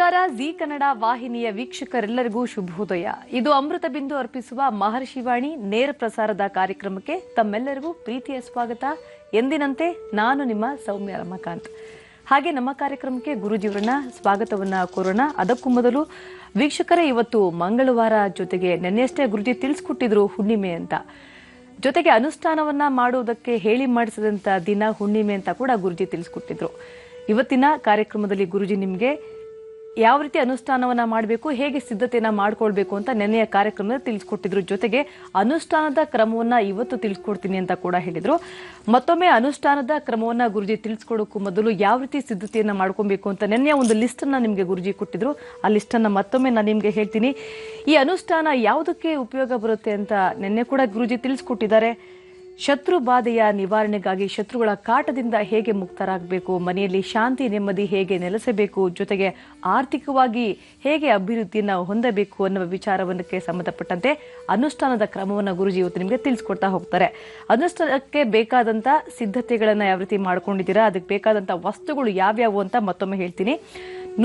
ನಮಸ್ಕಾರ. ಜಿ ಕನ್ನಡ ವಾಹಿನಿಯ ವೀಕ್ಷಕರೆಲ್ಲರಿಗೂ ಶುಭೋದಯ. ಇದು ಅಮೃತ ಬಿಂದು ಅರ್ಪಿಸುವ ಮಹರ್ಷಿವಾಣಿ ನೇರ ಪ್ರಸಾರದ ಕಾರ್ಯಕ್ರಮಕ್ಕೆ ತಮ್ಮೆಲ್ಲರಿಗೂ ಪ್ರೀತಿಯ ಸ್ವಾಗತ. ಎಂದಿನಂತೆ ನಾನು ನಿಮ್ಮ ಸೌಮ್ಯ ರಮಾಕಾಂತ್. ಹಾಗೆ ನಮ್ಮ ಕಾರ್ಯಕ್ರಮಕ್ಕೆ ಗುರುಜಿಯವರನ್ನ ಸ್ವಾಗತವನ್ನ ಕೋರೋಣ. ಅದಕ್ಕೂ ಮೊದಲು ವೀಕ್ಷಕರೇ, ಇವತ್ತು ಮಂಗಳವಾರ, ಜೊತೆಗೆ ನೆನ್ನೆಯಷ್ಟೇ ಗುರುಜಿ ತಿಳಿಸ್ಕೊಟ್ಟಿದ್ರು ಹುಣ್ಣಿಮೆ ಅಂತ. ಜೊತೆಗೆ ಅನುಷ್ಠಾನವನ್ನ ಮಾಡುವುದಕ್ಕೆ ಹೇಳಿ ಮಾಡಿಸಿದಂತ ದಿನ ಹುಣ್ಣಿಮೆ ಅಂತ ಕೂಡ ಗುರುಜಿ ತಿಳಿಸ್ಕೊಟ್ಟಿದ್ರು. ಇವತ್ತಿನ ಕಾರ್ಯಕ್ರಮದಲ್ಲಿ ಗುರುಜಿ ನಿಮಗೆ ಯಾವ ರೀತಿ ಅನುಷ್ಠಾನವನ್ನ ಮಾಡಬೇಕು, ಹೇಗೆ ಸಿದ್ಧತೆಯನ್ನ ಮಾಡ್ಕೊಳ್ಬೇಕು ಅಂತ ನೆನ್ನೆಯ ಕಾರ್ಯಕ್ರಮದಲ್ಲಿ ತಿಳಿಸ್ಕೊಟ್ಟಿದ್ರು. ಜೊತೆಗೆ ಅನುಷ್ಠಾನದ ಕ್ರಮವನ್ನ ಇವತ್ತು ತಿಳಿಸ್ಕೊಡ್ತೀನಿ ಅಂತ ಕೂಡ ಹೇಳಿದ್ರು. ಮತ್ತೊಮ್ಮೆ ಅನುಷ್ಠಾನದ ಕ್ರಮವನ್ನ ಗುರುಜಿ ತಿಳಿಸ್ಕೊಡೋಕ್ಕೂ ಮೊದಲು ಯಾವ ರೀತಿ ಸಿದ್ಧತೆಯನ್ನ ಮಾಡ್ಕೊಬೇಕು ಅಂತ ನೆನ್ನೆಯ ಒಂದು ಲಿಸ್ಟ್ ಅನ್ನ ನಿಮ್ಗೆ ಗುರುಜಿ ಕೊಟ್ಟಿದ್ರು. ಆ ಲಿಸ್ಟ್ ಅನ್ನ ಮತ್ತೊಮ್ಮೆ ನಾನು ನಿಮ್ಗೆ ಹೇಳ್ತೀನಿ. ಈ ಅನುಷ್ಠಾನ ಯಾವುದಕ್ಕೆ ಉಪಯೋಗ ಬರುತ್ತೆ ಅಂತ ನೆನ್ನೆ ಕೂಡ ಗುರುಜಿ ತಿಳಿಸ್ಕೊಟ್ಟಿದ್ದಾರೆ. ಶತ್ರು ಬಾಧೆಯ ನಿವಾರಣೆಗಾಗಿ ಶತ್ರುಗಳ ಕಾಟದಿಂದ ಹೇಗೆ ಮುಕ್ತರಾಗಬೇಕು, ಮನೆಯಲ್ಲಿ ಶಾಂತಿ ನೆಮ್ಮದಿ ಹೇಗೆ ನೆಲೆಸಬೇಕು, ಜೊತೆಗೆ ಆರ್ಥಿಕವಾಗಿ ಹೇಗೆ ಅಭಿವೃದ್ಧಿಯನ್ನು ಹೊಂದಬೇಕು ಅನ್ನುವ ವಿಚಾರವನ್ನಕ್ಕೆ ಸಂಬಂಧಪಟ್ಟಂತೆ ಅನುಷ್ಠಾನದ ಕ್ರಮವನ್ನು ಗುರುಜಿ ಇವತ್ತು ನಿಮಗೆ ತಿಳಿಸ್ಕೊಡ್ತಾ ಹೋಗ್ತಾರೆ. ಅನುಷ್ಠಾನಕ್ಕೆ ಬೇಕಾದಂತ ಸಿದ್ಧತೆಗಳನ್ನ ಯಾವ ರೀತಿ ಮಾಡ್ಕೊಂಡಿದ್ದೀರಾ, ಅದಕ್ಕೆ ಬೇಕಾದಂತ ವಸ್ತುಗಳು ಯಾವ್ಯಾವು ಅಂತ ಮತ್ತೊಮ್ಮೆ ಹೇಳ್ತೀನಿ.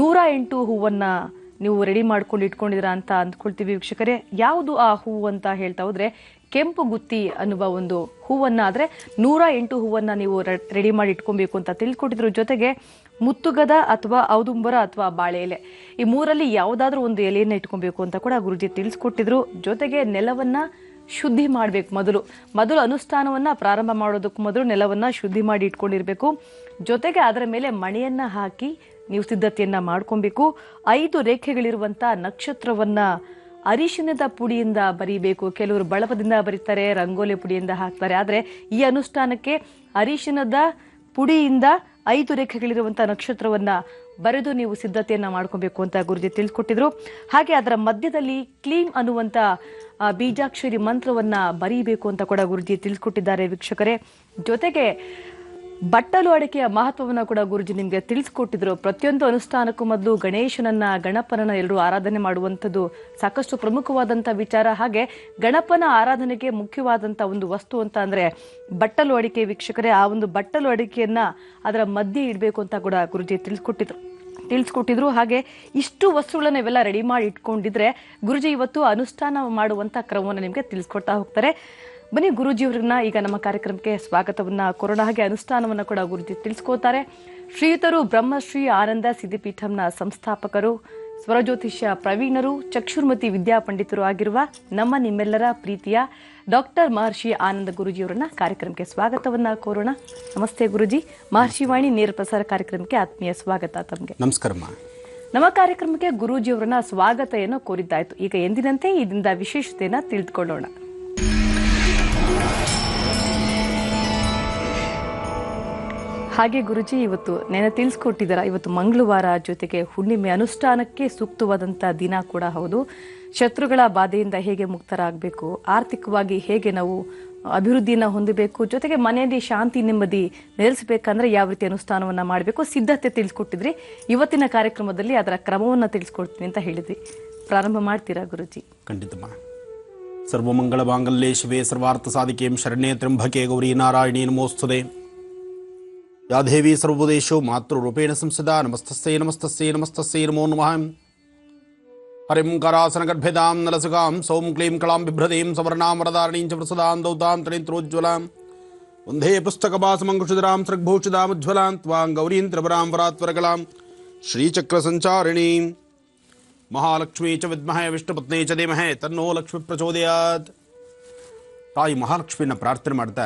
108 ಹೂವನ್ನ ನೀವು ರೆಡಿ ಮಾಡ್ಕೊಂಡು ಇಟ್ಕೊಂಡಿದ್ದೀರಾ ಅಂತ ಅಂದ್ಕೊಳ್ತೀವಿ ವೀಕ್ಷಕರೇ. ಯಾವುದು ಆ ಹೂವು ಅಂತ ಹೇಳ್ತಾ ಹೋದ್ರೆ ಕೆಂಪು ಗುತ್ತಿ ಅನ್ನುವ ಒಂದು ಹೂವನ್ನ, ಆದ್ರೆ 108 ಹೂವನ್ನ ನೀವು ರೆಡಿ ಮಾಡಿ ಇಟ್ಕೊಬೇಕು ಅಂತ ತಿಳ್ಕೊಟ್ಟಿದ್ರು. ಜೊತೆಗೆ ಮುತ್ತುಗದ ಅಥವಾ ಔದುಂಬರ ಅಥವಾ ಬಾಳೆ ಎಲೆ, ಈ ಮೂರಲ್ಲಿ ಯಾವುದಾದ್ರೂ ಒಂದು ಎಲೆಯನ್ನ ಇಟ್ಕೊಬೇಕು ಅಂತ ಕೂಡ ಗುರುಜಿ ತಿಳಿಸ್ಕೊಟ್ಟಿದ್ರು. ಜೊತೆಗೆ ನೆಲವನ್ನ ಶುದ್ಧಿ ಮಾಡ್ಬೇಕು. ಮೊದಲು ಅನುಷ್ಠಾನವನ್ನ ಪ್ರಾರಂಭ ಮಾಡೋದಕ್ಕೂ ಮೊದಲು ನೆಲವನ್ನ ಶುದ್ಧಿ ಮಾಡಿ ಇಟ್ಕೊಂಡಿರ್ಬೇಕು. ಜೊತೆಗೆ ಅದರ ಮೇಲೆ ಮಣೆಯನ್ನ ಹಾಕಿ ನೀವು ಸಿದ್ಧತೆಯನ್ನ ಮಾಡ್ಕೊಬೇಕು. 5 ರೇಖೆಗಳಿರುವಂತ ನಕ್ಷತ್ರವನ್ನ ಅರಿಶಿನದ ಪುಡಿಯಿಂದ ಬರೀಬೇಕು. ಕೆಲವರು ಬಳಪದಿಂದ ಬರೀತಾರೆ, ರಂಗೋಲಿ ಪುಡಿಯಿಂದ ಹಾಕ್ತಾರೆ. ಆದ್ರೆ ಈ ಅನುಷ್ಠಾನಕ್ಕೆ ಅರಿಶಿನದ ಪುಡಿಯಿಂದ 5 ರೇಖೆಗಳಿರುವಂತಹ ನಕ್ಷತ್ರವನ್ನ ಬರೆದು ನೀವು ಸಿದ್ಧತೆಯನ್ನ ಮಾಡ್ಕೊಬೇಕು ಅಂತ ಗುರುಜಿ ತಿಳಿಸ್ಕೊಟ್ಟಿದ್ರು. ಹಾಗೆ ಅದರ ಮಧ್ಯದಲ್ಲಿ ಕ್ಲೀಂ ಅನ್ನುವಂತ ಬೀಜಾಕ್ಷರಿ ಮಂತ್ರವನ್ನ ಬರೀಬೇಕು ಅಂತ ಕೂಡ ಗುರುಜಿ ತಿಳಿಸ್ಕೊಟ್ಟಿದ್ದಾರೆ ವೀಕ್ಷಕರೇ. ಜೊತೆಗೆ ಬಟ್ಟಲು ಅಡಿಕೆಯ ಮಹತ್ವವನ್ನು ಕೂಡ ಗುರುಜಿ ನಿಮ್ಗೆ ತಿಳಿಸ್ಕೊಟ್ಟಿದ್ರು. ಪ್ರತಿಯೊಂದು ಅನುಷ್ಠಾನಕ್ಕೂ ಮೊದಲು ಗಣಪನನ್ನ ಎಲ್ಲರೂ ಆರಾಧನೆ ಮಾಡುವಂಥದ್ದು ಸಾಕಷ್ಟು ಪ್ರಮುಖವಾದಂತ ವಿಚಾರ. ಹಾಗೆ ಗಣಪನ ಆರಾಧನೆಗೆ ಮುಖ್ಯವಾದಂತ ಒಂದು ವಸ್ತು ಅಂತ ಅಂದ್ರೆ ಬಟ್ಟಲು ಅಡಿಕೆ ವೀಕ್ಷಕರೇ. ಆ ಒಂದು ಬಟ್ಟಲು ಅಡಿಕೆಯನ್ನ ಅದರ ಮಧ್ಯೆ ಇಡಬೇಕು ಅಂತ ಕೂಡ ಗುರುಜಿ ತಿಳಿಸ್ಕೊಟ್ಟಿದ್ರು. ಹಾಗೆ ಇಷ್ಟು ವಸ್ತುಗಳನ್ನ ಇವೆಲ್ಲ ರೆಡಿ ಮಾಡಿ ಇಟ್ಕೊಂಡಿದ್ರೆ ಗುರುಜಿ ಇವತ್ತು ಅನುಷ್ಠಾನ ಮಾಡುವಂತ ಕ್ರಮವನ್ನು ನಿಮ್ಗೆ ತಿಳಿಸ್ಕೊಡ್ತಾ ಹೋಗ್ತಾರೆ. ಬನ್ನಿ ಗುರುಜಿಯವ್ರನ್ನ ಈಗ ನಮ್ಮ ಕಾರ್ಯಕ್ರಮಕ್ಕೆ ಸ್ವಾಗತವನ್ನ ಕೋರೋಣ. ಹಾಗೆ ಅನುಷ್ಠಾನವನ್ನ ಕೂಡ ಗುರುಜಿ ತಿಳಿಸ್ಕೋತಾರೆ. ಶ್ರೀಯುತರು ಬ್ರಹ್ಮಶ್ರೀ ಆನಂದ ಸಿದ್ಧಿಪೀಠಂನ ಸಂಸ್ಥಾಪಕರು, ಸ್ವರಜ್ಯೋತಿಷ್ಯ ಪ್ರವೀಣರು, ಚಕ್ಷುರ್ಮತಿ ವಿದ್ಯಾಪಂಡಿತರು ಆಗಿರುವ ನಿಮ್ಮೆಲ್ಲರ ಪ್ರೀತಿಯ ಡಾಕ್ಟರ್ ಮಹರ್ಷಿ ಆನಂದ ಗುರುಜಿಯವರನ್ನ ಕಾರ್ಯಕ್ರಮಕ್ಕೆ ಸ್ವಾಗತವನ್ನ ಕೋರೋಣ. ನಮಸ್ತೆ ಗುರುಜಿ. ಮಹರ್ಷಿವಾಣಿ ನೇರ ಪ್ರಸಾರ ಕಾರ್ಯಕ್ರಮಕ್ಕೆ ಆತ್ಮೀಯ ಸ್ವಾಗತ ತಮಗೆ. ನಮಸ್ಕಾರ. ನಮ್ಮ ಕಾರ್ಯಕ್ರಮಕ್ಕೆ ಗುರೂಜಿಯವರನ್ನ ಸ್ವಾಗತ ಏನೋ ಕೋರಿದ್ದಾಯ್ತು. ಈಗ ಎಂದಿನಂತೆ ಈ ದಿನದ ವಿಶೇಷತೆಯನ್ನ ತಿಳಿದುಕೊಳ್ಳೋಣ. ಹಾಗೆ ಗುರುಜಿ, ಇವತ್ತು ನೆನೆ ತಿಳಿಸ್ಕೊಟ್ಟಿದ್ದೀರಾ, ಇವತ್ತು ಮಂಗಳವಾರ, ಜೊತೆಗೆ ಹುಣ್ಣಿಮೆ, ಅನುಷ್ಠಾನಕ್ಕೆ ಸೂಕ್ತವಾದಂಥ ದಿನ ಕೂಡ ಹೌದು. ಶತ್ರುಗಳ ಬಾಧೆಯಿಂದ ಹೇಗೆ ಮುಕ್ತರಾಗಬೇಕು, ಆರ್ಥಿಕವಾಗಿ ಹೇಗೆ ನಾವು ಅಭಿವೃದ್ಧಿಯನ್ನು ಹೊಂದಬೇಕು, ಜೊತೆಗೆ ಮನೆಯಲ್ಲಿ ಶಾಂತಿ ನೆಮ್ಮದಿ ನೆಲೆಸಬೇಕಂದ್ರೆ ಯಾವ ರೀತಿ ಅನುಷ್ಠಾನವನ್ನ ಮಾಡಬೇಕು, ಸಿದ್ಧತೆ ತಿಳಿಸ್ಕೊಟ್ಟಿದ್ರಿ. ಇವತ್ತಿನ ಕಾರ್ಯಕ್ರಮದಲ್ಲಿ ಅದರ ಕ್ರಮವನ್ನು ತಿಳಿಸ್ಕೊಡ್ತೀನಿ ಅಂತ ಹೇಳಿದ್ವಿ. ಪ್ರಾರಂಭ ಮಾಡ್ತೀರಾ ಗುರುಜಿ? ಖಂಡಿತಮ್ಮ. ಸರ್ವಮಂಗಳ ಮಾಂಗಲ್ಯೇ ಶಿವೆ ಸರ್ವಾರ್ಥ ಸಾಧಿಕೆ ಶರಣ್ಯೇ ತ್ರ್ಯಂಬಕೆ ಗೌರಿ ನಾರಾಯಣಿ ನಮೋಸ್ತುತೆ. ಯಾ ದೇವಿ ಸರ್ವೋದೇಶೋ ಮಾತೃರೂಪೇಣ ಸಂಸದಾ ನಮಸ್ತಸ್ಯೈ ನಮಸ್ತಸ್ಯೈ ನಮಸ್ತಸ್ಯೈ ನಮೋ ನಮಃ. ಹರಿಂ ಕರಾಸನ ಗರ್ಭೆದಾಂ ನಲಸುಗಾಂ ಸೌಂ ಕ್ಲೀಂ ಕಳಾಂ ಬಿಭ್ರದೀಂ ಸವರ್ಣಾಂ ವರದಾರಣೀಂ ಚ ಪ್ರಸದಾಂ ದೌತಾಂ ತಣಿತ್ರೋಜ್ವಲಾಂ ವಂದೇ ಪುಸ್ತಕಪಾಸಮಂಕುಶಿಧರಾಂ ಸೃಗ್ಭೂಷಿದಾಮುಜ್ವಲಾಂ ತ್ವಾಂ ಗೌರೀಂ ತ್ರಿಪುರಾಂ ವರಾತ್ವರಕಲಾಂ ಶ್ರೀಚಕ್ರ ಸಂಚಾರಿಣೀಂ ಮಹಾಲಕ್ಷ್ಮೀ ಚ ವಿದ್ಮಹೇ ವಿಷ್ಣುಪತ್ನೇ ಚ ಧೀಮಹಿ ತನ್ನೋ ಲಕ್ಷ್ಮೀ ಪ್ರಚೋದಯಾತ್. ತಾಯಿ ಮಹಾಲಕ್ಷ್ಮಿಯನ್ನು ಪ್ರಾರ್ಥನೆ ಮಾಡ್ತಾ,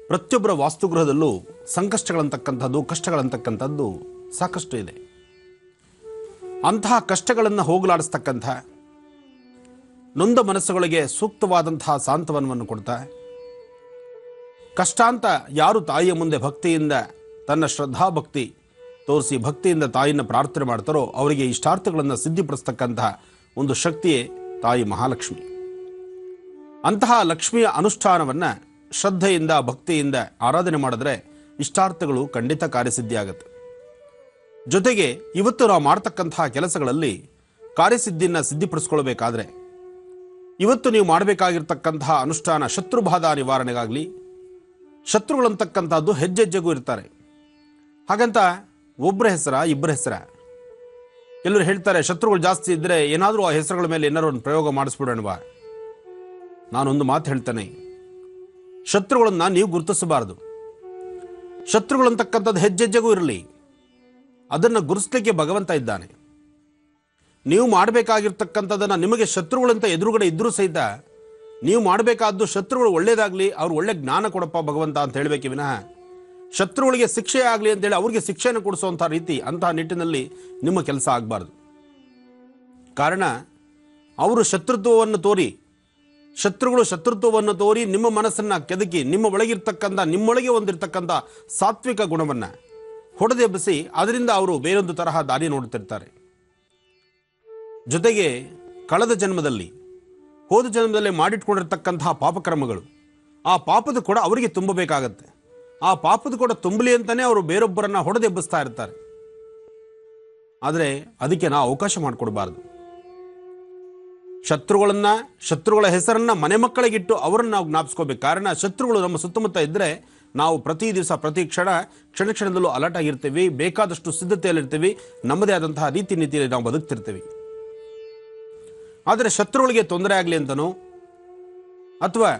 ಪ್ರತಿಯೊಬ್ಬರ ವಾಸ್ತುಗೃಹದಲ್ಲೂ ಸಂಕಷ್ಟಗಳಂತಕ್ಕಂಥದ್ದು, ಕಷ್ಟಗಳಂತಕ್ಕಂಥದ್ದು ಸಾಕಷ್ಟು ಇದೆ. ಅಂತಹ ಕಷ್ಟಗಳನ್ನು ಹೋಗಲಾಡಿಸ್ತಕ್ಕಂಥ, ನೊಂದ ಮನಸ್ಸುಗಳಿಗೆ ಸೂಕ್ತವಾದಂತಹ ಸಾಂತ್ವನವನ್ನು ಕೊಡ್ತಾ, ಕಷ್ಟ ಅಂತ ಯಾರು ತಾಯಿಯ ಮುಂದೆ ಭಕ್ತಿಯಿಂದ ತನ್ನ ಶ್ರದ್ಧಾಭಕ್ತಿ ತೋರಿಸಿ ಭಕ್ತಿಯಿಂದ ತಾಯಿಯನ್ನು ಪ್ರಾರ್ಥನೆ ಮಾಡ್ತಾರೋ ಅವರಿಗೆ ಇಷ್ಟಾರ್ಥಗಳನ್ನು ಸಿದ್ಧಿಪಡಿಸ್ತಕ್ಕಂತಹ ಒಂದು ಶಕ್ತಿಯೇ ತಾಯಿ ಮಹಾಲಕ್ಷ್ಮಿ. ಅಂತಹ ಲಕ್ಷ್ಮಿಯ ಅನುಷ್ಠಾನವನ್ನು ಶ್ರದ್ಧೆಯಿಂದ ಭಕ್ತಿಯಿಂದ ಆರಾಧನೆ ಮಾಡಿದ್ರೆ ಇಷ್ಟಾರ್ಥಗಳು ಖಂಡಿತ ಕಾರ್ಯಸಿದ್ಧಿಯಾಗುತ್ತೆ. ಜೊತೆಗೆ ಇವತ್ತು ನಾವು ಮಾಡ್ತಕ್ಕಂತಹ ಕೆಲಸಗಳಲ್ಲಿ ಕಾರ್ಯಸಿದ್ಧಿಯನ್ನು ಸಿದ್ಧಿಪಡಿಸ್ಕೊಳ್ಬೇಕಾದ್ರೆ ಇವತ್ತು ನೀವು ಮಾಡಬೇಕಾಗಿರ್ತಕ್ಕಂತಹ ಅನುಷ್ಠಾನ ಶತ್ರುಬಾಧಾ ನಿವಾರಣೆಗಾಗಲಿ, ಶತ್ರುಗಳಂತಕ್ಕಂಥದ್ದು ಹೆಜ್ಜೆಜ್ಜೆಗೂ ಇರ್ತಾರೆ. ಹಾಗಂತ ಒಬ್ಬರ ಹೆಸರ ಇಬ್ಬರ ಹೆಸರ ಕೆಲವರು ಹೇಳ್ತಾರೆ ಶತ್ರುಗಳು ಜಾಸ್ತಿ ಇದ್ದರೆ ಏನಾದರೂ ಆ ಹೆಸರುಗಳ ಮೇಲೆ ಏನಾದ್ರು ಒಂದು ಪ್ರಯೋಗ ಮಾಡಿಸ್ಬಿಡೋಣವಾ. ನಾನೊಂದು ಮಾತು ಹೇಳ್ತೇನೆ, ಶತ್ರುಗಳನ್ನ ನೀವು ಗುರುತಿಸಬಾರದು. ಶತ್ರುಗಳಂತಕ್ಕಂಥದ್ದು ಹೆಜ್ಜೆಜ್ಜೆಗೂ ಇರಲಿ, ಅದನ್ನು ಗುರುತಿಸ್ಲಿಕ್ಕೆ ಭಗವಂತ ಇದ್ದಾನೆ. ನೀವು ಮಾಡಬೇಕಾಗಿರ್ತಕ್ಕಂಥದ್ದನ್ನು ನಿಮಗೆ ಶತ್ರುಗಳಂತ ಎದುರುಗಡೆ ಇದ್ರೂ ಸಹಿತ ನೀವು ಮಾಡಬೇಕಾದ್ದು ಶತ್ರುಗಳು ಒಳ್ಳೇದಾಗಲಿ, ಅವ್ರು ಒಳ್ಳೆ ಜ್ಞಾನ ಕೊಡಪ್ಪ ಭಗವಂತ ಅಂತ ಹೇಳಬೇಕೆ ವಿನಃ ಶತ್ರುಗಳಿಗೆ ಶಿಕ್ಷೆ ಆಗಲಿ ಅಂತೇಳಿ ಅವ್ರಿಗೆ ಶಿಕ್ಷೆಯನ್ನು ಕೊಡಿಸುವಂಥ ರೀತಿ ಅಂತಹ ನಿಟ್ಟಿನಲ್ಲಿ ನಿಮ್ಮ ಕೆಲಸ ಆಗಬಾರ್ದು. ಕಾರಣ ಅವರು ಶತ್ರುಗಳು ಶತ್ರುತ್ವವನ್ನು ತೋರಿ ನಿಮ್ಮ ಮನಸ್ಸನ್ನು ಕೆದಕಿ ನಿಮ್ಮೊಳಗೆ ಹೊಂದಿರತಕ್ಕಂಥ ಸಾತ್ವಿಕ ಗುಣವನ್ನು ಹೊಡೆದೆಬ್ಬಿಸಿ ಅದರಿಂದ ಅವರು ಬೇರೊಂದು ತರಹ ದಾರಿ ನೋಡುತ್ತಿರ್ತಾರೆ. ಜೊತೆಗೆ ಹೋದ ಜನ್ಮದಲ್ಲಿ ಮಾಡಿಟ್ಕೊಂಡಿರ್ತಕ್ಕಂತಹ ಪಾಪಕರ್ಮಗಳು, ಆ ಪಾಪದ ಕೂಡ ಅವರಿಗೆ ತುಂಬಬೇಕಾಗತ್ತೆ. ಆ ಪಾಪದ ಕೂಡ ತುಂಬಲಿ ಅಂತಾನೆ ಅವರು ಬೇರೊಬ್ಬರನ್ನ ಹೊಡೆದೆಬ್ಬಿಸ್ತಾ ಇರ್ತಾರೆ. ಆದರೆ ಅದಕ್ಕೆ ನಾವು ಅವಕಾಶ ಮಾಡಿಕೊಡಬಾರ್ದು. ಶತ್ರುಗಳ ಹೆಸರನ್ನ ಮನೆ ಮಕ್ಕಳಿಗಿಟ್ಟು ಅವರನ್ನು ನಾವು ಜ್ಞಾಪಿಸ್ಕೋಬೇಕು. ಕಾರಣ ಶತ್ರುಗಳು ನಮ್ಮ ಸುತ್ತಮುತ್ತ ಇದ್ದರೆ ನಾವು ಪ್ರತಿ ದಿವಸ ಪ್ರತಿ ಕ್ಷಣದಲ್ಲೂ ಅಲರ್ಟ್ ಆಗಿರ್ತೀವಿ, ಬೇಕಾದಷ್ಟು ಸಿದ್ಧತೆಯಲ್ಲಿರ್ತೀವಿ, ನಮ್ಮದೇ ಆದಂತಹ ರೀತಿ ನೀತಿಯಲ್ಲಿ ನಾವು ಬದುಕ್ತಿರ್ತೀವಿ. ಆದರೆ ಶತ್ರುಗಳಿಗೆ ತೊಂದರೆ ಆಗಲಿ ಅಂತನೋ ಅಥವಾ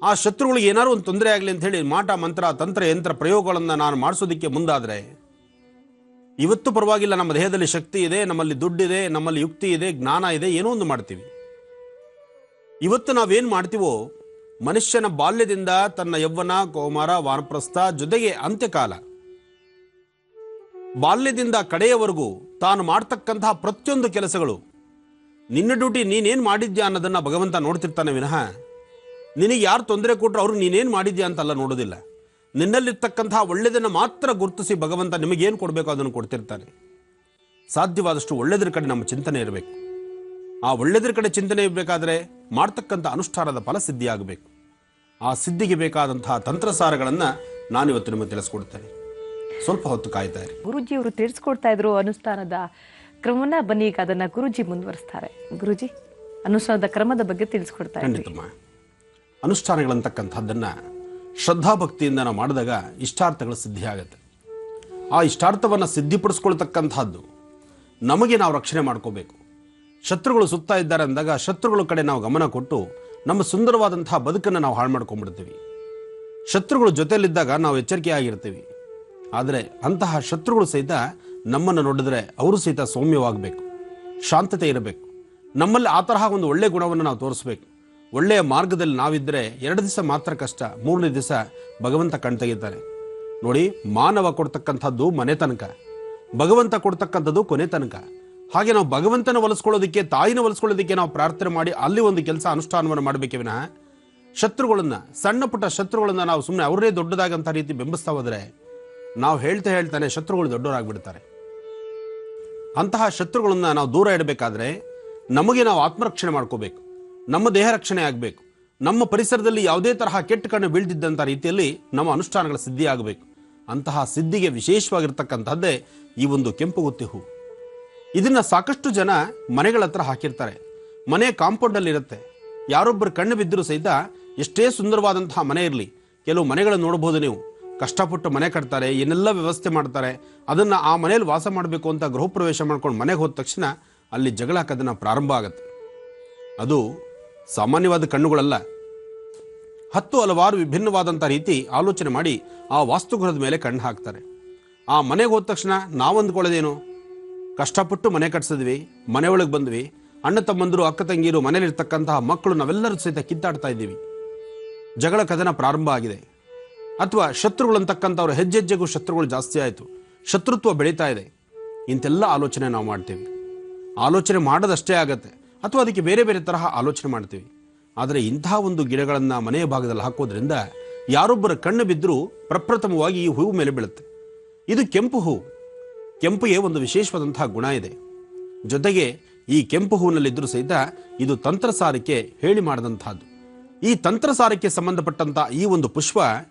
ಆ ಶತ್ರುಗಳಿಗೆ ಏನಾದ್ರು ಒಂದು ತೊಂದರೆ ಆಗಲಿ ಅಂತ ಹೇಳಿ ಮಾಟ ಮಂತ್ರ ತಂತ್ರ ಯಂತ್ರ ಪ್ರಯೋಗಗಳನ್ನು ನಾನು ಮಾಡಿಸೋದಕ್ಕೆ ಮುಂದಾದರೆ ಇವತ್ತು ಪರವಾಗಿಲ್ಲ, ನಮ್ಮ ದೇಹದಲ್ಲಿ ಶಕ್ತಿ ಇದೆ, ನಮ್ಮಲ್ಲಿ ದುಡ್ಡಿದೆ, ನಮ್ಮಲ್ಲಿ ಯುಕ್ತಿ ಇದೆ, ಜ್ಞಾನ ಇದೆ, ಏನೋ ಒಂದು ಮಾಡ್ತೀವಿ. ಇವತ್ತು ನಾವೇನು ಮಾಡ್ತೀವೋ ಮನುಷ್ಯನ ಬಾಲ್ಯದಿಂದ ತನ್ನ ಯೌವನ, ಕೌಮಾರ, ವಾನಪ್ರಸ್ಥ, ಜೊತೆಗೆ ಅಂತ್ಯಕಾಲ, ಬಾಲ್ಯದಿಂದ ಕಡೆಯವರೆಗೂ ತಾನು ಮಾಡ್ತಕ್ಕಂತಹ ಪ್ರತಿಯೊಂದು ಕೆಲಸಗಳು, ನಿನ್ನ ಡ್ಯೂಟಿ ನೀನೇನು ಮಾಡಿದ್ಯಾ ಅನ್ನೋದನ್ನು ಭಗವಂತ ನೋಡ್ತಿರ್ತಾನೆ ವಿನಃ ನಿನಗೆ ಯಾರು ತೊಂದರೆ ಕೊಟ್ಟರು ಅವ್ರು ನೀನೇನು ಮಾಡಿದ್ಯಾ ಅಂತಲ್ಲ ನೋಡೋದಿಲ್ಲ. ನಿನ್ನಲ್ಲಿರ್ತಕ್ಕಂತಹ ಒಳ್ಳೆಯದನ್ನು ಮಾತ್ರ ಗುರುತಿಸಿ ಭಗವಂತ ನಿಮಗೇನು ಕೊಡಬೇಕು ಅದನ್ನು ಕೊಡ್ತಿರ್ತಾನೆ. ಸಾಧ್ಯವಾದಷ್ಟು ಒಳ್ಳೆಯದ್ರ ಕಡೆ ನಮ್ಮ ಚಿಂತನೆ ಇರಬೇಕು. ಆ ಒಳ್ಳೆಯದ್ರ ಕಡೆ ಚಿಂತನೆ ಇರಬೇಕಾದ್ರೆ ಮಾಡ್ತಕ್ಕಂಥ ಅನುಷ್ಠಾನದ ಫಲ ಸಿದ್ಧಿಯಾಗಬೇಕು. ಆ ಸಿದ್ಧಿಗೆ ಬೇಕಾದಂತಹ ತಂತ್ರಸಾರಗಳನ್ನು ನಾನಿವತ್ತು ನಿಮಗೆ ತಿಳಿಸ್ಕೊಡ್ತೇನೆ. ಸ್ವಲ್ಪ ಹೊತ್ತು ಕಾಯ್ತಾ ಇರಿ. ಗುರುಜಿಯವರು ತಿಳಿಸ್ಕೊಡ್ತಾ ಇದ್ರು ಅನುಷ್ಠಾನದ ಕ್ರಮವನ್ನ. ಬನ್ನಿ ಈಗ ಅದನ್ನ ಗುರುಜಿ ಮುಂದುವರಿಸ್ತಾರೆ. ಗುರುಜಿ, ಅನುಷ್ಠಾನದ ಕ್ರಮದ ಬಗ್ಗೆ ತಿಳಿಸ್ಕೊಡ್ತಾ ಇದ್ದಾರೆ. ಖಂಡಿತಮ್ಮ. ಅನುಷ್ಠಾನಗಳಂತಕ್ಕಂಥದ್ದನ್ನು ಶ್ರದ್ಧಾಭಕ್ತಿಯಿಂದ ನಾವು ಮಾಡಿದಾಗ ಇಷ್ಟಾರ್ಥಗಳು ಸಿದ್ಧಿಯಾಗತ್ತೆ. ಆ ಇಷ್ಟಾರ್ಥವನ್ನು ಸಿದ್ಧಿಪಡಿಸ್ಕೊಳ್ತಕ್ಕಂಥದ್ದು ನಮಗೆ ನಾವು ರಕ್ಷಣೆ ಮಾಡ್ಕೋಬೇಕು. ಶತ್ರುಗಳು ಸುತ್ತಾ ಇದ್ದಾರೆ ಅಂದಾಗ ಶತ್ರುಗಳ ಕಡೆ ನಾವು ಗಮನ ಕೊಟ್ಟು ನಮ್ಮ ಸುಂದರವಾದಂತಹ ಬದುಕನ್ನು ನಾವು ಹಾಳು ಮಾಡ್ಕೊಂಡ್ಬಿಡ್ತೀವಿ. ಶತ್ರುಗಳು ಜೊತೆಯಲ್ಲಿದ್ದಾಗ ನಾವು ಎಚ್ಚರಿಕೆಯಾಗಿರ್ತೀವಿ. ಆದರೆ ಅಂತಹ ಶತ್ರುಗಳು ಸಹಿತ ನಮ್ಮನ್ನು ನೋಡಿದ್ರೆ ಅವರು ಸಹಿತ ಸೌಮ್ಯವಾಗಬೇಕು, ಶಾಂತತೆ ಇರಬೇಕು. ನಮ್ಮಲ್ಲಿ ಆ ತರಹ ಒಂದು ಒಳ್ಳೆಯ ಗುಣವನ್ನು ನಾವು ತೋರಿಸ್ಬೇಕು. ಒಳ್ಳೆಯ ಮಾರ್ಗದಲ್ಲಿ ನಾವಿದ್ದರೆ 2 ದಿವಸ ಮಾತ್ರ ಕಷ್ಟ, 3ನೇ ದಿವಸ ಭಗವಂತ ಕಣ್ತೆಗಿತಾನೆ. ನೋಡಿ, ಮಾನವ ಕೊಡ್ತಕ್ಕಂಥದ್ದು ಮನೆ ತನಕ, ಭಗವಂತ ಕೊಡ್ತಕ್ಕಂಥದ್ದು ಕೊನೆ ತನಕ. ಹಾಗೆ ನಾವು ಭಗವಂತನ ಒಲಿಸ್ಕೊಳ್ಳೋದಕ್ಕೆ, ತಾಯಿನ ಒಲಿಸ್ಕೊಳ್ಳೋದಕ್ಕೆ ನಾವು ಪ್ರಾರ್ಥನೆ ಮಾಡಿ ಅಲ್ಲಿ ಒಂದು ಕೆಲಸ ಅನುಷ್ಠಾನವನ್ನು ಮಾಡಬೇಕೇ ವಿನಃ ಶತ್ರುಗಳನ್ನು, ಸಣ್ಣ ಪುಟ್ಟ ಶತ್ರುಗಳನ್ನು ನಾವು ಸುಮ್ಮನೆ ಅವರೇ ದೊಡ್ಡದಾಗಂಥ ರೀತಿ ಬಿಂಬಿಸ್ತಾ ಹೋದರೆ ನಾವು ಹೇಳ್ತಾನೆ ಶತ್ರುಗಳು ದೊಡ್ಡವರಾಗ್ಬಿಡ್ತಾರೆ. ಅಂತಹ ಶತ್ರುಗಳನ್ನು ನಾವು ದೂರ ಇಡಬೇಕಾದ್ರೆ ನಮಗೆ ನಾವು ಆತ್ಮರಕ್ಷಣೆ ಮಾಡ್ಕೋಬೇಕು. ನಮ್ಮ ದೇಹ ರಕ್ಷಣೆ ಆಗಬೇಕು. ನಮ್ಮ ಪರಿಸರದಲ್ಲಿ ಯಾವುದೇ ತರಹ ಕೆಟ್ಟ ಕಣ್ಣು ಬೀಳ್ತಿದ್ದಂಥ ರೀತಿಯಲ್ಲಿ ನಮ್ಮ ಅನುಷ್ಠಾನಗಳ ಸಿದ್ಧಿ ಆಗಬೇಕು. ಅಂತಹ ಸಿದ್ಧಿಗೆ ವಿಶೇಷವಾಗಿರ್ತಕ್ಕಂಥದ್ದೇ ಈ ಒಂದು ಕೆಂಪುಗುತ್ತಿ ಹೂ. ಇದನ್ನು ಸಾಕಷ್ಟು ಜನ ಮನೆಗಳ ಹತ್ರ ಹಾಕಿರ್ತಾರೆ. ಮನೆ ಕಾಂಪೌಂಡಲ್ಲಿ ಇರುತ್ತೆ. ಯಾರೊಬ್ಬರು ಕಣ್ಣು ಬಿದ್ದರೂ ಸಹಿತ ಎಷ್ಟೇ ಸುಂದರವಾದಂತಹ ಮನೆ ಇರಲಿ, ಕೆಲವು ಮನೆಗಳನ್ನು ನೋಡಬಹುದು ನೀವು, ಕಷ್ಟಪಟ್ಟು ಮನೆ ಕಟ್ತಾರೆ, ಏನೆಲ್ಲ ವ್ಯವಸ್ಥೆ ಮಾಡ್ತಾರೆ. ಅದನ್ನು ಆ ಮನೆಯಲ್ಲಿ ವಾಸ ಮಾಡಬೇಕು ಅಂತ ಗೃಹ ಪ್ರವೇಶ ಮಾಡ್ಕೊಂಡು ಮನೆಗೆ ಹೋದ ತಕ್ಷಣ ಅಲ್ಲಿ ಜಗಳ ಹಾಕೋದನ್ನು ಪ್ರಾರಂಭ ಆಗುತ್ತೆ. ಅದು ಸಾಮಾನ್ಯವಾದ ಕಣ್ಣುಗಳಲ್ಲ. 10 ಹಲವಾರು ವಿಭಿನ್ನವಾದಂಥ ರೀತಿ ಆಲೋಚನೆ ಮಾಡಿ ಆ ವಾಸ್ತುಗೃಹದ ಮೇಲೆ ಕಣ್ಣು ಹಾಕ್ತಾರೆ. ಆ ಮನೆಗೆ ಹೋದ ತಕ್ಷಣ ನಾವು ಅಂದ್ಕೊಳ್ಳೋದೇನು, ಕಷ್ಟಪಟ್ಟು ಮನೆ ಕಟ್ಸಿದ್ವಿ, ಮನೆಯೊಳಗೆ ಬಂದ್ವಿ, ಅಣ್ಣ ತಮ್ಮಂದರು, ಅಕ್ಕ ತಂಗಿರು, ಮನೇಲಿರ್ತಕ್ಕಂತಹ ಮಕ್ಕಳು ನಾವೆಲ್ಲರೂ ಸಹಿತ ಕಿತ್ತಾಡ್ತಾ ಇದ್ದೀವಿ, ಜಗಳ ಕದನ ಪ್ರಾರಂಭ ಆಗಿದೆ. ಅಥವಾ ಶತ್ರುಗಳಂತಕ್ಕಂಥವ್ರು ಹೆಜ್ಜೆಜ್ಜೆಗೂ ಶತ್ರುಗಳು ಜಾಸ್ತಿ ಆಯಿತು, ಶತ್ರುತ್ವ ಬೆಳೀತಾ ಇದೆ. ಇಂತೆಲ್ಲ ಆಲೋಚನೆ ನಾವು ಮಾಡ್ತೀವಿ. ಆಲೋಚನೆ ಮಾಡೋದಷ್ಟೇ ಆಗತ್ತೆ, ಅಥವಾ ಅದಕ್ಕೆ ಬೇರೆ ಬೇರೆ ತರಹ ಆಲೋಚನೆ ಮಾಡ್ತೀವಿ. ಆದರೆ ಇಂತಹ ಒಂದು ಗಿಡಗಳನ್ನು ಮನೆಯ ಭಾಗದಲ್ಲಿ ಹಾಕೋದ್ರಿಂದ ಯಾರೊಬ್ಬರ ಕಣ್ಣು ಬಿದ್ದರೂ ಪ್ರಪ್ರಥಮವಾಗಿ ಈ ಹೂವು ಮೇಲೆ ಬೀಳುತ್ತೆ. ಇದು ಕೆಂಪು ಹೂ. ಕೆಂಪಿಗೆ ಒಂದು ವಿಶೇಷವಾದಂತಹ ಗುಣ ಇದೆ. ಜೊತೆಗೆ ಈ ಕೆಂಪು ಹೂವಿನಲ್ಲಿದ್ದರೂ ಸಹಿತ ಇದು ತಂತ್ರಸಾರಕ್ಕೆ ಹೇಳಿ ಮಾಡಿದಂತಹದ್ದು. ಈ ತಂತ್ರಸಾರಕ್ಕೆ ಸಂಬಂಧಪಟ್ಟಂತಹ ಈ ಒಂದು ಪುಷ್ಪ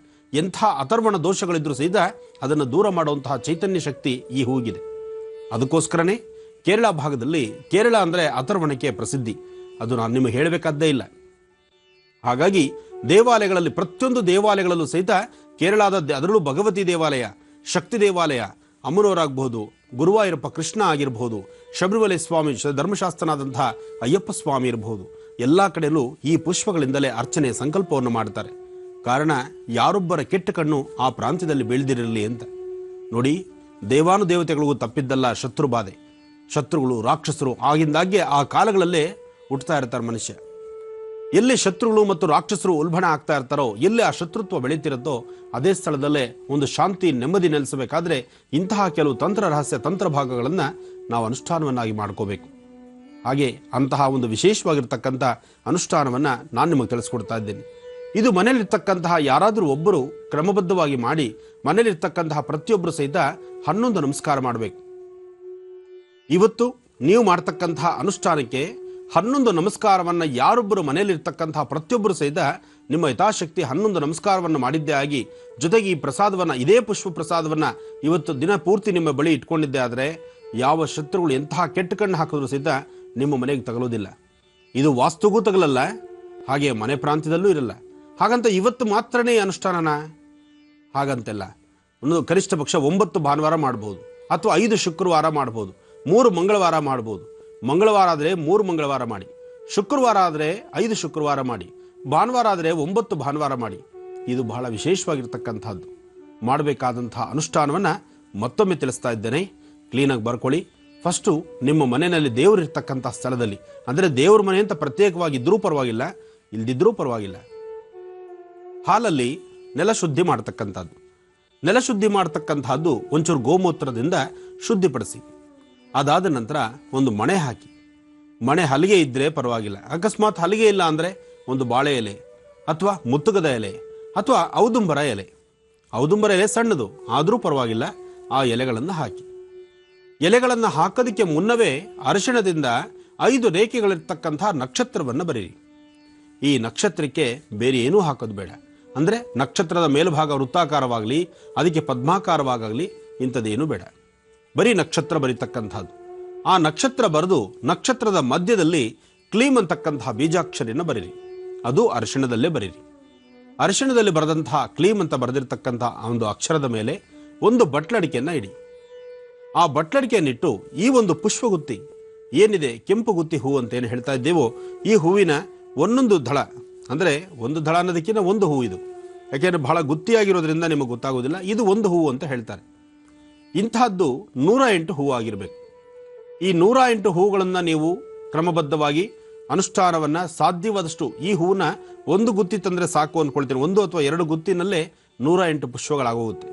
ಎಂಥ ಅಥರ್ವಣ ದೋಷಗಳಿದ್ರೂ ಸಹಿತ ಅದನ್ನು ದೂರ ಮಾಡುವಂತಹ ಚೈತನ್ಯ ಶಕ್ತಿ ಈ ಹೂವಿಗಿದೆ. ಅದಕ್ಕೋಸ್ಕರನೇ ಕೇರಳ ಭಾಗದಲ್ಲಿ, ಕೇರಳ ಅಂದರೆ ಅಥರ್ವಣಕ್ಕೆ ಪ್ರಸಿದ್ಧಿ, ಅದು ನಾನು ನಿಮಗೆ ಹೇಳಬೇಕಾದ್ದೇ ಇಲ್ಲ. ಹಾಗಾಗಿ ದೇವಾಲಯಗಳಲ್ಲಿ, ಪ್ರತಿಯೊಂದು ದೇವಾಲಯಗಳಲ್ಲೂ ಸಹಿತ ಕೇರಳದ, ಅದರಲ್ಲೂ ಭಗವತಿ ದೇವಾಲಯ, ಶಕ್ತಿ ದೇವಾಲಯ, ಅಮ್ಮನವರಾಗಬಹುದು, ಗುರುವಾಯೂರಪ್ಪ ಕೃಷ್ಣ ಆಗಿರಬಹುದು, ಶಬರಿಮಲೆ ಸ್ವಾಮಿ ಧರ್ಮಶಾಸ್ತ್ರನಾದಂತಹ ಅಯ್ಯಪ್ಪ ಸ್ವಾಮಿ ಇರಬಹುದು, ಎಲ್ಲ ಕಡೆಯಲ್ಲೂ ಈ ಪುಷ್ಪಗಳಿಂದಲೇ ಅರ್ಚನೆ ಸಂಕಲ್ಪವನ್ನು ಮಾಡ್ತಾರೆ. ಕಾರಣ ಯಾರೊಬ್ಬರ ಕೆಟ್ಟ ಕಣ್ಣು ಆ ಪ್ರಾಂತ್ಯದಲ್ಲಿ ಬೀಳ್ದಿರಲಿ ಅಂತ. ನೋಡಿ, ದೇವಾನುದೇವತೆಗಳಿಗೂ ತಪ್ಪಿದ್ದಲ್ಲ ಶತ್ರು ಬಾಧೆ. ಶತ್ರುಗಳು, ರಾಕ್ಷಸರು ಆಗಿಂದಾಗ್ಗೆ ಆ ಕಾಲಗಳಲ್ಲೇ ಹುಟ್ಟುತ್ತಾ ಇರ್ತಾರೆ ಮನುಷ್ಯ. ಎಲ್ಲಿ ಶತ್ರುಗಳು ಮತ್ತು ರಾಕ್ಷಸರು ಉಲ್ಬಣ ಆಗ್ತಾ ಇರ್ತಾರೋ, ಎಲ್ಲಿ ಆ ಶತ್ರುತ್ವ ಬೆಳೀತಿರುತ್ತೋ ಅದೇ ಸ್ಥಳದಲ್ಲೇ ಒಂದು ಶಾಂತಿ, ನೆಮ್ಮದಿ ನೆಲೆಸಬೇಕಾದ್ರೆ ಇಂತಹ ಕೆಲವು ತಂತ್ರ ರಹಸ್ಯ ತಂತ್ರ ಭಾಗಗಳನ್ನು ನಾವು ಅನುಷ್ಠಾನವನ್ನಾಗಿ ಮಾಡ್ಕೋಬೇಕು. ಹಾಗೆ ಅಂತಹ ಒಂದು ವಿಶೇಷವಾಗಿರ್ತಕ್ಕಂಥ ಅನುಷ್ಠಾನವನ್ನು ನಾನು ನಿಮಗೆ ತಿಳಿಸ್ಕೊಡ್ತಾ ಇದ್ದೇನೆ. ಇದು ಮನೆಯಲ್ಲಿರ್ತಕ್ಕಂತಹ ಯಾರಾದರೂ ಒಬ್ಬರು ಕ್ರಮಬದ್ಧವಾಗಿ ಮಾಡಿ ಮನೆಯಲ್ಲಿರ್ತಕ್ಕಂತಹ ಪ್ರತಿಯೊಬ್ಬರು ಸಹಿತ 11 ನಮಸ್ಕಾರ ಮಾಡಬೇಕು. ಇವತ್ತು ನೀವು ಮಾಡ್ತಕ್ಕಂತಹ ಅನುಷ್ಠಾನಕ್ಕೆ 11 ನಮಸ್ಕಾರವನ್ನು ಯಾರೊಬ್ಬರು ಮನೆಯಲ್ಲಿರ್ತಕ್ಕಂತಹ ಪ್ರತಿಯೊಬ್ಬರು ಸಹಿತ ನಿಮ್ಮ ಯಥಾಶಕ್ತಿ 11 ನಮಸ್ಕಾರವನ್ನು ಮಾಡಿದ್ದೇ ಆಗಿ, ಜೊತೆಗೆ ಈ ಪ್ರಸಾದವನ್ನು, ಇದೇ ಪುಷ್ಪ ಪ್ರಸಾದವನ್ನು ಇವತ್ತು ದಿನ ಪೂರ್ತಿ ನಿಮ್ಮ ಬಳಿ ಇಟ್ಕೊಂಡಿದ್ದೆ ಆದರೆ ಯಾವ ಶತ್ರುಗಳು ಎಂತಹ ಕೆಟ್ಟ ಕಣ್ಣು ಹಾಕಿದ್ರು ಸಹಿತ ನಿಮ್ಮ ಮನೆಗೆ ತಗಲೋದಿಲ್ಲ. ಇದು ವಾಸ್ತುಗೂ ತಗಲಲ್ಲ, ಹಾಗೆ ಮನೆ ಪ್ರಾಂತ್ಯದಲ್ಲೂ ಇರಲ್ಲ. ಹಾಗಂತ ಇವತ್ತು ಮಾತ್ರನೇ ಅನುಷ್ಠಾನನ ಹಾಗಂತೆಲ್ಲ. ಒಂದು ಕನಿಷ್ಠ ಪಕ್ಷ 9 ಭಾನುವಾರ ಮಾಡ್ಬೋದು, ಅಥವಾ 5 ಶುಕ್ರವಾರ ಮಾಡ್ಬೋದು, 3 ಮಂಗಳವಾರ ಮಾಡ್ಬೋದು. ಮಂಗಳವಾರ ಆದರೆ 3 ಮಂಗಳವಾರ ಮಾಡಿ, ಶುಕ್ರವಾರ ಆದರೆ 5 ಶುಕ್ರವಾರ ಮಾಡಿ, ಭಾನುವಾರ ಆದರೆ 9 ಭಾನುವಾರ ಮಾಡಿ. ಇದು ಬಹಳ ವಿಶೇಷವಾಗಿರ್ತಕ್ಕಂಥದ್ದು. ಮಾಡಬೇಕಾದಂತಹ ಅನುಷ್ಠಾನವನ್ನು ಮತ್ತೊಮ್ಮೆ ತಿಳಿಸ್ತಾ ಇದ್ದೇನೆ, ಕ್ಲೀನಾಗಿ ಬರ್ಕೊಳ್ಳಿ. ಫಸ್ಟು ನಿಮ್ಮ ಮನೆಯಲ್ಲಿ ದೇವರಿರ್ತಕ್ಕಂಥ ಸ್ಥಳದಲ್ಲಿ, ಅಂದರೆ ದೇವ್ರ ಮನೆ ಅಂತ ಪ್ರತ್ಯೇಕವಾಗಿದ್ದರೂ ಪರವಾಗಿಲ್ಲ, ಇಲ್ದಿದ್ರೂ ಪರವಾಗಿಲ್ಲ, ಹಾಲಲ್ಲಿ ನೆಲ ಶುದ್ಧಿ ಮಾಡ್ತಕ್ಕಂಥದ್ದು. ನೆಲ ಶುದ್ಧಿ ಮಾಡ್ತಕ್ಕಂಥದ್ದು ಒಂಚೂರು ಗೋಮೂತ್ರದಿಂದ ಶುದ್ಧಿಪಡಿಸಿ. ಅದಾದ ನಂತರ ಒಂದು ಮಣೆ ಹಾಕಿ, ಮಣೆ ಹಲಿಗೆ ಇದ್ದರೆ ಪರವಾಗಿಲ್ಲ, ಅಕಸ್ಮಾತ್ ಹಲಿಗೆ ಇಲ್ಲ ಅಂದರೆ ಒಂದು ಬಾಳೆ ಎಲೆ ಅಥವಾ ಮುತ್ತುಗದ ಎಲೆ ಅಥವಾ ಔದುಂಬರ ಎಲೆ. ಔದುಂಬರ ಎಲೆ ಸಣ್ಣದು ಆದರೂ ಪರವಾಗಿಲ್ಲ, ಆ ಎಲೆಗಳನ್ನು ಹಾಕಿ. ಎಲೆಗಳನ್ನು ಹಾಕೋದಕ್ಕೆ ಮುನ್ನವೇ ಅರಿಶಿಣದಿಂದ 5 ರೇಖೆಗಳಿರ್ತಕ್ಕಂಥ ನಕ್ಷತ್ರವನ್ನು ಬರೀರಿ. ಈ ನಕ್ಷತ್ರಕ್ಕೆ ಬೇರೆ ಏನೂ ಹಾಕೋದು ಬೇಡ. ಅಂದರೆ ನಕ್ಷತ್ರದ ಮೇಲ್ಭಾಗ ವೃತ್ತಾಕಾರವಾಗಲಿ, ಅದಕ್ಕೆ ಪದ್ಮಾಕಾರವಾಗಲಿ ಇಂಥದ್ದೇನೂ ಬೇಡ. ಬರೀ ನಕ್ಷತ್ರ ಬರೀತಕ್ಕಂಥದ್ದು. ಆ ನಕ್ಷತ್ರ ಬರೆದು ನಕ್ಷತ್ರದ ಮಧ್ಯದಲ್ಲಿ ಕ್ಲೀಮ್ ಅಂತಕ್ಕಂತಹ ಬೀಜಾಕ್ಷರಿಯನ್ನು ಬರೀರಿ. ಅದು ಅರಿಶಿಣದಲ್ಲೇ ಬರೀರಿ. ಅರಿಶಿಣದಲ್ಲಿ ಬರೆದಂತಹ ಕ್ಲೀಮ್ ಅಂತ ಬರೆದಿರ್ತಕ್ಕಂತಹ ಒಂದು ಅಕ್ಷರದ ಮೇಲೆ ಒಂದು ಬಟ್ಲಡಿಕೆಯನ್ನು ಇಡಿ. ಆ ಬಟ್ಲಡಿಕೆಯನ್ನಿಟ್ಟು ಈ ಒಂದು ಪುಷ್ಪಗುತ್ತಿ ಏನಿದೆ, ಕೆಂಪು ಗುತ್ತಿ ಹೂವು ಅಂತ ಏನು ಹೇಳ್ತಾ ಇದ್ದೇವೋ, ಈ ಹೂವಿನ ಒಂದೊಂದು ದಳ, ಅಂದರೆ ಒಂದು ದಳ ಅನ್ನೋದಕ್ಕಿಂತ ಒಂದು ಹೂವು ಇದು, ಯಾಕೆಂದರೆ ಬಹಳ ಗುತ್ತಿಯಾಗಿರೋದ್ರಿಂದ ನಿಮಗೆ ಗೊತ್ತಾಗೋದಿಲ್ಲ, ಇದು ಒಂದು ಹೂವು ಅಂತ ಹೇಳ್ತಾರೆ. ಇಂತಹದ್ದು 108 ಹೂವು ಆಗಿರಬೇಕು. ಈ 108 ಹೂವುಗಳನ್ನು ನೀವು ಕ್ರಮಬದ್ಧವಾಗಿ ಅನುಷ್ಠಾನವನ್ನು ಸಾಧ್ಯವಾದಷ್ಟು, ಈ ಹೂವನ್ನ ಒಂದು ಗುತ್ತಿ ತಂದರೆ ಸಾಕು ಅಂದ್ಕೊಳ್ತೀನಿ, 1 ಅಥವಾ 2 ಗುತ್ತಿನಲ್ಲೇ 108 ಪುಷ್ಪಗಳಾಗೋಗುತ್ತೆ.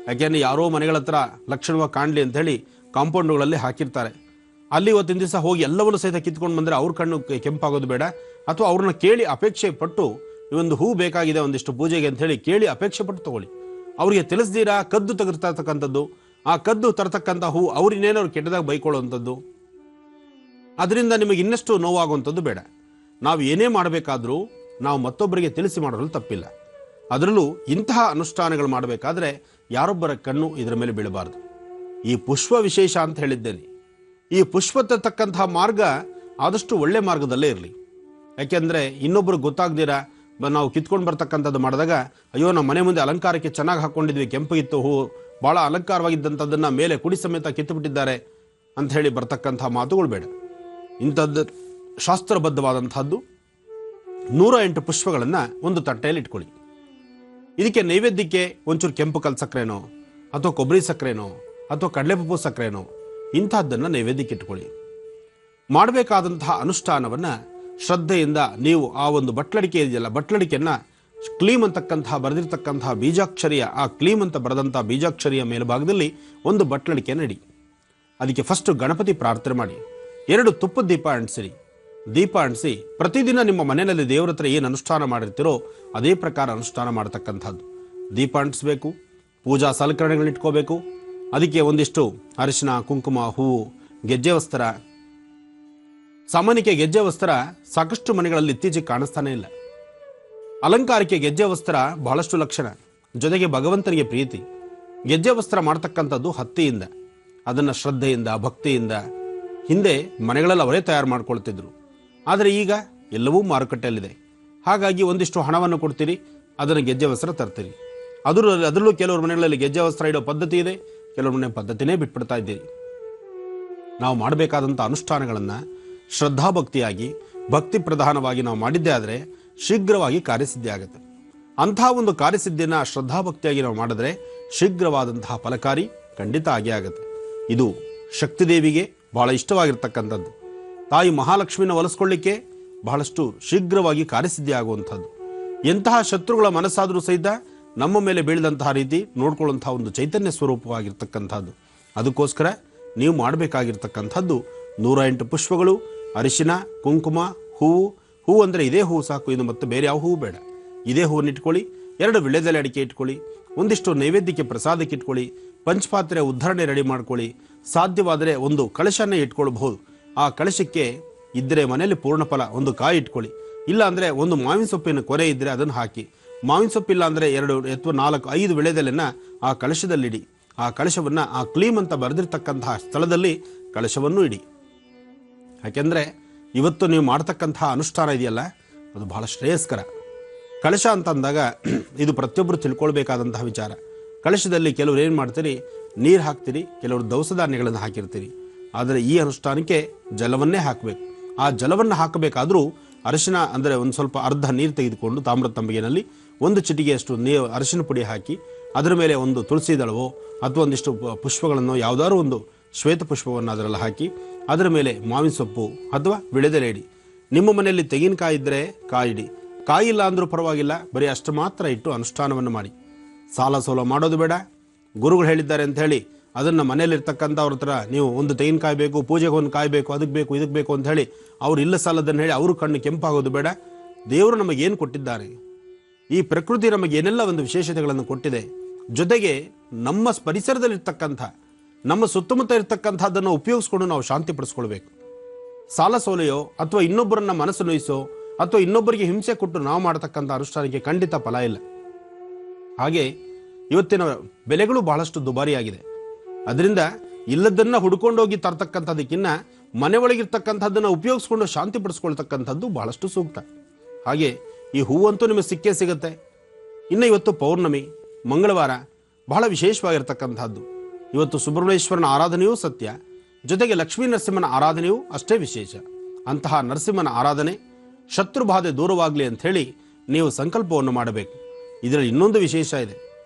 ಯಾಕೆಂದರೆ ಯಾರೋ ಮನೆಗಳ ಹತ್ರ ಲಕ್ಷಣವಾಗಿ ಕಾಣಲಿ ಅಂತ ಹೇಳಿ ಕಾಂಪೌಂಡ್ಗಳಲ್ಲಿ ಹಾಕಿರ್ತಾರೆ. ಅಲ್ಲಿ ಇವತ್ತಿನ ದಿವಸ ಹೋಗಿ ಎಲ್ಲವನ್ನೂ ಸಹಿತ ಕಿತ್ಕೊಂಡು ಬಂದರೆ ಅವ್ರ ಕಣ್ಣು ಕೆಂಪಾಗೋದು ಬೇಡ. ಅಥವಾ ಅವ್ರನ್ನ ಕೇಳಿ ಅಪೇಕ್ಷೆ ಪಟ್ಟು, ಈ ಒಂದು ಹೂ ಬೇಕಾಗಿದೆ ಒಂದಿಷ್ಟು ಪೂಜೆಗೆ ಅಂತ ಹೇಳಿ ಕೇಳಿ ಅಪೇಕ್ಷೆ ಪಟ್ಟು ತಗೊಳ್ಳಿ. ಅವರಿಗೆ ತಿಳಿಸ್ದಿರಾ ಕದ್ದು ತೆಗೆದುತಾ ಇರ್ತಕ್ಕಂಥದ್ದು, ಆ ಕದ್ದು ತರತಕ್ಕಂಥ ಹೂ ಅವ್ರಿನ್ನೇನೋ ಅವ್ರು ಕೆಟ್ಟದಾಗ ಬೈಕೊಳ್ಳುವಂಥದ್ದು, ಅದರಿಂದ ನಿಮಗೆ ಇನ್ನಷ್ಟು ನೋವಾಗುವಂಥದ್ದು ಬೇಡ. ನಾವು ಏನೇ ಮಾಡಬೇಕಾದ್ರೂ ನಾವು ಮತ್ತೊಬ್ಬರಿಗೆ ತಿಳಿಸಿ ಮಾಡೋದ್ರಲ್ಲಿ ತಪ್ಪಿಲ್ಲ. ಅದರಲ್ಲೂ ಇಂತಹ ಅನುಷ್ಠಾನಗಳು ಮಾಡಬೇಕಾದ್ರೆ ಯಾರೊಬ್ಬರ ಕಣ್ಣು ಇದರ ಮೇಲೆ ಬೀಳಬಾರ್ದು. ಈ ಪುಷ್ಪ ವಿಶೇಷ ಅಂತ ಹೇಳಿದ್ದೇನೆ. ಈ ಪುಷ್ಪ ತಕ್ಕಂತಹ ಮಾರ್ಗ ಆದಷ್ಟು ಒಳ್ಳೆ ಮಾರ್ಗದಲ್ಲೇ ಇರಲಿ. ಯಾಕೆಂದರೆ ಇನ್ನೊಬ್ಬರು ಗೊತ್ತಾಗ್ದಿರಾ ನಾವು ಕಿತ್ಕೊಂಡು ಬರ್ತಕ್ಕಂಥದ್ದು ಮಾಡಿದಾಗ, ಅಯ್ಯೋ ನಮ್ಮ ಮನೆ ಮುಂದೆ ಅಲಂಕಾರಕ್ಕೆ ಚೆನ್ನಾಗಿ ಹಾಕ್ಕೊಂಡಿದ್ವಿ, ಕೆಂಪಗಿತ್ತು ಹೂ, ಭಾಳ ಅಲಂಕಾರವಾಗಿದ್ದಂಥದ್ದನ್ನು ಮೇಲೆ ಕುಡಿ ಸಮೇತ ಕಿತ್ತುಬಿಟ್ಟಿದ್ದಾರೆ ಅಂತ ಹೇಳಿ ಬರ್ತಕ್ಕಂಥ ಮಾತುಗಳು ಬೇಡ. ಇಂಥದ್ದು ಶಾಸ್ತ್ರಬದ್ಧವಾದಂಥದ್ದು 108 ಪುಷ್ಪಗಳನ್ನು ಒಂದು ತಟ್ಟೆಯಲ್ಲಿ ಇಟ್ಕೊಳ್ಳಿ. ಇದಕ್ಕೆ ನೈವೇದ್ಯಕ್ಕೆ ಒಂಚೂರು ಕೆಂಪು ಕಲ್ ಸಕ್ಕರೆನೋ ಅಥವಾ ಕೊಬ್ಬರಿ ಸಕ್ಕರೆನೋ ಅಥವಾ ಕಡಲೆಪಪ್ಪು ಸಕ್ಕರೆನೋ ಇಂಥದ್ದನ್ನು ನೈವೇದ್ಯಕ್ಕೆ ಇಟ್ಕೊಳ್ಳಿ. ಮಾಡಬೇಕಾದಂತಹ ಅನುಷ್ಠಾನವನ್ನು ಶ್ರದ್ಧೆಯಿಂದ ನೀವು ಆ ಒಂದು ಬಟ್ಲಡಿಕೆ ಇದೆಯಲ್ಲ, ಬಟ್ಲಡಿಕೆಯನ್ನು ಕ್ಲೀಮ್ ಅಂತಕ್ಕಂತಹ ಬರೆದಿರ್ತಕ್ಕಂತಹ ಬೀಜಾಕ್ಷರಿಯ, ಆ ಕ್ಲೀಮ್ ಅಂತ ಬರೆದಂತಹ ಬೀಜಾಕ್ಷರಿಯ ಮೇಲ್ಭಾಗದಲ್ಲಿ ಒಂದು ಬಟ್ಲಡಿಕೆಯನ್ನು ಇಡಿ. ಅದಕ್ಕೆ ಫಸ್ಟ್ ಗಣಪತಿ ಪ್ರಾರ್ಥನೆ ಮಾಡಿ, 2 ತುಪ್ಪದ ದೀಪ ಅಂಟಿಸಿರಿ. ದೀಪ ಅಂಟಿಸಿ ಪ್ರತಿದಿನ ನಿಮ್ಮ ಮನೆಯಲ್ಲಿ ದೇವರ ಹತ್ರ ಏನು ಅನುಷ್ಠಾನ ಮಾಡಿರ್ತೀರೋ ಅದೇ ಪ್ರಕಾರ ಅನುಷ್ಠಾನ ಮಾಡತಕ್ಕಂಥದ್ದು. ದೀಪ ಅಂಟಿಸ್ಬೇಕು, ಪೂಜಾ ಸಲಕರಣೆಗಳನ್ನ ಇಟ್ಕೋಬೇಕು. ಅದಕ್ಕೆ ಒಂದಿಷ್ಟು ಅರಿಶಿನ, ಕುಂಕುಮ, ಹೂವು, ಗೆಜ್ಜೆ ವಸ್ತ್ರ. ಸಾಮಾನ್ಯಕ್ಕೆ ಗೆಜ್ಜೆ ವಸ್ತ್ರ ಸಾಕಷ್ಟು ಮನೆಗಳಲ್ಲಿ ಇತ್ತೀಚೆಗೆ ಕಾಣಿಸ್ತಾನೆ ಇಲ್ಲ. ಅಲಂಕಾರಕ್ಕೆ ಗೆಜ್ಜೆ ವಸ್ತ್ರ ಬಹಳಷ್ಟು ಲಕ್ಷಣ, ಜೊತೆಗೆ ಭಗವಂತನಿಗೆ ಪ್ರೀತಿ. ಗೆಜ್ಜೆ ವಸ್ತ್ರ ಮಾಡ್ತಕ್ಕಂಥದ್ದು ಹತ್ತಿಯಿಂದ, ಅದನ್ನು ಶ್ರದ್ಧೆಯಿಂದ, ಭಕ್ತಿಯಿಂದ ಹಿಂದೆ ಮನೆಗಳಲ್ಲಿ ಅವರೇ ತಯಾರು ಮಾಡ್ಕೊಳ್ತಿದ್ರು. ಆದರೆ ಈಗ ಎಲ್ಲವೂ ಮಾರುಕಟ್ಟೆಯಲ್ಲಿದೆ. ಹಾಗಾಗಿ ಒಂದಿಷ್ಟು ಹಣವನ್ನು ಕೊಡ್ತೀರಿ, ಅದನ್ನು ಗೆಜ್ಜೆ ವಸ್ತ್ರ ತರ್ತೀರಿ. ಅದರಲ್ಲೂ ಕೆಲವರು ಮನೆಗಳಲ್ಲಿ ಗೆಜ್ಜೆ ವಸ್ತ್ರ ಇಡೋ ಪದ್ಧತಿ ಇದೆ, ಕೆಲವೊಮ್ಮೆ ಪದ್ಧತಿನೇ ಬಿಟ್ಬಿಡ್ತಾ ಇದ್ದೀರಿ. ನಾವು ಮಾಡಬೇಕಾದಂಥ ಅನುಷ್ಠಾನಗಳನ್ನು ಶ್ರದ್ಧಾಭಕ್ತಿಯಾಗಿ ಭಕ್ತಿ ಪ್ರಧಾನವಾಗಿ ನಾವು ಮಾಡಿದ್ದೇ ಆದರೆ ಶೀಘ್ರವಾಗಿ ಕಾರ್ಯಸಿದ್ಧಿ ಆಗುತ್ತೆ. ಅಂತಹ ಒಂದು ಕಾರ್ಯಸಿದ್ಧಿಯನ್ನು ಶ್ರದ್ಧಾಭಕ್ತಿಯಾಗಿ ನಾವು ಮಾಡಿದ್ರೆ ಶೀಘ್ರವಾದಂತಹ ಫಲಕಾರಿ ಖಂಡಿತ ಆಗೇ ಆಗುತ್ತೆ. ಇದು ಶಕ್ತಿದೇವಿಗೆ ಬಹಳ ಇಷ್ಟವಾಗಿರ್ತಕ್ಕಂಥದ್ದು. ತಾಯಿ ಮಹಾಲಕ್ಷ್ಮಿನ ಒಲಿಸ್ಕೊಳ್ಳಿಕ್ಕೆ ಬಹಳಷ್ಟು ಶೀಘ್ರವಾಗಿ ಕಾರ್ಯಸಿದ್ಧಿ ಆಗುವಂಥದ್ದು. ಎಂತಹ ಶತ್ರುಗಳ ಮನಸ್ಸಾದರೂ ಸಹಿತ ನಮ್ಮ ಮೇಲೆ ಬೀಳಿದಂತಹ ರೀತಿ ನೋಡ್ಕೊಳ್ಳುವಂತಹ ಒಂದು ಚೈತನ್ಯ ಸ್ವರೂಪವಾಗಿರ್ತಕ್ಕಂಥದ್ದು. ಅದಕ್ಕೋಸ್ಕರ ನೀವು ಮಾಡಬೇಕಾಗಿರ್ತಕ್ಕಂಥದ್ದು 108 ಪುಷ್ಪಗಳು, ಅರಿಶಿನ, ಕುಂಕುಮ, ಹೂವು ಅಂದರೆ ಇದೇ ಹೂವು ಸಾಕು, ಇದು ಮತ್ತೆ ಬೇರೆ ಯಾವ ಹೂವು ಬೇಡ. ಇದೇ ಹೂವನ್ನು ಇಟ್ಕೊಳ್ಳಿ, 2 ವಿಳ್ಯದೆಲೆ ಅಡಿಕೆ ಇಟ್ಕೊಳ್ಳಿ, ಒಂದಿಷ್ಟು ನೈವೇದ್ಯಕ್ಕೆ ಪ್ರಸಾದಕ್ಕೆ ಇಟ್ಕೊಳ್ಳಿ, ಪಂಚಪಾತ್ರೆ ಉದ್ಧರಣೆ ರೆಡಿ ಮಾಡ್ಕೊಳ್ಳಿ. ಸಾಧ್ಯವಾದರೆ ಒಂದು ಕಳಶನೇ ಇಟ್ಕೊಳ್ಬಹುದು. ಆ ಕಳಶಕ್ಕೆ ಇದ್ದರೆ ಮನೆಯಲ್ಲಿ ಪೂರ್ಣಫಲ ಒಂದು ಕಾಯಿ ಇಟ್ಕೊಳ್ಳಿ. ಇಲ್ಲ ಅಂದರೆ ಒಂದು ಮಾವಿನ ಸೊಪ್ಪಿನ ಕೊರೆ ಇದ್ದರೆ ಅದನ್ನು ಹಾಕಿ. ಮಾವಿನ ಸೊಪ್ಪಿಲ್ಲ ಅಂದರೆ 2 ಅಥವಾ 4, 5 ವಿಳ್ಯದೆಲೆನ ಆ ಕಳಶದಲ್ಲಿಡಿ. ಆ ಕಳಶವನ್ನು ಆ ಕ್ಲೀಮ್ ಅಂತ ಬರೆದಿರ್ತಕ್ಕಂತಹ ಸ್ಥಳದಲ್ಲಿ ಕಳಶವನ್ನು ಇಡಿ. ಯಾಕೆಂದರೆ ಇವತ್ತು ನೀವು ಮಾಡ್ತಕ್ಕಂತಹ ಅನುಷ್ಠಾನ ಇದೆಯಲ್ಲ, ಅದು ಬಹಳ ಶ್ರೇಯಸ್ಕರ. ಕಳಶ ಅಂತ ಅಂದಾಗ ಇದು ಪ್ರತಿಯೊಬ್ಬರು ತಿಳ್ಕೊಳ್ಬೇಕಾದಂತಹ ವಿಚಾರ. ಕಳಶದಲ್ಲಿ ಕೆಲವರು ಏನು ಮಾಡ್ತೀರಿ, ನೀರು ಹಾಕ್ತೀರಿ, ಕೆಲವರು ದವಸ ಧಾನ್ಯಗಳನ್ನು ಹಾಕಿರ್ತೀರಿ. ಆದರೆ ಈ ಅನುಷ್ಠಾನಕ್ಕೆ ಜಲವನ್ನೇ ಹಾಕಬೇಕು. ಆ ಜಲವನ್ನು ಹಾಕಬೇಕಾದರೂ ಅರಿಶಿನ ಅಂದರೆ ಒಂದು ಸ್ವಲ್ಪ ಅರ್ಧ ನೀರು ತೆಗೆದುಕೊಂಡು ತಾಮ್ರದ ತಂಬಿಗೆನಲ್ಲಿ 1 ಚಿಟಿಗೆಯಷ್ಟು ಅರಿಶಿನ ಪುಡಿ ಹಾಕಿ ಅದರ ಮೇಲೆ ಒಂದು ತುಳಸಿ ದಳವೋ ಅಥವಾ ಒಂದಿಷ್ಟು ಪುಷ್ಪಗಳನ್ನು ಯಾವುದಾದ್ರು ಒಂದು ಶ್ವೇತ ಪುಷ್ಪವನ್ನು ಅದರಲ್ಲಿ ಹಾಕಿ ಅದರ ಮೇಲೆ ಮಾವಿನ ಸೊಪ್ಪು ಅಥವಾ ವಿಳೆದೆಲೆ ಇಡಿ. ನಿಮ್ಮ ಮನೆಯಲ್ಲಿ ತೆಂಗಿನಕಾಯಿ ಇದ್ದರೆ ಕಾಯಿ ಇಡಿ, ಕಾಯಿ ಇಲ್ಲ ಅಂದರೂ ಪರವಾಗಿಲ್ಲ, ಬರೀ ಅಷ್ಟು ಮಾತ್ರ ಇಟ್ಟು ಅನುಷ್ಠಾನವನ್ನು ಮಾಡಿ. ಸಾಲ ಸೋಲ ಮಾಡೋದು ಬೇಡ. ಗುರುಗಳು ಹೇಳಿದ್ದಾರೆ ಅಂತ ಹೇಳಿ ಅದನ್ನು ಮನೆಯಲ್ಲಿರ್ತಕ್ಕಂಥವ್ರ ಹತ್ರ ನೀವು ಒಂದು ತೆಂಗಿನಕಾಯಿ ಬೇಕು, ಪೂಜೆಗೆ ಒಂದು ಕಾಯಿ ಬೇಕು, ಅದಕ್ಕೆ ಬೇಕು ಇದಕ್ಕೆ ಬೇಕು ಅಂತ ಹೇಳಿ ಅವ್ರು ಇಲ್ಲ ಸಾಲದನ್ನು ಹೇಳಿ ಅವರು ಕಣ್ಣು ಕೆಂಪಾಗೋದು ಬೇಡ. ದೇವರು ನಮಗೇನು ಕೊಟ್ಟಿದ್ದಾರೆ, ಈ ಪ್ರಕೃತಿ ನಮಗೆ ಏನೆಲ್ಲ ಒಂದು ವಿಶೇಷತೆಗಳನ್ನು ಕೊಟ್ಟಿದೆ, ಜೊತೆಗೆ ನಮ್ಮ ಪರಿಸರದಲ್ಲಿರ್ತಕ್ಕಂಥ ನಮ್ಮ ಸುತ್ತಮುತ್ತ ಇರ್ತಕ್ಕಂಥದ್ದನ್ನು ಉಪಯೋಗಿಸ್ಕೊಂಡು ನಾವು ಶಾಂತಿ ಪಡಿಸ್ಕೊಳ್ಬೇಕು. ಸಾಲ ಸೋಲೆಯೋ ಅಥವಾ ಇನ್ನೊಬ್ಬರನ್ನ ಮನಸ್ಸು ನೋಯಿಸೋ ಅಥವಾ ಇನ್ನೊಬ್ಬರಿಗೆ ಹಿಂಸೆ ಕೊಟ್ಟು ನಾವು ಮಾಡತಕ್ಕಂಥ ಅನುಷ್ಠಾನಕ್ಕೆ ಖಂಡಿತ ಫಲ ಇಲ್ಲ. ಹಾಗೆ ಇವತ್ತಿನ ಬೆಲೆಗಳು ಬಹಳಷ್ಟು ದುಬಾರಿಯಾಗಿದೆ. ಅದರಿಂದ ಇಲ್ಲದನ್ನ ಹುಡ್ಕೊಂಡೋಗಿ ತರ್ತಕ್ಕಂಥದಕ್ಕಿಂತ ಮನೆ ಒಳಗಿರ್ತಕ್ಕಂಥದ್ದನ್ನು ಉಪಯೋಗಿಸ್ಕೊಂಡು ಶಾಂತಿ ಪಡಿಸ್ಕೊಳ್ತಕ್ಕಂಥದ್ದು ಬಹಳಷ್ಟು ಸೂಕ್ತ. ಹಾಗೆ ಈ ಹೂವಂತೂ ನಿಮಗೆ ಸಿಕ್ಕೇ ಸಿಗುತ್ತೆ. ಇನ್ನು ಇವತ್ತು ಪೌರ್ಣಮಿ, ಮಂಗಳವಾರ, ಬಹಳ ವಿಶೇಷವಾಗಿರ್ತಕ್ಕಂಥದ್ದು. ಇವತ್ತು ಸುಬ್ರಹ್ಮಣ್ಯೇಶ್ವರನ ಆರಾಧನೆಯೂ ಸತ್ಯ, ಜೊತೆಗೆ ಲಕ್ಷ್ಮೀ ನರಸಿಂಹನ ಆರಾಧನೆಯೂ ಅಷ್ಟೇ ವಿಶೇಷ. ಅಂತಹ ನರಸಿಂಹನ ಆರಾಧನೆ ಶತ್ರುಬಾಧೆ ದೂರವಾಗಲಿ ಅಂಥೇಳಿ ನೀವು ಸಂಕಲ್ಪವನ್ನು ಮಾಡಬೇಕು. ಇದರಲ್ಲಿ ಇನ್ನೊಂದು ವಿಶೇಷ ಇದೆ.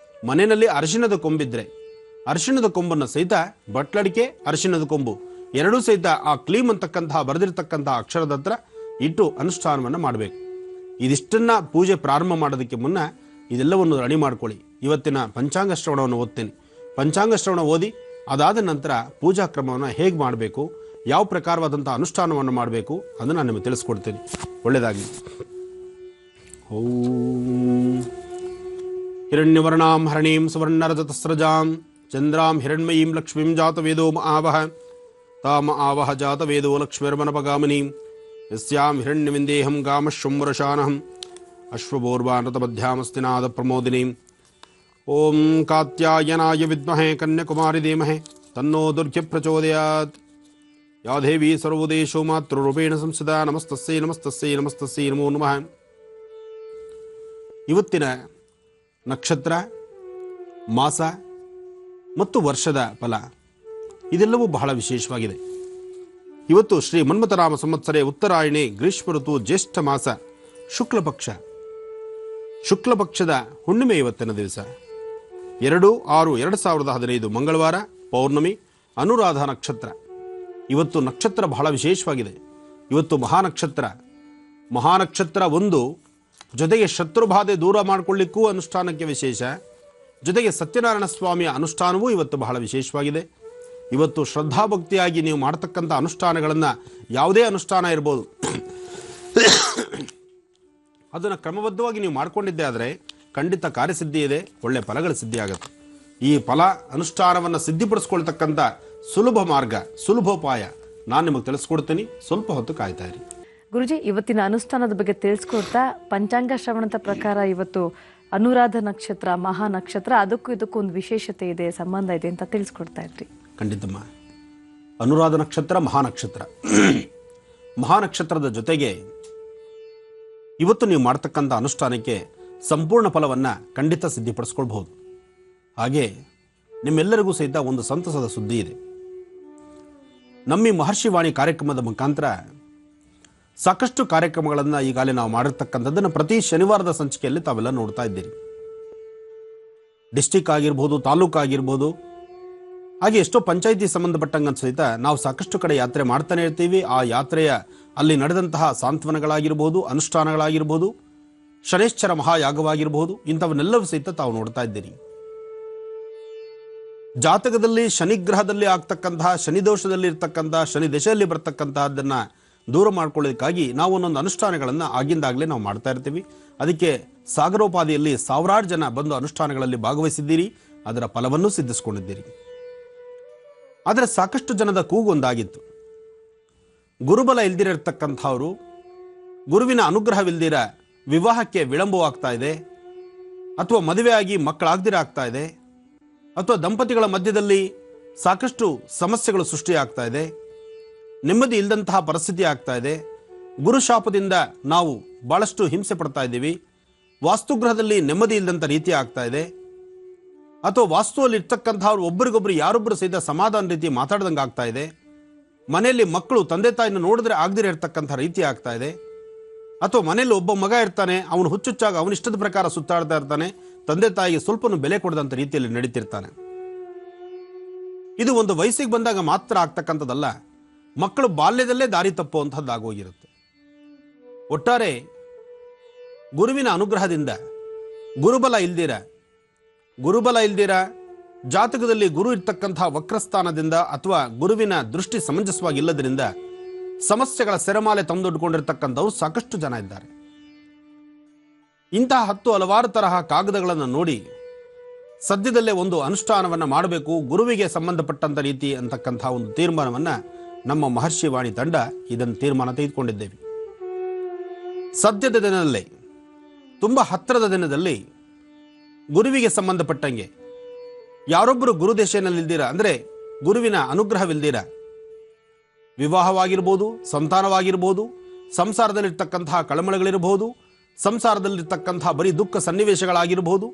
ಮನೆಯಲ್ಲಿ ಅರಿಶಿಣದ ಕೊಂಬಿದ್ರೆ ಅರಿಶಿಣದ ಕೊಂಬನ್ನು ಸಹಿತ ಬಟ್ಲಡಿಕೆ, ಅರಿಶಿಣದ ಕೊಂಬು ಎರಡೂ ಸಹಿತ ಆ ಕ್ಲೀಮ್ ಅಂತಕ್ಕಂತಹ ಬರೆದಿರ್ತಕ್ಕಂತಹ ಅಕ್ಷರದ ಹತ್ರ ಇಟ್ಟು ಅನುಷ್ಠಾನವನ್ನು ಮಾಡಬೇಕು. ಇದಿಷ್ಟನ್ನ ಪೂಜೆ ಪ್ರಾರಂಭ ಮಾಡೋದಕ್ಕೆ ಮುನ್ನ ಇದೆಲ್ಲವನ್ನು ರೆಡಿ ಮಾಡ್ಕೊಳ್ಳಿ. ಇವತ್ತಿನ ಪಂಚಾಂಗ ಶ್ರವಣವನ್ನು ಓದ್ತೇನೆ. ಪಂಚಾಂಗ ಶ್ರವಣ ಓದಿ ಅದಾದ ನಂತರ ಪೂಜಾ ಕ್ರಮವನ್ನು ಹೇಗೆ ಮಾಡಬೇಕು, ಯಾವ ಪ್ರಕಾರವಾದಂಥ ಅನುಷ್ಠಾನವನ್ನು ಮಾಡಬೇಕು ಅದನ್ನು ನಾನು ನಿಮಗೆ ತಿಳಿಸ್ಕೊಡ್ತೇನೆ. ಒಳ್ಳೆಯದಾಗಲಿ. ಓಂ ಹಿರಣ್ಯವರ್ಣಾಂ ಹರಣೀಂ ಸುವರ್ಣರಜತಸ್ರಜಾಂ ಚಂದ್ರಾಂ ಹಿರಣ್ಮಯೀಂ ಲಕ್ಷ್ಮೀಂ ಜಾತವೇದೋ ಆವಹ ತಾಮ ಆವಹ ಜಾತವೇದೋ ಲಕ್ಷ್ಮೀರ್ಮನಪಗಾಮಿನೀಂ ಯಸ್ಯಾಂ ಹಿರಣ್ಯವಿಂದೇಹಂ ಗಾಮಶ್ವಮುರಶಾನಹಂ ಅಶ್ವಪೂರ್ವಾನೃತಮಧ್ಯಾಮಸ್ತಿನಾದ ಪ್ರಮೋದಿನೀಂ. ಓಂ ಕಾತ್ಯಾಯನಾಯ ವಿದ್ಮಹೇ ಕನ್ಯಾಕುಮಾರಿ ಧೀಮಹಿ ತನ್ನೋ ದುರ್ಗೆ ಪ್ರಚೋದಯಾತ್. ಯಾ ದೇವಿ ಸರ್ವದೇಶೋ ಮಾತೃರೂಪೇಣ ಸಂಸ್ಥಿತಾ ನಮಸ್ತಸ್ಯೈ ನಮಸ್ತಸ್ಯೈ ನಮಸ್ತಸ್ಯೈ ನಮೋ ನಮಃ. ಇವತ್ತಿನ ನಕ್ಷತ್ರ, ಮಾಸ ಮತ್ತು ವರ್ಷದ ಫಲ ಇದೆಲ್ಲವೂ ಬಹಳ ವಿಶೇಷವಾಗಿದೆ. ಇವತ್ತು ಶ್ರೀ ಮನ್ಮಥರಾಮ ಸಂವತ್ಸರೆ ಉತ್ತರಾಯಣಿ ಗ್ರೀಷ್ಮ ಋತು ಜ್ಯೇಷ್ಠ ಮಾಸ ಶುಕ್ಲಪಕ್ಷ. ಶುಕ್ಲಪಕ್ಷದ ಹುಣ್ಣಿಮೆ ಇವತ್ತಿನ ದಿವಸ 2/6/2015 ಮಂಗಳವಾರ, ಪೌರ್ಣಮಿ, ಅನುರಾಧ ನಕ್ಷತ್ರ. ಇವತ್ತು ನಕ್ಷತ್ರ ಬಹಳ ವಿಶೇಷವಾಗಿದೆ. ಇವತ್ತು ಮಹಾನಕ್ಷತ್ರ. ಮಹಾನಕ್ಷತ್ರ 1, ಜೊತೆಗೆ ಶತ್ರುಬಾಧೆ ದೂರ ಮಾಡಿಕೊಳ್ಳಿಕ್ಕೂ ಅನುಷ್ಠಾನಕ್ಕೆ ವಿಶೇಷ, ಜೊತೆಗೆ ಸತ್ಯನಾರಾಯಣ ಸ್ವಾಮಿಯ ಅನುಷ್ಠಾನವೂ ಇವತ್ತು ಬಹಳ ವಿಶೇಷವಾಗಿದೆ. ಇವತ್ತು ಶ್ರದ್ಧಾಭಕ್ತಿಯಾಗಿ ನೀವು ಮಾಡ್ತಕ್ಕಂಥ ಅನುಷ್ಠಾನಗಳನ್ನು, ಯಾವುದೇ ಅನುಷ್ಠಾನ ಇರ್ಬೋದು, ಅದನ್ನು ಕ್ರಮಬದ್ಧವಾಗಿ ನೀವು ಮಾಡಿಕೊಂಡಿದ್ದೆ ಆದರೆ ಖಂಡಿತ ಕಾರ್ಯಸಿದ್ಧಿ ಇದೆ, ಒಳ್ಳೆ ಫಲಗಳ ಸಿದ್ಧಿ ಆಗುತ್ತೆ. ಈ ಫಲ ಅನುಷ್ಠಾನವನ್ನು ಸಿದ್ಧಿಪಡಿಸ್ಕೊಳ್ತಕ್ಕಂಥ ಸುಲಭ ಮಾರ್ಗ, ಸುಲಭೋಪಾಯ ನಾನು ನಿಮಗೆ ತಿಳಿಸ್ಕೊಡ್ತೀನಿ. ಸ್ವಲ್ಪ ಹೊತ್ತು ಕಾಯ್ತಾ ಇರಿ. ಗುರುಜಿ, ಇವತ್ತಿನ ಅನುಷ್ಠಾನದ ಬಗ್ಗೆ ತಿಳಿಸ್ಕೊಡ್ತಾ ಪಂಚಾಂಗ ಶ್ರವಣದ ಪ್ರಕಾರ ಇವತ್ತು ಅನುರಾಧ ನಕ್ಷತ್ರ, ಮಹಾ ನಕ್ಷತ್ರ, ಅದಕ್ಕೂ ಇದಕ್ಕೂ ಒಂದು ವಿಶೇಷತೆ ಇದೆ, ಸಂಬಂಧ ಇದೆ ಅಂತ ತಿಳಿಸ್ಕೊಡ್ತಾ ಇದ್ರಿ. ಖಂಡಿತಮ್ಮ. ಅನುರಾಧ ನಕ್ಷತ್ರ, ಮಹಾನಕ್ಷತ್ರ. ಮಹಾನಕ್ಷತ್ರದ ಜೊತೆಗೆ ಇವತ್ತು ನೀವು ಮಾಡ್ತಕ್ಕಂಥ ಅನುಷ್ಠಾನಕ್ಕೆ ಸಂಪೂರ್ಣ ಫಲವನ್ನು ಖಂಡಿತ ಸಿದ್ಧಿಪಡಿಸ್ಕೊಳ್ಬಹುದು. ಹಾಗೆ ನಿಮ್ಮೆಲ್ಲರಿಗೂ ಸಹಿತ ಒಂದು ಸಂತಸದ ಸುದ್ದಿ ಇದೆ. ನಮ್ಮ ಈ ಮಹರ್ಷಿವಾಣಿ ಕಾರ್ಯಕ್ರಮದ ಮುಖಾಂತರ ಸಾಕಷ್ಟು ಕಾರ್ಯಕ್ರಮಗಳನ್ನು ಈಗಾಗಲೇ ನಾವು ಮಾಡಿರ್ತಕ್ಕಂಥದ್ದನ್ನು ಪ್ರತಿ ಶನಿವಾರದ ಸಂಚಿಕೆಯಲ್ಲಿ ತಾವೆಲ್ಲ ನೋಡ್ತಾ ಇದ್ದೀರಿ. ಡಿಸ್ಟಿಕ್ ಆಗಿರ್ಬೋದು, ತಾಲೂಕು ಆಗಿರ್ಬೋದು, ಹಾಗೆ ಎಷ್ಟೋ ಪಂಚಾಯಿತಿ ಸಂಬಂಧಪಟ್ಟಂಗೆ ಸಹಿತ ನಾವು ಸಾಕಷ್ಟು ಕಡೆ ಯಾತ್ರೆ ಮಾಡ್ತಾನೆ ಇರ್ತೀವಿ. ಆ ಯಾತ್ರೆಯ ಅಲ್ಲಿ ನಡೆದಂತಹ ಸಾಂತ್ವನಗಳಾಗಿರ್ಬೋದು, ಅನುಷ್ಠಾನಗಳಾಗಿರ್ಬೋದು, ಶನೈಶ್ಚರ ಮಹಾಯಾಗವಾಗಿರ್ಬೋದು, ಇಂಥವನ್ನೆಲ್ಲವೂ ಸಹಿತ ತಾವು ನೋಡ್ತಾ ಇದ್ದೀರಿ. ಜಾತಕದಲ್ಲಿ ಶನಿಗ್ರಹದಲ್ಲಿ ಆಗ್ತಕ್ಕಂತಹ, ಶನಿದೋಷದಲ್ಲಿ ಇರ್ತಕ್ಕಂತಹ, ಶನಿ ದಶೆಯಲ್ಲಿ ಬರ್ತಕ್ಕಂತಹದ್ದನ್ನು ದೂರ ಮಾಡ್ಕೊಳ್ಳೋದಕ್ಕಾಗಿ ನಾವು ಒಂದೊಂದು ಅನುಷ್ಠಾನಗಳನ್ನು ಆಗಿಂದಾಗಲೇ ನಾವು ಮಾಡ್ತಾ ಇರ್ತೀವಿ. ಅದಕ್ಕೆ ಸಾಗರೋಪಾದಿಯಲ್ಲಿ ಸಾವಿರಾರು ಜನ ಬಂದು ಅನುಷ್ಠಾನಗಳಲ್ಲಿ ಭಾಗವಹಿಸಿದ್ದೀರಿ, ಅದರ ಫಲವನ್ನು ಸಿದ್ಧಿಸಿಕೊಂಡಿದ್ದೀರಿ. ಆದರೆ ಸಾಕಷ್ಟು ಜನದ ಕೂಗೊಂದಾಗಿತ್ತು, ಗುರುಬಲ ಇಲ್ದಿರತಕ್ಕಂಥವರು, ಗುರುವಿನ ಅನುಗ್ರಹವಿಲ್ದಿರ ವಿವಾಹಕ್ಕೆ ವಿಳಂಬವಾಗ್ತಾ ಇದೆ, ಅಥವಾ ಮದುವೆಯಾಗಿ ಮಕ್ಕಳಾಗ್ದಿರ ಆಗ್ತಾ ಇದೆ, ಅಥವಾ ದಂಪತಿಗಳ ಮಧ್ಯದಲ್ಲಿ ಸಾಕಷ್ಟು ಸಮಸ್ಯೆಗಳು ಸೃಷ್ಟಿಯಾಗ್ತಾ ಇದೆ, ನೆಮ್ಮದಿ ಇಲ್ಲದಂತಹ ಪರಿಸ್ಥಿತಿ ಆಗ್ತಾ ಇದೆ, ಗುರುಶಾಪದಿಂದ ನಾವು ಬಹಳಷ್ಟು ಹಿಂಸೆ ಪಡ್ತಾ ಇದ್ದೀವಿ, ವಾಸ್ತುಗೃಹದಲ್ಲಿ ನೆಮ್ಮದಿ ಇಲ್ಲದಂಥ ರೀತಿ ಆಗ್ತಾ ಇದೆ, ಅಥವಾ ವಾಸ್ತುವಲ್ಲಿ ಇರ್ತಕ್ಕಂಥವ್ರು ಒಬ್ಬರಿಗೊಬ್ಬರು ಯಾರೊಬ್ಬರು ಸಹಿತ ಸಮಾಧಾನ ರೀತಿ ಮಾತಾಡ್ದಂಗೆ ಆಗ್ತಾ ಇದೆ, ಮನೆಯಲ್ಲಿ ಮಕ್ಕಳು ತಂದೆ ತಾಯಿನ ನೋಡಿದ್ರೆ ಆಗದಿರ ಇರ್ತಕ್ಕಂಥ ರೀತಿ ಆಗ್ತಾ ಇದೆ, ಅಥವಾ ಮನೆಯಲ್ಲಿ ಒಬ್ಬ ಮಗ ಇರ್ತಾನೆ, ಅವನು ಹುಚ್ಚುಚ್ಚಾಗ ಅವನ ಇಷ್ಟದ ಪ್ರಕಾರ ಸುತ್ತಾಡ್ತಾ ಇರ್ತಾನೆ, ತಂದೆ ತಾಯಿಗೆ ಸ್ವಲ್ಪನೂ ಬೆಲೆ ಕೊಡದಂಥ ರೀತಿಯಲ್ಲಿ ನಡೀತಿರ್ತಾನೆ. ಇದು ಒಂದು ವಯಸ್ಸಿಗೆ ಬಂದಾಗ ಮಾತ್ರ ಆಗ್ತಕ್ಕಂಥದ್ದಲ್ಲ, ಮಕ್ಕಳು ಬಾಲ್ಯದಲ್ಲೇ ದಾರಿ ತಪ್ಪುವಂಥದ್ದಾಗೋಗಿರುತ್ತೆ. ಒಟ್ಟಾರೆ ಗುರುವಿನ ಅನುಗ್ರಹದಿಂದ ಗುರುಬಲ ಇಲ್ದಿರ ಜಾತಕದಲ್ಲಿ ಗುರು ಇರ್ತಕ್ಕಂತಹ ವಕ್ರಸ್ಥಾನದಿಂದ ಅಥವಾ ಗುರುವಿನ ದೃಷ್ಟಿ ಸಮಂಜಸವಾಗಿಲ್ಲದ್ರಿಂದ ಸಮಸ್ಯೆಗಳ ಸೆರೆಮಾಲೆ ತಂದೊಡ್ಕೊಂಡಿರ್ತಕ್ಕಂಥವ್ರು ಸಾಕಷ್ಟು ಜನ ಇದ್ದಾರೆ. ಇಂತಹ ಹಲವಾರು ತರಹ ಕಾಗದಗಳನ್ನು ನೋಡಿ ಸದ್ಯದಲ್ಲೇ ಒಂದು ಅನುಷ್ಠಾನವನ್ನು ಮಾಡಬೇಕು, ಗುರುವಿಗೆ ಸಂಬಂಧಪಟ್ಟಂಥ ರೀತಿ ಅಂತಕ್ಕಂಥ ಒಂದು ತೀರ್ಮಾನವನ್ನು ನಮ್ಮ ಮಹರ್ಷಿವಾಣಿ ತಂಡ ಇದನ್ನು ತೀರ್ಮಾನ ತೆಗೆದುಕೊಂಡಿದ್ದೇವೆ. ಸದ್ಯದ ದಿನದಲ್ಲೇ, ತುಂಬ ಹತ್ತಿರದ ದಿನದಲ್ಲಿ ಗುರುವಿಗೆ ಸಂಬಂಧಪಟ್ಟಂಗೆ ಯಾರೊಬ್ಬರು ಗುರುದೇಶನಲ್ಲಿಲ್ದಿರ, ಅಂದರೆ ಗುರುವಿನ ಅನುಗ್ರಹವಿಲ್ದಿರ ವಿವಾಹವಾಗಿರ್ಬೋದು, ಸಂತಾನವಾಗಿರ್ಬೋದು, ಸಂಸಾರದಲ್ಲಿರ್ತಕ್ಕಂತಹ ಕಳಮಳಗಳಿರ್ಬೋದು, ಸಂಸಾರದಲ್ಲಿರ್ತಕ್ಕಂತಹ ಬರೀ ದುಃಖ ಸನ್ನಿವೇಶಗಳಾಗಿರ್ಬೋದು,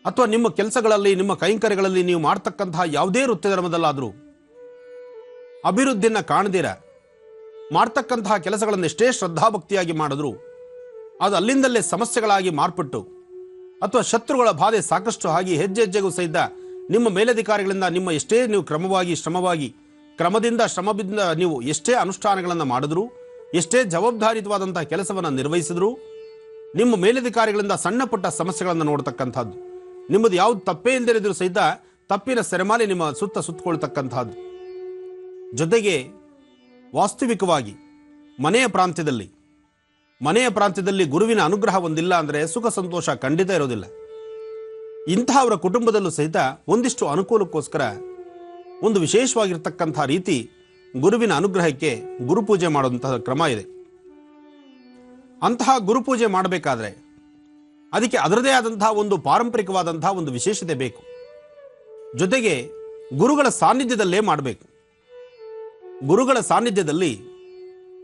ಅಥವಾ ನಿಮ್ಮ ಕೆಲಸಗಳಲ್ಲಿ, ನಿಮ್ಮ ಕೈಂಕರ್ಯಗಳಲ್ಲಿ ನೀವು ಮಾಡ್ತಕ್ಕಂತಹ ಯಾವುದೇ ವೃತ್ತಿ ಧರ್ಮದಲ್ಲಾದರೂ ಅಭಿವೃದ್ಧಿಯನ್ನು ಕಾಣದಿರ ಮಾಡ್ತಕ್ಕಂತಹ ಕೆಲಸಗಳನ್ನು ಎಷ್ಟೇ ಶ್ರದ್ಧಾಭಕ್ತಿಯಾಗಿ ಮಾಡಿದ್ರು ಅದು ಅಲ್ಲಿಂದಲೇ ಸಮಸ್ಯೆಗಳಾಗಿ ಮಾರ್ಪಟ್ಟು, ಅಥವಾ ಶತ್ರುಗಳ ಬಾಧೆ ಸಾಕಷ್ಟು ಆಗಿ ಹೆಜ್ಜೆ ಹೆಜ್ಜೆಗೂ ಸಹಿತ ನಿಮ್ಮ ಮೇಲಧಿಕಾರಿಗಳಿಂದ ನಿಮ್ಮ ಎಷ್ಟೇ ನೀವು ಶ್ರಮದಿಂದ ನೀವು ಎಷ್ಟೇ ಅನುಷ್ಠಾನಗಳನ್ನು ಮಾಡಿದ್ರು, ಎಷ್ಟೇ ಜವಾಬ್ದಾರಿಯುತವಾದಂತಹ ಕೆಲಸವನ್ನು ನಿರ್ವಹಿಸಿದ್ರು, ನಿಮ್ಮ ಮೇಲಧಿಕಾರಿಗಳಿಂದ ಸಣ್ಣ ಪುಟ್ಟ ಸಮಸ್ಯೆಗಳನ್ನು ನೋಡ್ತಕ್ಕಂಥದ್ದು, ನಿಮ್ಮದು ಯಾವ್ದು ತಪ್ಪೇ ಇಲ್ಲದಿರಿದ್ರು ಸಹಿತ ತಪ್ಪಿನ ಸೆರೆಮಾಲೆ ನಿಮ್ಮ ಸುತ್ತಕೊಳ್ತಕ್ಕಂಥದ್ದು. ಜೊತೆಗೆ ವಾಸ್ತವಿಕವಾಗಿ ಮನೆಯ ಪ್ರಾಂತ್ಯದಲ್ಲಿ ಗುರುವಿನ ಅನುಗ್ರಹ ಒಂದಿಲ್ಲ ಅಂದರೆ ಸುಖ ಸಂತೋಷ ಖಂಡಿತ ಇರೋದಿಲ್ಲ. ಇಂತಹವರ ಕುಟುಂಬದಲ್ಲೂ ಸಹಿತ ಒಂದಿಷ್ಟು ಅನುಕೂಲಕ್ಕೋಸ್ಕರ ಒಂದು ವಿಶೇಷವಾಗಿರ್ತಕ್ಕಂಥ ರೀತಿ ಗುರುವಿನ ಅನುಗ್ರಹಕ್ಕೆ ಗುರುಪೂಜೆ ಮಾಡುವಂತಹ ಕ್ರಮ ಇದೆ. ಅಂತಹ ಗುರುಪೂಜೆ ಮಾಡಬೇಕಾದ್ರೆ ಅದಕ್ಕೆ ಅದರದೇ ಆದಂತಹ ಒಂದು ಪಾರಂಪರಿಕವಾದಂತಹ ಒಂದು ವಿಶೇಷತೆ ಬೇಕು. ಜೊತೆಗೆ ಗುರುಗಳ ಸಾನ್ನಿಧ್ಯದಲ್ಲೇ ಮಾಡಬೇಕು. ಗುರುಗಳ ಸಾನ್ನಿಧ್ಯದಲ್ಲಿ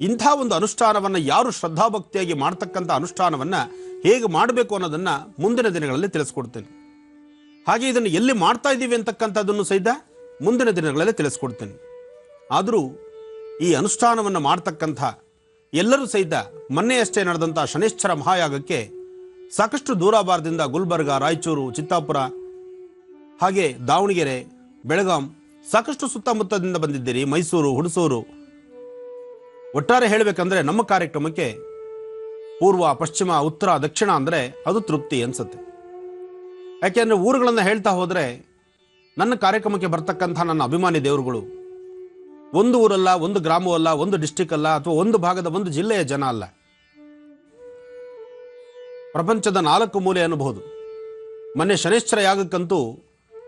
ಇಂಥ ಒಂದು ಅನುಷ್ಠಾನವನ್ನು ಯಾರು ಶ್ರದ್ಧಾಭಕ್ತಿಯಾಗಿ ಮಾಡ್ತಕ್ಕಂಥ ಅನುಷ್ಠಾನವನ್ನು ಹೇಗೆ ಮಾಡಬೇಕು ಅನ್ನೋದನ್ನು ಮುಂದಿನ ದಿನಗಳಲ್ಲಿ ತಿಳಿಸ್ಕೊಡ್ತೇನೆ. ಹಾಗೆ ಇದನ್ನು ಎಲ್ಲಿ ಮಾಡ್ತಾ ಇದ್ದೀವಿ ಅಂತಕ್ಕಂಥದ್ದನ್ನು ಸಹಿತ ಮುಂದಿನ ದಿನಗಳಲ್ಲಿ ತಿಳಿಸ್ಕೊಡ್ತೇನೆ. ಆದರೂ ಈ ಅನುಷ್ಠಾನವನ್ನು ಮಾಡ್ತಕ್ಕಂಥ ಎಲ್ಲರೂ ಸಹಿತ ಮೊನ್ನೆಯಷ್ಟೇ ನಡೆದಂಥ ಶನೈಶ್ಚರ ಮಹಾಯಾಗಕ್ಕೆ ಸಾಕಷ್ಟು ದೂರಾಭಾರದಿಂದ ಗುಲ್ಬರ್ಗ, ರಾಯಚೂರು, ಚಿತ್ತಾಪುರ, ಹಾಗೆ ದಾವಣಗೆರೆ, ಬೆಳಗಾಂ ಸಾಕಷ್ಟು ಸುತ್ತಮುತ್ತದಿಂದ ಬಂದಿದ್ದೀರಿ, ಮೈಸೂರು, ಹುಣಸೂರು. ಒಟ್ಟಾರೆ ಹೇಳಬೇಕಂದ್ರೆ ನಮ್ಮ ಕಾರ್ಯಕ್ರಮಕ್ಕೆ ಪೂರ್ವ, ಪಶ್ಚಿಮ, ಉತ್ತರ, ದಕ್ಷಿಣ ಅಂದರೆ ಅದು ತೃಪ್ತಿ ಅನ್ಸುತ್ತೆ. ಯಾಕೆಂದರೆ ಊರುಗಳನ್ನು ಹೇಳ್ತಾ ಹೋದರೆ ನನ್ನ ಕಾರ್ಯಕ್ರಮಕ್ಕೆ ಬರ್ತಕ್ಕಂಥ ನನ್ನ ಅಭಿಮಾನಿ ದೇವರುಗಳು ಒಂದು ಊರಲ್ಲ, ಒಂದು ಗ್ರಾಮವಲ್ಲ, ಒಂದು ಡಿಸ್ಟಿಕ್ ಅಲ್ಲ, ಅಥವಾ ಒಂದು ಭಾಗದ ಒಂದು ಜಿಲ್ಲೆಯ ಜನ ಅಲ್ಲ, ಪ್ರಪಂಚದ 4 ಮೂಲೆ ಅನ್ನಬಹುದು. ಮೊನ್ನೆ ಶನೈಶ್ಚರ ಯಾಗಕ್ಕಂತೂ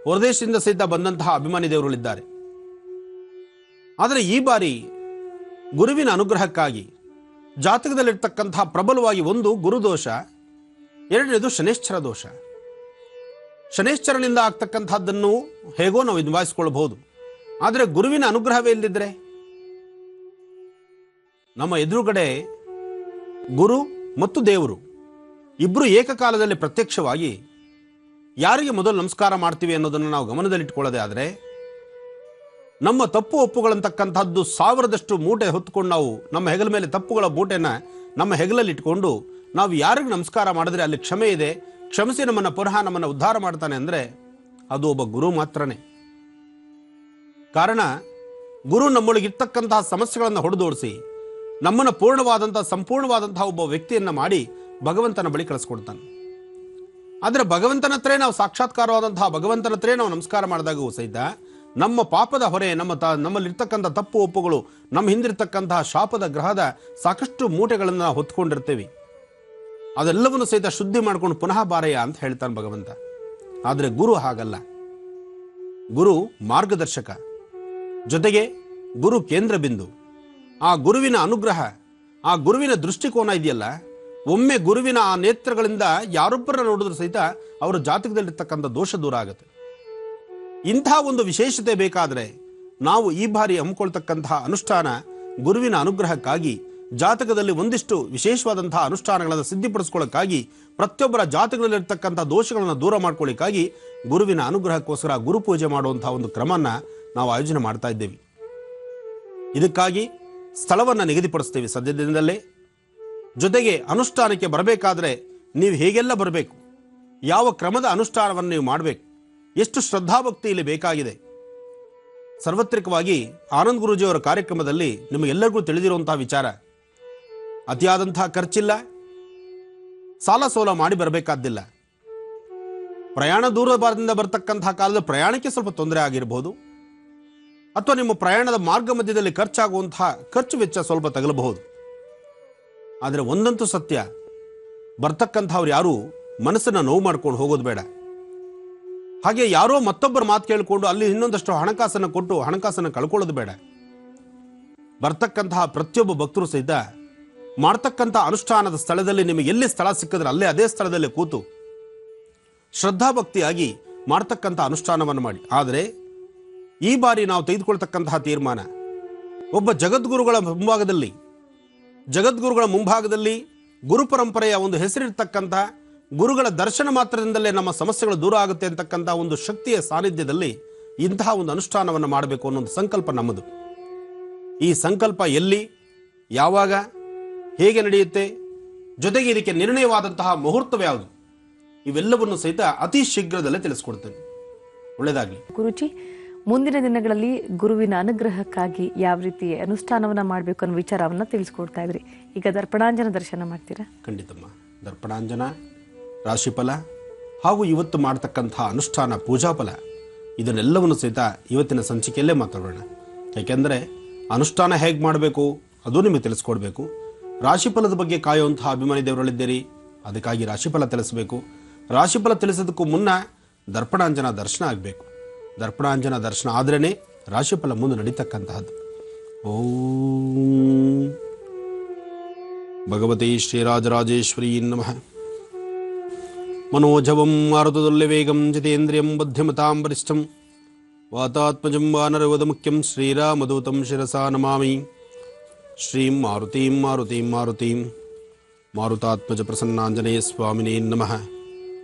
ಹೊರದೇಶದಿಂದ ಸಹಿತ ಬಂದಂತಹ ಅಭಿಮಾನಿ ದೇವರುಗಳಿದ್ದಾರೆ. ಆದರೆ ಈ ಬಾರಿ ಗುರುವಿನ ಅನುಗ್ರಹಕ್ಕಾಗಿ ಜಾತಕದಲ್ಲಿರ್ತಕ್ಕಂತಹ ಪ್ರಬಲವಾಗಿ ಒಂದು ಗುರುದೋಷ, ಎರಡನೇದು ಶನೈಶ್ಚರ ದೋಷ. ಶನೈಶ್ಚರನಿಂದ ಆಗ್ತಕ್ಕಂಥದ್ದನ್ನು ಹೇಗೋ ನಾವು ನಿಭಾಯಿಸಿಕೊಳ್ಳಬಹುದು. ಆದರೆ ಗುರುವಿನ ಅನುಗ್ರಹವೇ ಇಲ್ಲದಿದ್ದರೆ, ನಮ್ಮ ಎದುರುಗಡೆ ಗುರು ಮತ್ತು ದೇವರು ಇಬ್ಬರು ಏಕಕಾಲದಲ್ಲಿ ಪ್ರತ್ಯಕ್ಷವಾಗಿ ಯಾರಿಗೆ ಮೊದಲು ನಮಸ್ಕಾರ ಮಾಡ್ತೀವಿ ಅನ್ನೋದನ್ನು ನಾವು ಗಮನದಲ್ಲಿಟ್ಕೊಳ್ಳೋದೇ ಆದರೆ ನಮ್ಮ ತಪ್ಪು ಒಪ್ಪುಗಳಂತಕ್ಕಂಥದ್ದು 1000ದಷ್ಟು ಮೂಟೆ ಹೊತ್ಕೊಂಡು ನಾವು ನಮ್ಮ ಹೆಗಲ ಮೇಲೆ ತಪ್ಪುಗಳ ಮೂಟೆನ ನಮ್ಮ ಹೆಗಲಲ್ಲಿ ಇಟ್ಕೊಂಡು ನಾವು ಯಾರಿಗೆ ನಮಸ್ಕಾರ ಮಾಡಿದ್ರೆ ಅಲ್ಲಿ ಕ್ಷಮೆ ಇದೆ, ಕ್ಷಮಿಸಿ ನಮ್ಮನ್ನು ಪುನಃ ನಮ್ಮನ್ನು ಉದ್ಧಾರ ಮಾಡ್ತಾನೆ ಅಂದರೆ ಅದು ಒಬ್ಬ ಗುರು ಮಾತ್ರನೇ. ಕಾರಣ ಗುರು ನಮ್ಮೊಳಗಿರ್ತಕ್ಕಂತಹ ಸಮಸ್ಯೆಗಳನ್ನು ಹೊಡೆದೋಡಿಸಿ ನಮ್ಮನ್ನು ಸಂಪೂರ್ಣವಾದಂತಹ ಒಬ್ಬ ವ್ಯಕ್ತಿಯನ್ನು ಮಾಡಿ ಭಗವಂತನ ಬಳಿ ಕಳಿಸ್ಕೊಡ್ತಾನೆ. ಆದರೆ ಭಗವಂತನ ಹತ್ರ ನಾವು ಸಾಕ್ಷಾತ್ಕಾರವಾದಂತಹ ಭಗವಂತನ ಹತ್ರ ನಾವು ನಮಸ್ಕಾರ ಮಾಡಿದಾಗೂ ಸಹಿತ ನಮ್ಮ ಪಾಪದ ಹೊರೆ, ನಮ್ಮಲ್ಲಿರ್ತಕ್ಕಂಥ ತಪ್ಪು ಒಪ್ಪುಗಳು, ನಮ್ಮ ಹಿಂದಿರ್ತಕ್ಕಂತಹ ಶಾಪದ ಗ್ರಹದ ಸಾಕಷ್ಟು ಮೂಟೆಗಳನ್ನು ನಾವು ಹೊತ್ಕೊಂಡಿರ್ತೇವೆ. ಅದೆಲ್ಲವನ್ನು ಸಹಿತ ಶುದ್ಧಿ ಮಾಡ್ಕೊಂಡು ಪುನಃ ಬಾರಯ್ಯ ಅಂತ ಹೇಳ್ತಾನೆ ಭಗವಂತ. ಆದರೆ ಗುರು ಹಾಗಲ್ಲ. ಗುರು ಮಾರ್ಗದರ್ಶಕ, ಜೊತೆಗೆ ಗುರು ಕೇಂದ್ರ ಬಿಂದು. ಆ ಗುರುವಿನ ಅನುಗ್ರಹ, ಆ ಗುರುವಿನ ದೃಷ್ಟಿಕೋನ ಇದೆಯಲ್ಲ, ಒಮ್ಮೆ ಗುರುವಿನ ಆ ನೇತ್ರಗಳಿಂದ ಯಾರೊಬ್ಬರನ್ನ ನೋಡಿದ್ರು ಸಹಿತ ಅವರ ಜಾತಕದಲ್ಲಿರ್ತಕ್ಕಂಥ ದೋಷ ದೂರ ಆಗುತ್ತೆ. ಇಂಥ ಒಂದು ವಿಶೇಷತೆ ಬೇಕಾದರೆ ನಾವು ಈ ಬಾರಿ ಹಮ್ಮಿಕೊಳ್ತಕ್ಕಂತಹ ಅನುಷ್ಠಾನ ಗುರುವಿನ ಅನುಗ್ರಹಕ್ಕಾಗಿ, ಜಾತಕದಲ್ಲಿ ಒಂದಿಷ್ಟು ವಿಶೇಷವಾದಂತಹ ಅನುಷ್ಠಾನಗಳನ್ನು ಸಿದ್ಧಿಪಡಿಸ್ಕೊಳ್ಳೋಕ್ಕಾಗಿ, ಪ್ರತಿಯೊಬ್ಬರ ಜಾತಕದಲ್ಲಿರ್ತಕ್ಕಂಥ ದೋಷಗಳನ್ನು ದೂರ ಮಾಡ್ಕೊಳ್ಳಿಕ್ಕಾಗಿ ಗುರುವಿನ ಅನುಗ್ರಹಕ್ಕೋಸ್ಕರ ಗುರುಪೂಜೆ ಮಾಡುವಂತಹ ಒಂದು ಕ್ರಮನ ನಾವು ಆಯೋಜನೆ ಮಾಡ್ತಾ ಇದ್ದೇವೆ. ಇದಕ್ಕಾಗಿ ಸ್ಥಳವನ್ನು ನಿಗದಿಪಡಿಸ್ತೇವೆ ಸದ್ಯದಿಂದಲೇ. ಜೊತೆಗೆ ಅನುಷ್ಠಾನಕ್ಕೆ ಬರಬೇಕಾದ್ರೆ ನೀವು ಹೇಗೆಲ್ಲ ಬರಬೇಕು, ಯಾವ ಕ್ರಮದ ಅನುಷ್ಠಾನವನ್ನು ನೀವು ಮಾಡಬೇಕು, ಎಷ್ಟು ಶ್ರದ್ಧಾಭಕ್ತಿ ಇಲ್ಲಿ ಬೇಕಾಗಿದೆ. ಸಾರ್ವತ್ರಿಕವಾಗಿ ಆನಂದ್ ಗುರೂಜಿಯವರ ಕಾರ್ಯಕ್ರಮದಲ್ಲಿ ನಿಮಗೆಲ್ಲರಿಗೂ ತಿಳಿದಿರುವಂತಹ ವಿಚಾರ, ಅತಿಯಾದಂತಹ ಖರ್ಚಿಲ್ಲ, ಸಾಲ ಸೋಲ ಮಾಡಿ ಬರಬೇಕಾದ್ದಿಲ್ಲ. ಪ್ರಯಾಣ ದೂರದಿಂದ ಬರತಕ್ಕಂತಹ ಕಾಲದ ಪ್ರಯಾಣಕ್ಕೆ ಸ್ವಲ್ಪ ತೊಂದರೆ ಆಗಿರಬಹುದು, ಅಥವಾ ನಿಮ್ಮ ಪ್ರಯಾಣದ ಮಾರ್ಗ ಮಧ್ಯದಲ್ಲಿ ಖರ್ಚಾಗುವಂತಹ ಖರ್ಚು ವೆಚ್ಚ ಸ್ವಲ್ಪ ತಗಲಬಹುದು. ಆದರೆ ಒಂದಂತೂ ಸತ್ಯ, ಬರ್ತಕ್ಕಂಥವ್ರು ಯಾರು ಮನಸ್ಸನ್ನು ನೋವು ಮಾಡ್ಕೊಂಡು ಹೋಗೋದು ಬೇಡ. ಹಾಗೆ ಯಾರೋ ಮತ್ತೊಬ್ಬರ ಮಾತು ಕೇಳಿಕೊಂಡು ಅಲ್ಲಿ ಇನ್ನೊಂದಷ್ಟು ಹಣಕಾಸನ್ನು ಕೊಟ್ಟು ಹಣಕಾಸನ್ನು ಕಳ್ಕೊಳ್ಳೋದು ಬೇಡ. ಬರ್ತಕ್ಕಂತಹ ಪ್ರತಿಯೊಬ್ಬ ಭಕ್ತರು ಸಹಿತ ಮಾಡ್ತಕ್ಕಂಥ ಅನುಷ್ಠಾನದ ಸ್ಥಳದಲ್ಲಿ ನಿಮಗೆ ಎಲ್ಲಿ ಸ್ಥಳ ಸಿಕ್ಕಿದ್ರೆ ಅಲ್ಲೇ ಅದೇ ಸ್ಥಳದಲ್ಲಿ ಕೂತು ಶ್ರದ್ಧಾಭಕ್ತಿಯಾಗಿ ಮಾಡ್ತಕ್ಕಂಥ ಅನುಷ್ಠಾನವನ್ನು ಮಾಡಿ. ಆದರೆ ಈ ಬಾರಿ ನಾವು ತೆಗೆದುಕೊಳ್ತಕ್ಕಂತಹ ತೀರ್ಮಾನ, ಒಬ್ಬ ಜಗದ್ಗುರುಗಳ ಮುಂಭಾಗದಲ್ಲಿ ಗುರು ಪರಂಪರೆಯ ಒಂದು ಹೆಸರಿರ್ತಕ್ಕಂಥ ಗುರುಗಳ ದರ್ಶನ ಮಾತ್ರದಿಂದಲೇ ನಮ್ಮ ಸಮಸ್ಯೆಗಳು ದೂರ ಆಗುತ್ತೆ ಅಂತಕ್ಕಂಥ ಒಂದು ಶಕ್ತಿಯ ಸಾನ್ನಿಧ್ಯದಲ್ಲಿ ಇಂತಹ ಒಂದು ಅನುಷ್ಠಾನವನ್ನು ಮಾಡಬೇಕು ಅನ್ನೋ ಒಂದು ಸಂಕಲ್ಪ ನಮ್ಮದು. ಈ ಸಂಕಲ್ಪ ಎಲ್ಲಿ, ಯಾವಾಗ, ಹೇಗೆ ನಡೆಯುತ್ತೆ, ಜೊತೆಗೆ ಇದಕ್ಕೆ ನಿರ್ಣಯವಾದಂತಹ ಮುಹೂರ್ತವ ಯಾವುದು, ಇವೆಲ್ಲವನ್ನು ಸಹಿತ ಅತಿ ಶೀಘ್ರದಲ್ಲೇ ತಿಳಿಸ್ಕೊಡ್ತೇನೆ. ಒಳ್ಳೆಯದಾಗಲಿ. ಗುರುಜಿ, ಮುಂದಿನ ದಿನಗಳಲ್ಲಿ ಗುರುವಿನ ಅನುಗ್ರಹಕ್ಕಾಗಿ ಯಾವ ರೀತಿ ಅನುಷ್ಠಾನವನ್ನ ಮಾಡಬೇಕು ಅನ್ನೋ ವಿಚಾರವನ್ನ ತಿಳಿಸ್ಕೊಡ್ತಾ ಇದ್ರಿ. ಈಗ ದರ್ಪಣಾಂಜನ ದರ್ಶನ ಮಾಡ್ತೀರಾ? ಖಂಡಿತಮ್ಮ. ದರ್ಪಣಾಂಜನ, ರಾಶಿಫಲ ಹಾಗೂ ಇವತ್ತು ಮಾಡತಕ್ಕಂತಹ ಅನುಷ್ಠಾನ ಪೂಜಾಫಲ, ಇದನ್ನೆಲ್ಲವನ್ನು ಸಹಿತ ಇವತ್ತಿನ ಸಂಚಿಕೆಯಲ್ಲೇ ಮಾತಾಡೋಣ. ಯಾಕೆಂದರೆ ಅನುಷ್ಠಾನ ಹೇಗೆ ಮಾಡಬೇಕು ಅದು ನಿಮಗೆ ತಿಳಿಸ್ಕೊಡ್ಬೇಕು. ರಾಶಿಫಲದ ಬಗ್ಗೆ ಕಾಯುವಂತಹ ಅಭಿಮಾನಿ ದೇವರಲ್ಲಿದ್ದೀರಿ, ಅದಕ್ಕಾಗಿ ರಾಶಿಫಲ ತಿಳಿಸಬೇಕು. ರಾಶಿಫಲ ತಿಳಿಸೋದಕ್ಕೂ ಮುನ್ನ ದರ್ಪಣಾಂಜನ ದರ್ಶನ ಆಗಬೇಕು. ದರ್ಪಣಾಂಜನ ದರ್ಶನ ಆದ್ರೇ ರಾಶಿಫಲ ಮುಂದೆ ನಡೀತಕ್ಕಂತಹದ್ದು. ಓಂ ಭಗವತಿ ಶ್ರೀರಾಜರಾಜೇಶ್ವರಿ ನಮಃ. ಮನೋಜವಂ ಮಾರುತದುಲ್ಯ ವೇಗಂ ಜಿತೇಂದ್ರಿಯಂ ಬುದ್ಧಿಮತಾಂ ವರಿಷ್ಠಂ ವಾತಾತ್ಮಜಂ ವಾನರವದ ಮುಖ್ಯಂ ಶ್ರೀರಾಮದೂತಂ ಶಿರಸಾ ನಮಾಮಿ. ಶ್ರೀಂ ಮಾರುತೀಂ ಮಾರುತೀಂ ಮಾರುತೀಂ ಮಾರುತಾತ್ಮಜ ಪ್ರಸನ್ನಾಂಜನೇಯ ಸ್ವಾಮಿನೇ ನಮಃ.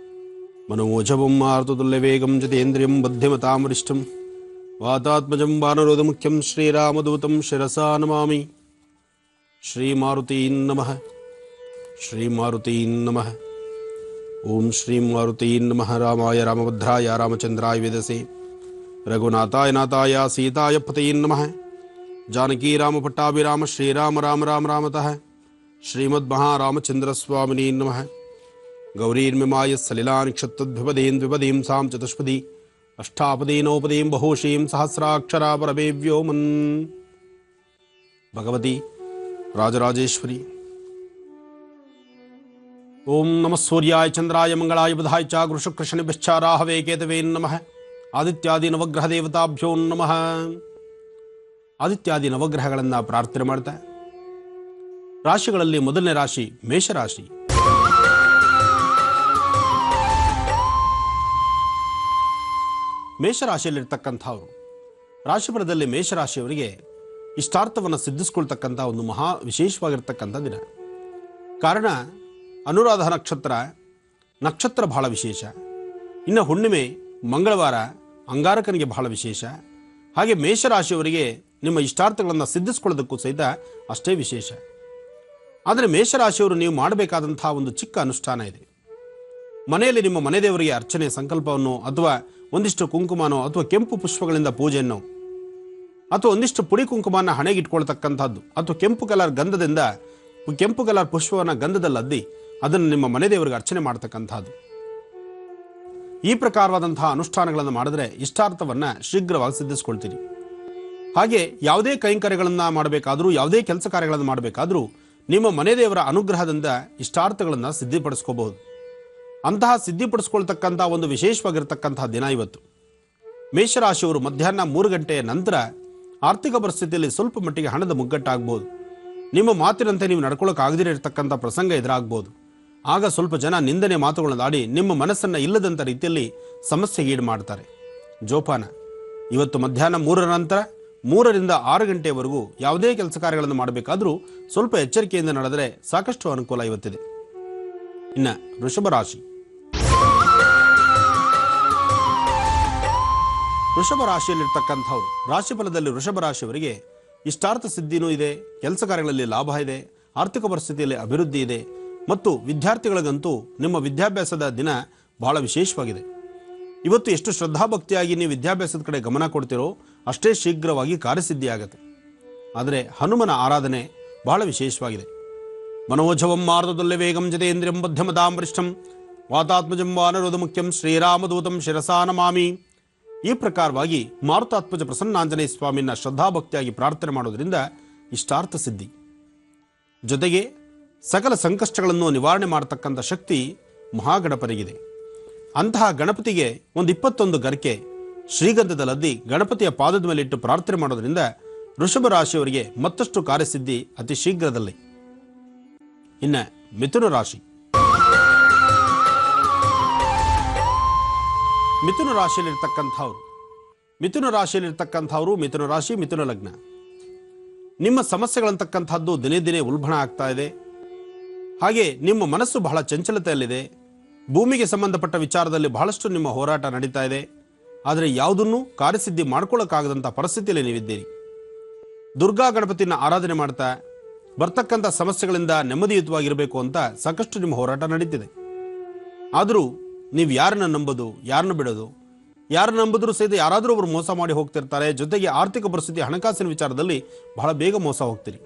ಮನೋಜವಂ ಮಾರುತದುಲ್ಯ ವೇಗಂ ಜಿತೇಂದ್ರಿಯಂ ಬುದ್ಧಿಮತಾಂ ವರಿಷ್ಠಂ ವಾತಾತ್ಮಜಂ ವಾನರೋಧ ಮುಖ್ಯಂ ಶ್ರೀರಾಮದೂತಂ ಶಿರಸಾ ನಮಾಮಿ. ಶ್ರೀ ಮಾರುತೀಂ ನಮಃ. ಶ್ರೀ ಮಾರುತೀಂ ನಮಃ. ಓಂ ಶ್ರೀಂ ಮಾರುತೀಂ ನಮಃ. ರಾಮಾಯ ರಾಮಭದ್ರಾಯ ರಾಮಚಂದ್ರಾಯ ವೇದಸೆ ರಘುನಾಥಾಯ ನಾಥಾಯ ಸೀತಾಯ ಪತಯೇ ನಮಃ. ಜಾನಕಿ ರಾಮ ಪಟ್ಟಾಭಿರಾಮ ಶ್ರೀರಾಮ ರಾಮ ರಾಮ ರಾಮತಃ ಶ್ರೀಮದ್ಮಹಾರಾಮಚಂದ್ರ ಸ್ವಾಮಿನೇ ನಮಃ. ಗೌರೀರ್ಮಿಮಾಯ ಸಲಿಲಾನ್ ಕ್ಷತ್ತದ್ವಿಪದೀಂ ದ್ವಿಪದೀಂ ಸಾಂ ಚತುಷ್ಪದಿ ಅಷ್ಟಾಪದೀನೋಪದೀಂ ಬಹುಶೀಂ ಸಹಸ್ರಾಕ್ಷರಾ ಪರಮೇ ವ್ಯೋಮನ್. ಭಗವತಿ ರಾಜರಾಜೇಶ್ವರಿ. ಓಂ ನಮಃ ಸೂರ್ಯಾಯ ಚಂದ್ರಾಯ ಮಂಗಳಾಯ ಬುಧಾಯ ಚ ಗುರು ಶುಕ್ರ ಶನಿಭ್ಯಶ್ಚ ರಾಹವೇ ಕೇತವೇ ನಮಃ. ಆದಿತ್ಯಾದಿ ನವಗ್ರಹ ದೇವತಾಭ್ಯೋ ನಮಃ. ಆದಿತ್ಯಾದಿ ನವಗ್ರಹಗಳನ್ನು ಪ್ರಾರ್ಥನೆ ಮಾಡ್ತಾ, ರಾಶಿಗಳಲ್ಲಿ ಮೊದಲನೇ ರಾಶಿ ಮೇಷರಾಶಿ. ಮೇಷರಾಶಿಯಲ್ಲಿರ್ತಕ್ಕಂಥವ್ರು ರಾಶಿಫಲದಲ್ಲಿ ಮೇಷರಾಶಿಯವರಿಗೆ ಇಷ್ಟಾರ್ಥವನ್ನು ಸಿದ್ಧಿಸ್ಕೊಳ್ತಕ್ಕಂಥ ಒಂದು ಮಹಾ ವಿಶೇಷವಾಗಿರ್ತಕ್ಕಂಥ ದಿನ. ಕಾರಣ ಅನುರಾಧ ನಕ್ಷತ್ರ ಬಹಳ ವಿಶೇಷ. ಇನ್ನು ಹುಣ್ಣಿಮೆ ಮಂಗಳವಾರ ಅಂಗಾರಕನಿಗೆ ಬಹಳ ವಿಶೇಷ. ಹಾಗೆ ಮೇಷರಾಶಿಯವರಿಗೆ ನಿಮ್ಮ ಇಷ್ಟಾರ್ಥಗಳನ್ನು ಸಿದ್ಧಿಸ್ಕೊಳ್ಳೋದಕ್ಕೂ ಸಹಿತ ಅಷ್ಟೇ ವಿಶೇಷ. ಆದರೆ ಮೇಷರಾಶಿಯವರು ನೀವು ಮಾಡಬೇಕಾದಂತಹ ಒಂದು ಚಿಕ್ಕ ಅನುಷ್ಠಾನ ಇದೆ. ಮನೆಯಲ್ಲಿ ನಿಮ್ಮ ಮನೆ ದೇವರಿಗೆ ಅರ್ಚನೆ ಸಂಕಲ್ಪವನ್ನು ಅಥವಾ ಒಂದಿಷ್ಟು ಕುಂಕುಮನೋ ಅಥವಾ ಕೆಂಪು ಪುಷ್ಪಗಳಿಂದ ಪೂಜೆಯನ್ನು ಅಥವಾ ಒಂದಿಷ್ಟು ಪುಡಿ ಕುಂಕುಮನ ಹಣೆಗಿಟ್ಕೊಳ್ತಕ್ಕಂಥದ್ದು ಅಥವಾ ಕೆಂಪು ಕಲರ್ ಪುಷ್ಪವನ್ನು ಗಂಧದಲ್ಲಿ ಅದ್ದಿ ಅದನ್ನು ನಿಮ್ಮ ಮನೆ ದೇವರಿಗೆ ಅರ್ಚನೆ ಮಾಡ್ತಕ್ಕಂಥದ್ದು. ಈ ಪ್ರಕಾರವಾದಂತಹ ಅನುಷ್ಠಾನಗಳನ್ನು ಮಾಡಿದ್ರೆ ಇಷ್ಟಾರ್ಥವನ್ನು ಶೀಘ್ರವಾಗಿ ಸಿದ್ಧಿಸ್ಕೊಳ್ತೀರಿ. ಹಾಗೆ ಯಾವುದೇ ಕೈಂಕರ್ಯಗಳನ್ನು ಮಾಡಬೇಕಾದ್ರೂ ಯಾವುದೇ ಕೆಲಸ ಕಾರ್ಯಗಳನ್ನು ಮಾಡಬೇಕಾದ್ರೂ ನಿಮ್ಮ ಮನೆ ದೇವರ ಅನುಗ್ರಹದಿಂದ ಇಷ್ಟಾರ್ಥಗಳನ್ನು ಸಿದ್ಧಿಪಡಿಸ್ಕೋಬಹುದು. ಅಂತಹ ಸಿದ್ಧಿಪಡಿಸ್ಕೊಳ್ತಕ್ಕಂಥ ಒಂದು ವಿಶೇಷವಾಗಿರ್ತಕ್ಕಂತಹ ದಿನ ಇವತ್ತು. ಮೇಷರಾಶಿಯವರು ಮಧ್ಯಾಹ್ನ 3 ಗಂಟೆಯ ನಂತರ ಆರ್ಥಿಕ ಪರಿಸ್ಥಿತಿಯಲ್ಲಿ ಸ್ವಲ್ಪ ಮಟ್ಟಿಗೆ ಹಣದ ಮುಗ್ಗಟ್ಟಾಗ್ಬೋದು. ನಿಮ್ಮ ಮಾತಿನಂತೆ ನೀವು ನಡ್ಕೊಳ್ಳೋಕ್ಕಾಗದಿರೇ ಇರತಕ್ಕಂಥ ಪ್ರಸಂಗ ಎದುರಾಗ್ಬೋದು. ಆಗ ಸ್ವಲ್ಪ ಜನ ನಿಂದನೆ ಮಾತುಗಳನ್ನು ಆಡಿ ನಿಮ್ಮ ಮನಸ್ಸನ್ನು ಇಲ್ಲದಂಥ ರೀತಿಯಲ್ಲಿ ಸಮಸ್ಯೆಗೆ ಈಡು ಮಾಡ್ತಾರೆ. ಜೋಪಾನ. ಇವತ್ತು ಮಧ್ಯಾಹ್ನ 3ರ ನಂತರ 3ರಿಂದ 6 ಗಂಟೆಯವರೆಗೂ ಯಾವುದೇ ಕೆಲಸ ಕಾರ್ಯಗಳನ್ನು ಮಾಡಬೇಕಾದ್ರೂ ಸ್ವಲ್ಪ ಎಚ್ಚರಿಕೆಯಿಂದ ನಡೆದರೆ ಸಾಕಷ್ಟು ಅನುಕೂಲ ಇವತ್ತಿದೆ. ಇನ್ನು ವೃಷಭ ರಾಶಿ. ವೃಷಭ ರಾಶಿಯಲ್ಲಿರ್ತಕ್ಕಂಥವ್ರು ರಾಶಿಫಲದಲ್ಲಿ ವೃಷಭ ರಾಶಿಯವರಿಗೆ ಇಷ್ಟಾರ್ಥ ಸಿದ್ಧಿನೂ ಇದೆ, ಕೆಲಸ ಕಾರ್ಯಗಳಲ್ಲಿ ಲಾಭ ಇದೆ, ಆರ್ಥಿಕ ಪರಿಸ್ಥಿತಿಯಲ್ಲಿ ಅಭಿವೃದ್ಧಿ ಇದೆ ಮತ್ತು ವಿದ್ಯಾರ್ಥಿಗಳಿಗಂತೂ ನಿಮ್ಮ ವಿದ್ಯಾಭ್ಯಾಸದ ದಿನ ಬಹಳ ವಿಶೇಷವಾಗಿದೆ. ಇವತ್ತು ಎಷ್ಟು ಶ್ರದ್ಧಾಭಕ್ತಿಯಾಗಿ ನೀವು ವಿದ್ಯಾಭ್ಯಾಸದ ಕಡೆ ಗಮನ ಕೊಡ್ತಿರೋ ಅಷ್ಟೇ ಶೀಘ್ರವಾಗಿ ಕಾರ್ಯಸಿದ್ಧಿ ಆಗುತ್ತೆ. ಆದರೆ ಹನುಮನ ಆರಾಧನೆ ಬಹಳ ವಿಶೇಷವಾಗಿದೆ. ಮನೋಜವಂ ಮಾರುತತುಲ್ಯ ವೇಗಂ ಜತೇಂದ್ರಿಯಂ ಬದ್ಧಮತಾಂ ವರಿಷ್ಠಂ ವಾತಾತ್ಮಜಂ ವಾನರೋಧ ಮುಖ್ಯಂ ಶ್ರೀರಾಮದೂತಂ ಶಿರಸಾ ನಮಾಮಿ. ಈ ಪ್ರಕಾರವಾಗಿ ಮಾರುತಾತ್ಮಜ ಪ್ರಸನ್ನಾಂಜನೇಯ ಸ್ವಾಮಿನ ಶ್ರದ್ಧಾಭಕ್ತಿಯಾಗಿ ಪ್ರಾರ್ಥನೆ ಮಾಡೋದ್ರಿಂದ ಇಷ್ಟಾರ್ಥ ಸಿದ್ಧಿ, ಜೊತೆಗೆ ಸಕಲ ಸಂಕಷ್ಟಗಳನ್ನು ನಿವಾರಣೆ ಮಾಡತಕ್ಕಂಥ ಶಕ್ತಿ ಮಹಾಗಣಪನಿಗಿದೆ. ಅಂತಹ ಗಣಪತಿಗೆ ಒಂದು 21 ಗರಿಕೆ ಶ್ರೀಗಂಧದಲ್ಲದ್ದಿ ಗಣಪತಿಯ ಪಾದದ ಮೇಲೆ ಇಟ್ಟು ಪ್ರಾರ್ಥನೆ ಮಾಡೋದ್ರಿಂದ ವೃಷಭ ರಾಶಿಯವರಿಗೆ ಮತ್ತಷ್ಟು ಕಾರ್ಯಸಿದ್ಧಿ ಅತಿ ಶೀಘ್ರದಲ್ಲಿ. ಇನ್ನು ಮಿಥುನ ರಾಶಿ. ಮಿಥುನ ರಾಶಿಯಲ್ಲಿರ್ತಕ್ಕಂಥವ್ರು ಮಿಥುನ ರಾಶಿ ಮಿಥುನ ಲಗ್ನ. ನಿಮ್ಮ ಸಮಸ್ಯೆಗಳಂತಕ್ಕಂಥದ್ದು ದಿನೇ ದಿನೇ ಉಲ್ಬಣ ಆಗ್ತಾ ಇದೆ. ಹಾಗೆ ನಿಮ್ಮ ಮನಸ್ಸು ಬಹಳ ಚಂಚಲತೆಯಲ್ಲಿದೆ. ಭೂಮಿಗೆ ಸಂಬಂಧಪಟ್ಟ ವಿಚಾರದಲ್ಲಿ ಬಹಳಷ್ಟು ನಿಮ್ಮ ಹೋರಾಟ ನಡೀತಾ ಇದೆ. ಆದರೆ ಯಾವುದನ್ನೂ ಕಾರ್ಯಸಿದ್ಧಿ ಮಾಡ್ಕೊಳ್ಳೋಕ್ಕಾಗದಂಥ ಪರಿಸ್ಥಿತಿಯಲ್ಲಿ ನೀವಿದ್ದೀರಿ. ದುರ್ಗಾ ಗಣಪತಿನ ಆರಾಧನೆ ಮಾಡ್ತಾ ಬರ್ತಕ್ಕಂಥ ಸಮಸ್ಯೆಗಳಿಂದ ನೆಮ್ಮದಿಯುತವಾಗಿರಬೇಕು ಅಂತ ಸಾಕಷ್ಟು ನಿಮ್ಮ ಹೋರಾಟ ನಡೀತಿದೆ. ಆದರೂ ನೀವು ಯಾರನ್ನ ನಂಬೋದು, ಯಾರನ್ನ ಬಿಡೋದು, ಯಾರನ್ನ ನಂಬಿದ್ರೂ ಸಹಿತ ಯಾರಾದರೂ ಒಬ್ರು ಮೋಸ ಮಾಡಿ ಹೋಗ್ತಿರ್ತಾರೆ. ಜೊತೆಗೆ ಆರ್ಥಿಕ ಪರಿಸ್ಥಿತಿ ಹಣಕಾಸಿನ ವಿಚಾರದಲ್ಲಿ ಬಹಳ ಬೇಗ ಮೋಸ ಹೋಗ್ತೀರಿ.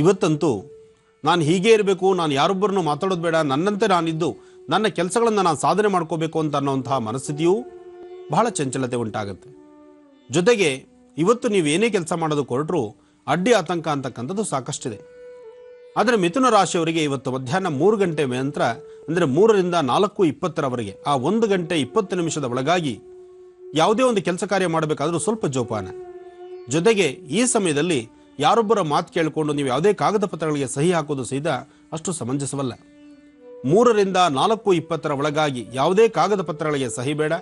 ಇವತ್ತಂತೂ ನಾನು ಹೀಗೆ ಇರಬೇಕು, ನಾನು ಯಾರೊಬ್ಬರನ್ನು ಮಾತಾಡೋದು ಬೇಡ, ನನ್ನಂತೆ ನಾನಿದ್ದು ನನ್ನ ಕೆಲಸಗಳನ್ನು ನಾನು ಸಾಧನೆ ಮಾಡ್ಕೋಬೇಕು ಅಂತ ಅನ್ನೋಂತಹ ಮನಸ್ಥಿತಿಯೂ ಬಹಳ ಚಂಚಲತೆ ಉಂಟಾಗುತ್ತೆ. ಜೊತೆಗೆ ಇವತ್ತು ನೀವು ಏನೇ ಕೆಲಸ ಮಾಡೋದಕ್ಕೆ ಹೊರಟರೂ ಅಡ್ಡಿ ಆತಂಕ ಅಂತಕ್ಕಂಥದ್ದು ಸಾಕಷ್ಟಿದೆ. ಆದರೆ ಮಿಥುನ ರಾಶಿಯವರಿಗೆ ಇವತ್ತು ಮಧ್ಯಾಹ್ನ 3 ಗಂಟೆ ನಂತರ ಅಂದರೆ 3ರಿಂದ 4:20 ಆ 1 ಗಂಟೆ 20 ನಿಮಿಷದ ಒಳಗಾಗಿ ಯಾವುದೇ ಒಂದು ಕೆಲಸ ಕಾರ್ಯ ಮಾಡಬೇಕಾದ್ರೂ ಸ್ವಲ್ಪ ಜೋಪಾನ. ಜೊತೆಗೆ ಈ ಸಮಯದಲ್ಲಿ ಯಾರೊಬ್ಬರ ಮಾತು ಕೇಳಿಕೊಂಡು ನೀವು ಯಾವುದೇ ಕಾಗದ ಪತ್ರಗಳಿಗೆ ಸಹಿ ಹಾಕೋದು ಸಹಿತ ಅಷ್ಟು ಸಮಂಜಸವಲ್ಲ. 3ರಿಂದ 4:20 ಒಳಗಾಗಿ ಯಾವುದೇ ಕಾಗದ ಪತ್ರಗಳಿಗೆ ಸಹಿ ಬೇಡ.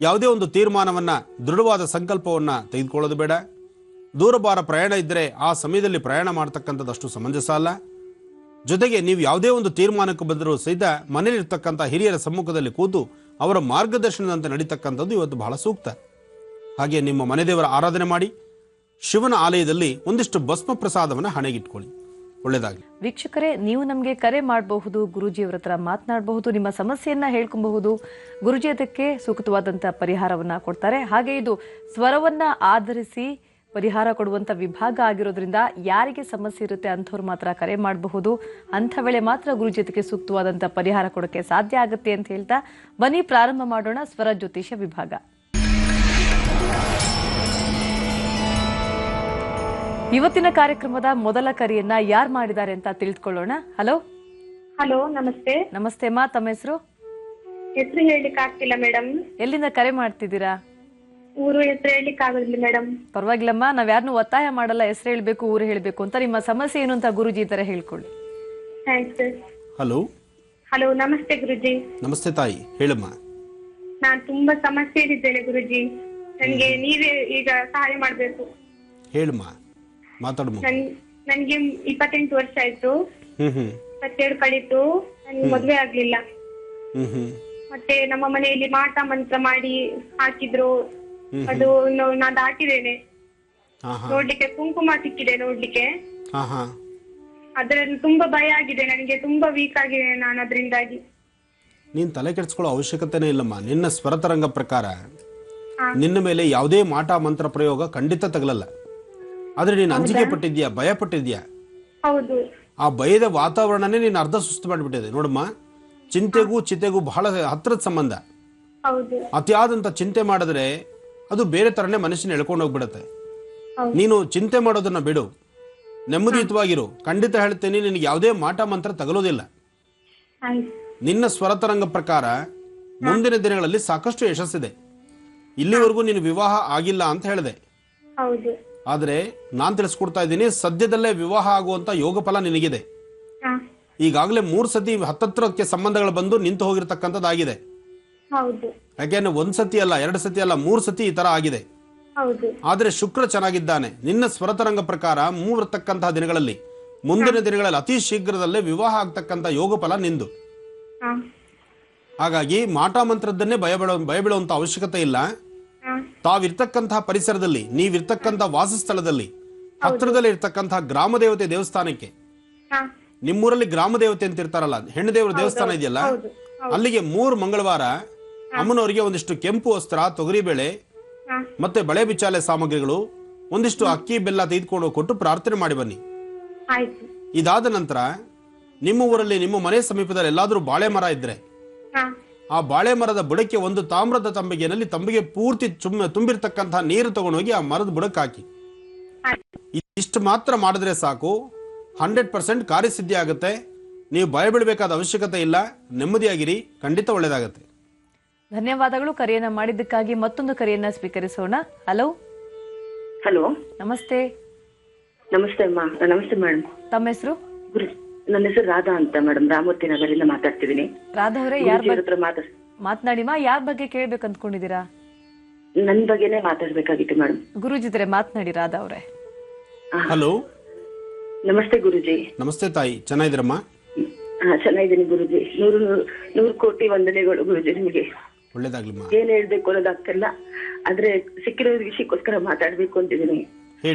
ಯಾವುದೇ ಒಂದು ತೀರ್ಮಾನವನ್ನು ದೃಢವಾದ ಸಂಕಲ್ಪವನ್ನು ತೆಗೆದುಕೊಳ್ಳೋದು ಬೇಡ. ದೂರಭಾರ ಪ್ರಯಾಣ ಇದ್ದರೆ ಆ ಸಮಯದಲ್ಲಿ ಪ್ರಯಾಣ ಮಾಡ್ತಕ್ಕಂಥದ್ದು ಅಷ್ಟು ಸಮಂಜಸ ಅಲ್ಲ. ಜೊತೆಗೆ ನೀವು ಯಾವುದೇ ಒಂದು ತೀರ್ಮಾನಕ್ಕೆ ಬಂದರೂ ಸಹಿತ ಮನೆಯಲ್ಲಿರ್ತಕ್ಕಂಥ ಹಿರಿಯರ ಸಮ್ಮುಖದಲ್ಲಿ ಕೂತು ಅವರ ಮಾರ್ಗದರ್ಶನದಂತೆ ನಡೀತಕ್ಕಂಥದ್ದು ಇವತ್ತು ಬಹಳ ಸೂಕ್ತ. ಹಾಗೆ ನಿಮ್ಮ ಮನೆ ದೇವರ ಆರಾಧನೆ ಮಾಡಿ ಶಿವನ ಆಲಯದಲ್ಲಿ ಒಂದಿಷ್ಟು ಭಸ್ಮ ಪ್ರಸಾದವನ್ನು ಹಣೆಗಿಟ್ಕೊಳ್ಳಿ. ಒಳ್ಳೆಯದಾಗಲಿ. ವೀಕ್ಷಕರೇ, ನೀವು ನಮಗೆ ಕರೆ ಮಾಡಬಹುದು, ಗುರೂಜಿಯವರ ಹತ್ರ ಮಾತನಾಡಬಹುದು, ನಿಮ್ಮ ಸಮಸ್ಯೆಯನ್ನ ಹೇಳ್ಕೊಬಹುದು. ಗುರೂಜಿ ಅದಕ್ಕೆ ಸೂಕ್ತವಾದಂತಹ ಪರಿಹಾರವನ್ನ ಕೊಡ್ತಾರೆ. ಹಾಗೆ ಇದು ಸ್ವರವನ್ನ ಆಧರಿಸಿ ಪರಿಹಾರ ಕೊಡುವಂತ ವಿಭಾಗ ಆಗಿರೋದ್ರಿಂದ ಯಾರಿಗೆ ಸಮಸ್ಯೆ ಇರುತ್ತೆ ಅಂಥವ್ರು ಮಾತ್ರ ಕರೆ ಮಾಡಬಹುದು. ಅಂಥ ವೇಳೆ ಮಾತ್ರ ಗುರೂಜಿ ಅದಕ್ಕೆ ಸೂಕ್ತವಾದಂಥ ಪರಿಹಾರ ಕೊಡೋಕ್ಕೆ ಸಾಧ್ಯ ಆಗುತ್ತೆ ಅಂತ ಹೇಳ್ತಾ ಬನ್ನಿ ಪ್ರಾರಂಭ ಮಾಡೋಣ ಸ್ವರ ಜ್ಯೋತಿಷ್ಯ ವಿಭಾಗ. ಇವತ್ತಿನ ಕಾರ್ಯಕ್ರಮದ ಮೊದಲ ಕರೆಯನ್ನ ಯಾರು ಮಾಡಿದ್ದಾರೆ ಅಂತ ತಿಳಿದುಕೊಳ್ಳೋಣ. ಹಲೋ. ಹಲೋ, ನಮಸ್ತೆ. ನಮಸ್ತೆ ಅಮ್ಮ, ತಮ್ಮ ಹೆಸರು? ಹೆಸರು ಹೇಳಲಿಕ್ಕೆ ಆಗ್ತಿಲ್ಲ ಮೇಡಮ್. ಎಲ್ಲಿಂದ ಕರೆ ಮಾಡ್ತಿದ್ದೀರಾ? ಊರು ಹೆಸರು ಹೇಳಲಿಕ್ಕೆ ಆಗೋದಿಲ್ಲ ಮೇಡಮ್. ಪರವಾಗಿಲ್ಲಮ್ಮ, ನಾವ್ ಯಾರನ್ನೂ ಒತ್ತಾಯ ಮಾಡಲ್ಲ ಹೆಸರು ಹೇಳ್ಬೇಕು ಊರು ಹೇಳ್ಬೇಕು ಅಂತ. ನಿಮ್ಮ ಸಮಸ್ಯೆ ಏನು ಅಂತ ಗುರುಜಿ ತರ ಹೇಳ್ಕೊಳ್ಳಿ. ಥ್ಯಾಂಕ್ಸ್. ಹಲೋ. ಹಲೋ, ನಮಸ್ತೆ ಗುರುಜಿ. ನಮಸ್ತೆ ತಾಯಿ, ಹೇಳಮ್ಮ. ನಾನು ತುಂಬಾ ಸಮಸ್ಯೆಯಲ್ಲಿದ್ದೇನೆ ಗುರುಜಿ, ನನಗೆ ನೀವೇ ಈಗ ಸಹಾಯ ಮಾಡಬೇಕು. ಹೇಳಮ್ಮ, ಮಾತಾಡಮ್ಮ. ನನಗೆ 28 ವರ್ಷ ಆಯ್ತು. 27 ಕಳೀತು, ನನಗೆ ಮದುವೆ ಆಗ್ಲಿಲ್ಲ. ಮತ್ತೆ ನಮ್ಮ ಮನೆಯಲ್ಲಿ ಮಾಟ ಮಂತ್ರ ಮಾಡಿ ಹಾಕಿದ್ರು. ಅದು ನಾ ದಾಟಿದ್ದೇನೆ. ನೋಡ್ಲಿಕ್ಕೆ ಕುಂಕುಮ ಸಿಕ್ಕಿದೆ ನೋಡ್ಲಿಕ್ಕೆ. ಅದರಲ್ಲಿ ತುಂಬಾ ಭಯ ಆಗಿದೆ ನನಗೆ, ತುಂಬಾ ವೀಕ್ ಆಗಿದೆ ನಾನು ಅದರಿಂದಾಗಿ. ನೀನ್ ತಲೆ ಕೆಡಿಸ್ಕೊಳ್ಳೋ ಅವಶ್ಯಕತೆನೇ ಇಲ್ಲಮ್ಮ. ನಿನ್ನ ಸ್ವರತರಂಗ ಪ್ರಕಾರ ನಿನ್ನ ಮೇಲೆ ಯಾವುದೇ ಮಾಟ ಮಂತ್ರ ಪ್ರಯೋಗ ಖಂಡಿತ ತಗಲಲ್ಲ. ಆದ್ರೆ ನೀನು ಅಂಜಿಕೆ ಪಟ್ಟಿದ್ಯಾ, ಭಯ ಪಟ್ಟಿದ್ಯಾ. ಹೌದು. ಆ ಭಯದ ವಾತಾವರಣನೇ ನೀನು ಅರ್ಧ ಸುಸ್ತು ಮಾಡಿಬಿಟ್ಟಿದೆ ನೋಡಮ್ಮ. ಚಿಂತೆಗೂ ಚಿತೆಗೂ ಬಹಳ ಹತ್ತಿರದ ಸಂಬಂಧ. ಹೌದು. ಅತಿಯಾದಂತ ಚಿಂತೆ ಮಾಡಿದ್ರೆ ಅದು ಬೇರೆ ತರನೇ ಮನುಷ್ಯನ ಎಳ್ಕೊಂಡು ಹೋಗ್ಬಿಡತ್ತೆ. ನೀನು ಚಿಂತೆ ಮಾಡೋದನ್ನ ಬಿಡು, ನೆಮ್ಮದಿಯುತವಾಗಿರು. ಖಂಡಿತ ಹೇಳ್ತೇನೆ, ನಿನಗೆ ಯಾವುದೇ ಮಾಟ ಮಂತ್ರ ತಗಲೋದಿಲ್ಲ. ನಿನ್ನ ಸ್ವರತರಂಗ ಪ್ರಕಾರ ಮುಂದಿನ ದಿನಗಳಲ್ಲಿ ಸಾಕಷ್ಟು ಯಶಸ್ಸಿದೆ. ಇಲ್ಲಿವರೆಗೂ ನೀನು ವಿವಾಹ ಆಗಿಲ್ಲ ಅಂತ ಹೇಳಿದೆ. ಹೌದು. ಆದ್ರೆ ನಾನ್ ತಿಳಿಸ್ಕೊಡ್ತಾ ಇದ್ದೀನಿ, ಸದ್ಯದಲ್ಲೇ ವಿವಾಹ ಆಗುವಂತ ಯೋಗ ಫಲ ನಿನಗಿದೆ. ಈಗಾಗಲೇ 3 ಸತಿ ಹತ್ತತ್ರಕ್ಕೆ ಸಂಬಂಧಗಳು ಬಂದು ನಿಂತು ಹೋಗಿರ್ತಕ್ಕಂಥದ್ದಾಗಿದೆ. ಹೌದು. ಯಾಕೆಂದ್ರೆ 1 ಸತಿ ಅಲ್ಲ, 2 ಸತಿ ಅಲ್ಲ, 3 ಸತಿ ಈ ತರ ಆಗಿದೆ. ಹೌದು. ಆದ್ರೆ ಶುಕ್ರ ಚೆನ್ನಾಗಿದ್ದಾನೆ. ನಿನ್ನ ಸ್ವರತರಂಗ ಪ್ರಕಾರ ಮೂರತಕ್ಕಂತಹ ದಿನಗಳಲ್ಲಿ, ಮುಂದಿನ ದಿನಗಳಲ್ಲಿ ಅತಿ ಶೀಘ್ರದಲ್ಲೇ ವಿವಾಹ ಆಗ್ತಕ್ಕಂಥ ಯೋಗ ಫಲ ನಿಂದು. ಹಾಗಾಗಿ ಮಾಟ ಮಂತ್ರದ್ದನ್ನೇ ಭಯ ಬೀಳುವಂತ ಅವಶ್ಯಕತೆ ಇಲ್ಲ. ತಾವಿರ್ತಕ್ಕಂತಹ ಪರಿಸರದಲ್ಲಿ, ನೀವಿರ್ತಕ್ಕಂಥ ವಾಸಸ್ಥಳದಲ್ಲಿ ಹತ್ತಿರದಲ್ಲಿ ಇರ್ತಕ್ಕಂತಹ ಗ್ರಾಮ ದೇವತೆ ದೇವಸ್ಥಾನಕ್ಕೆ, ನಿಮ್ಮೂರಲ್ಲಿ ಗ್ರಾಮ ದೇವತೆ ಅಂತ ಇರ್ತಾರಲ್ಲ, ಹೆಣ್ಣು ದೇವರ ದೇವಸ್ಥಾನ ಇದೆಯಲ್ಲ, ಅಲ್ಲಿಗೆ 3 ಮಂಗಳವಾರ ಅಮ್ಮನವರಿಗೆ ಒಂದಿಷ್ಟು ಕೆಂಪು ವಸ್ತ್ರ, ತೊಗರಿಬೇಳೆ ಮತ್ತೆ ಬಳೆ ಬಿಚ್ಚಾಲೆ ಸಾಮಗ್ರಿಗಳು, ಒಂದಿಷ್ಟು ಅಕ್ಕಿ ಬೆಲ್ಲ ತೆಗೆದುಕೊಂಡು ಕೊಟ್ಟು ಪ್ರಾರ್ಥನೆ ಮಾಡಿ ಬನ್ನಿ. ಇದಾದ ನಂತರ ನಿಮ್ಮ ಊರಲ್ಲಿ, ನಿಮ್ಮ ಮನೆ ಸಮೀಪದಲ್ಲಿ ಎಲ್ಲಾದ್ರೂ ಬಾಳೆ ಮರ ಇದ್ರೆ ಆ ಬಾಳೆ ಮರದ ಬುಡಕ್ಕೆ ಒಂದು ತಾಮ್ರದ ತಂಬಿಗೆ ಪೂರ್ತಿ ತುಂಬಿರ್ತಕ್ಕಂತಹ ನೀರು ತಗೊಂಡೋಗಿ ಆ ಮರದ ಬುಡಕ್ಕೆ ಹಾಕಿ. ಇಷ್ಟು ಮಾತ್ರ ಮಾಡಿದ್ರೆ ಸಾಕು, 100% ಕಾರ್ಯಸಿದ್ಧಿ ಆಗುತ್ತೆ. ನೀವು ಭಯ ಬೀಳಬೇಕಾದ ಅವಶ್ಯಕತೆ ಇಲ್ಲ. ನೆಮ್ಮದಿಯಾಗಿರಿ, ಖಂಡಿತ ಒಳ್ಳೇದಾಗತ್ತೆ. ಧನ್ಯವಾದಗಳು ಕರೆಯನ್ನ ಮಾಡಿದ್ದಕ್ಕಾಗಿ. ಮತ್ತೊಂದು ಕರೆಯನ್ನ ಸ್ವೀಕರಿಸೋಣ. ಹಲೋ. ಹಲೋ, ನಮಸ್ತೆ. ನಮಸ್ತೆ ಅಮ್ಮ. ನಮಸ್ತೆ ಮೇಡಮ್. ತಮ್ಮ ಹೆಸರು? ನನ್ನ ಹೆಸರು ರಾಧಾ ಅಂತ ಮೇಡಮ್, ರಾಮೂರ್ತಿ ನಗರಿಂದ ಮಾತಾಡ್ತಿದ್ದೀನಿ. ರಾಧಾ ಅವರೇ, ಮಾತನಾಡಿಮ್ಮ. ಯಾರ ಬಗ್ಗೆ ಕೇಳ್ಬೇಕು ಅಂದ್ಕೊಂಡಿದ್ದೀರಾ? ನನ್ ಬಗ್ಗೆನೇ ಮಾತಾಡ್ಬೇಕಾಗಿತ್ತು ಮೇಡಮ್. ಗುರೂಜಿ ಇದ್ರೆ ಮಾತನಾಡಿ. ರಾಧಾ ಅವರೇ. ಹಲೋ. ನಮಸ್ತೆ ಗುರುಜಿ. ನಮಸ್ತೆ ತಾಯಿ, ಚೆನ್ನಾಗಿದ್ದೀರಮ್ಮ? ಚೆನ್ನಾಗಿದ್ದೀನಿ ಗುರುಜಿ. 100 ಕೋಟಿ ವಂದನೆಗಳು ಗುರುಜಿ ನಿಮಗೆ. ಒಳ್ಳೇದಾಗ್ಲಿಮ್ಮ. ಏನ್ ಹೇಳ್ಬೇಕು ಅನ್ನೋದಾಗ್ತಿಲ್ಲ, ಆದ್ರೆ ಸಿಕ್ಕಿರೋ ವಿಷಯಕ್ಕೋಸ್ಕರ ಮಾತಾಡ್ಬೇಕು ಅಂತಿದ್ದೀನಿ.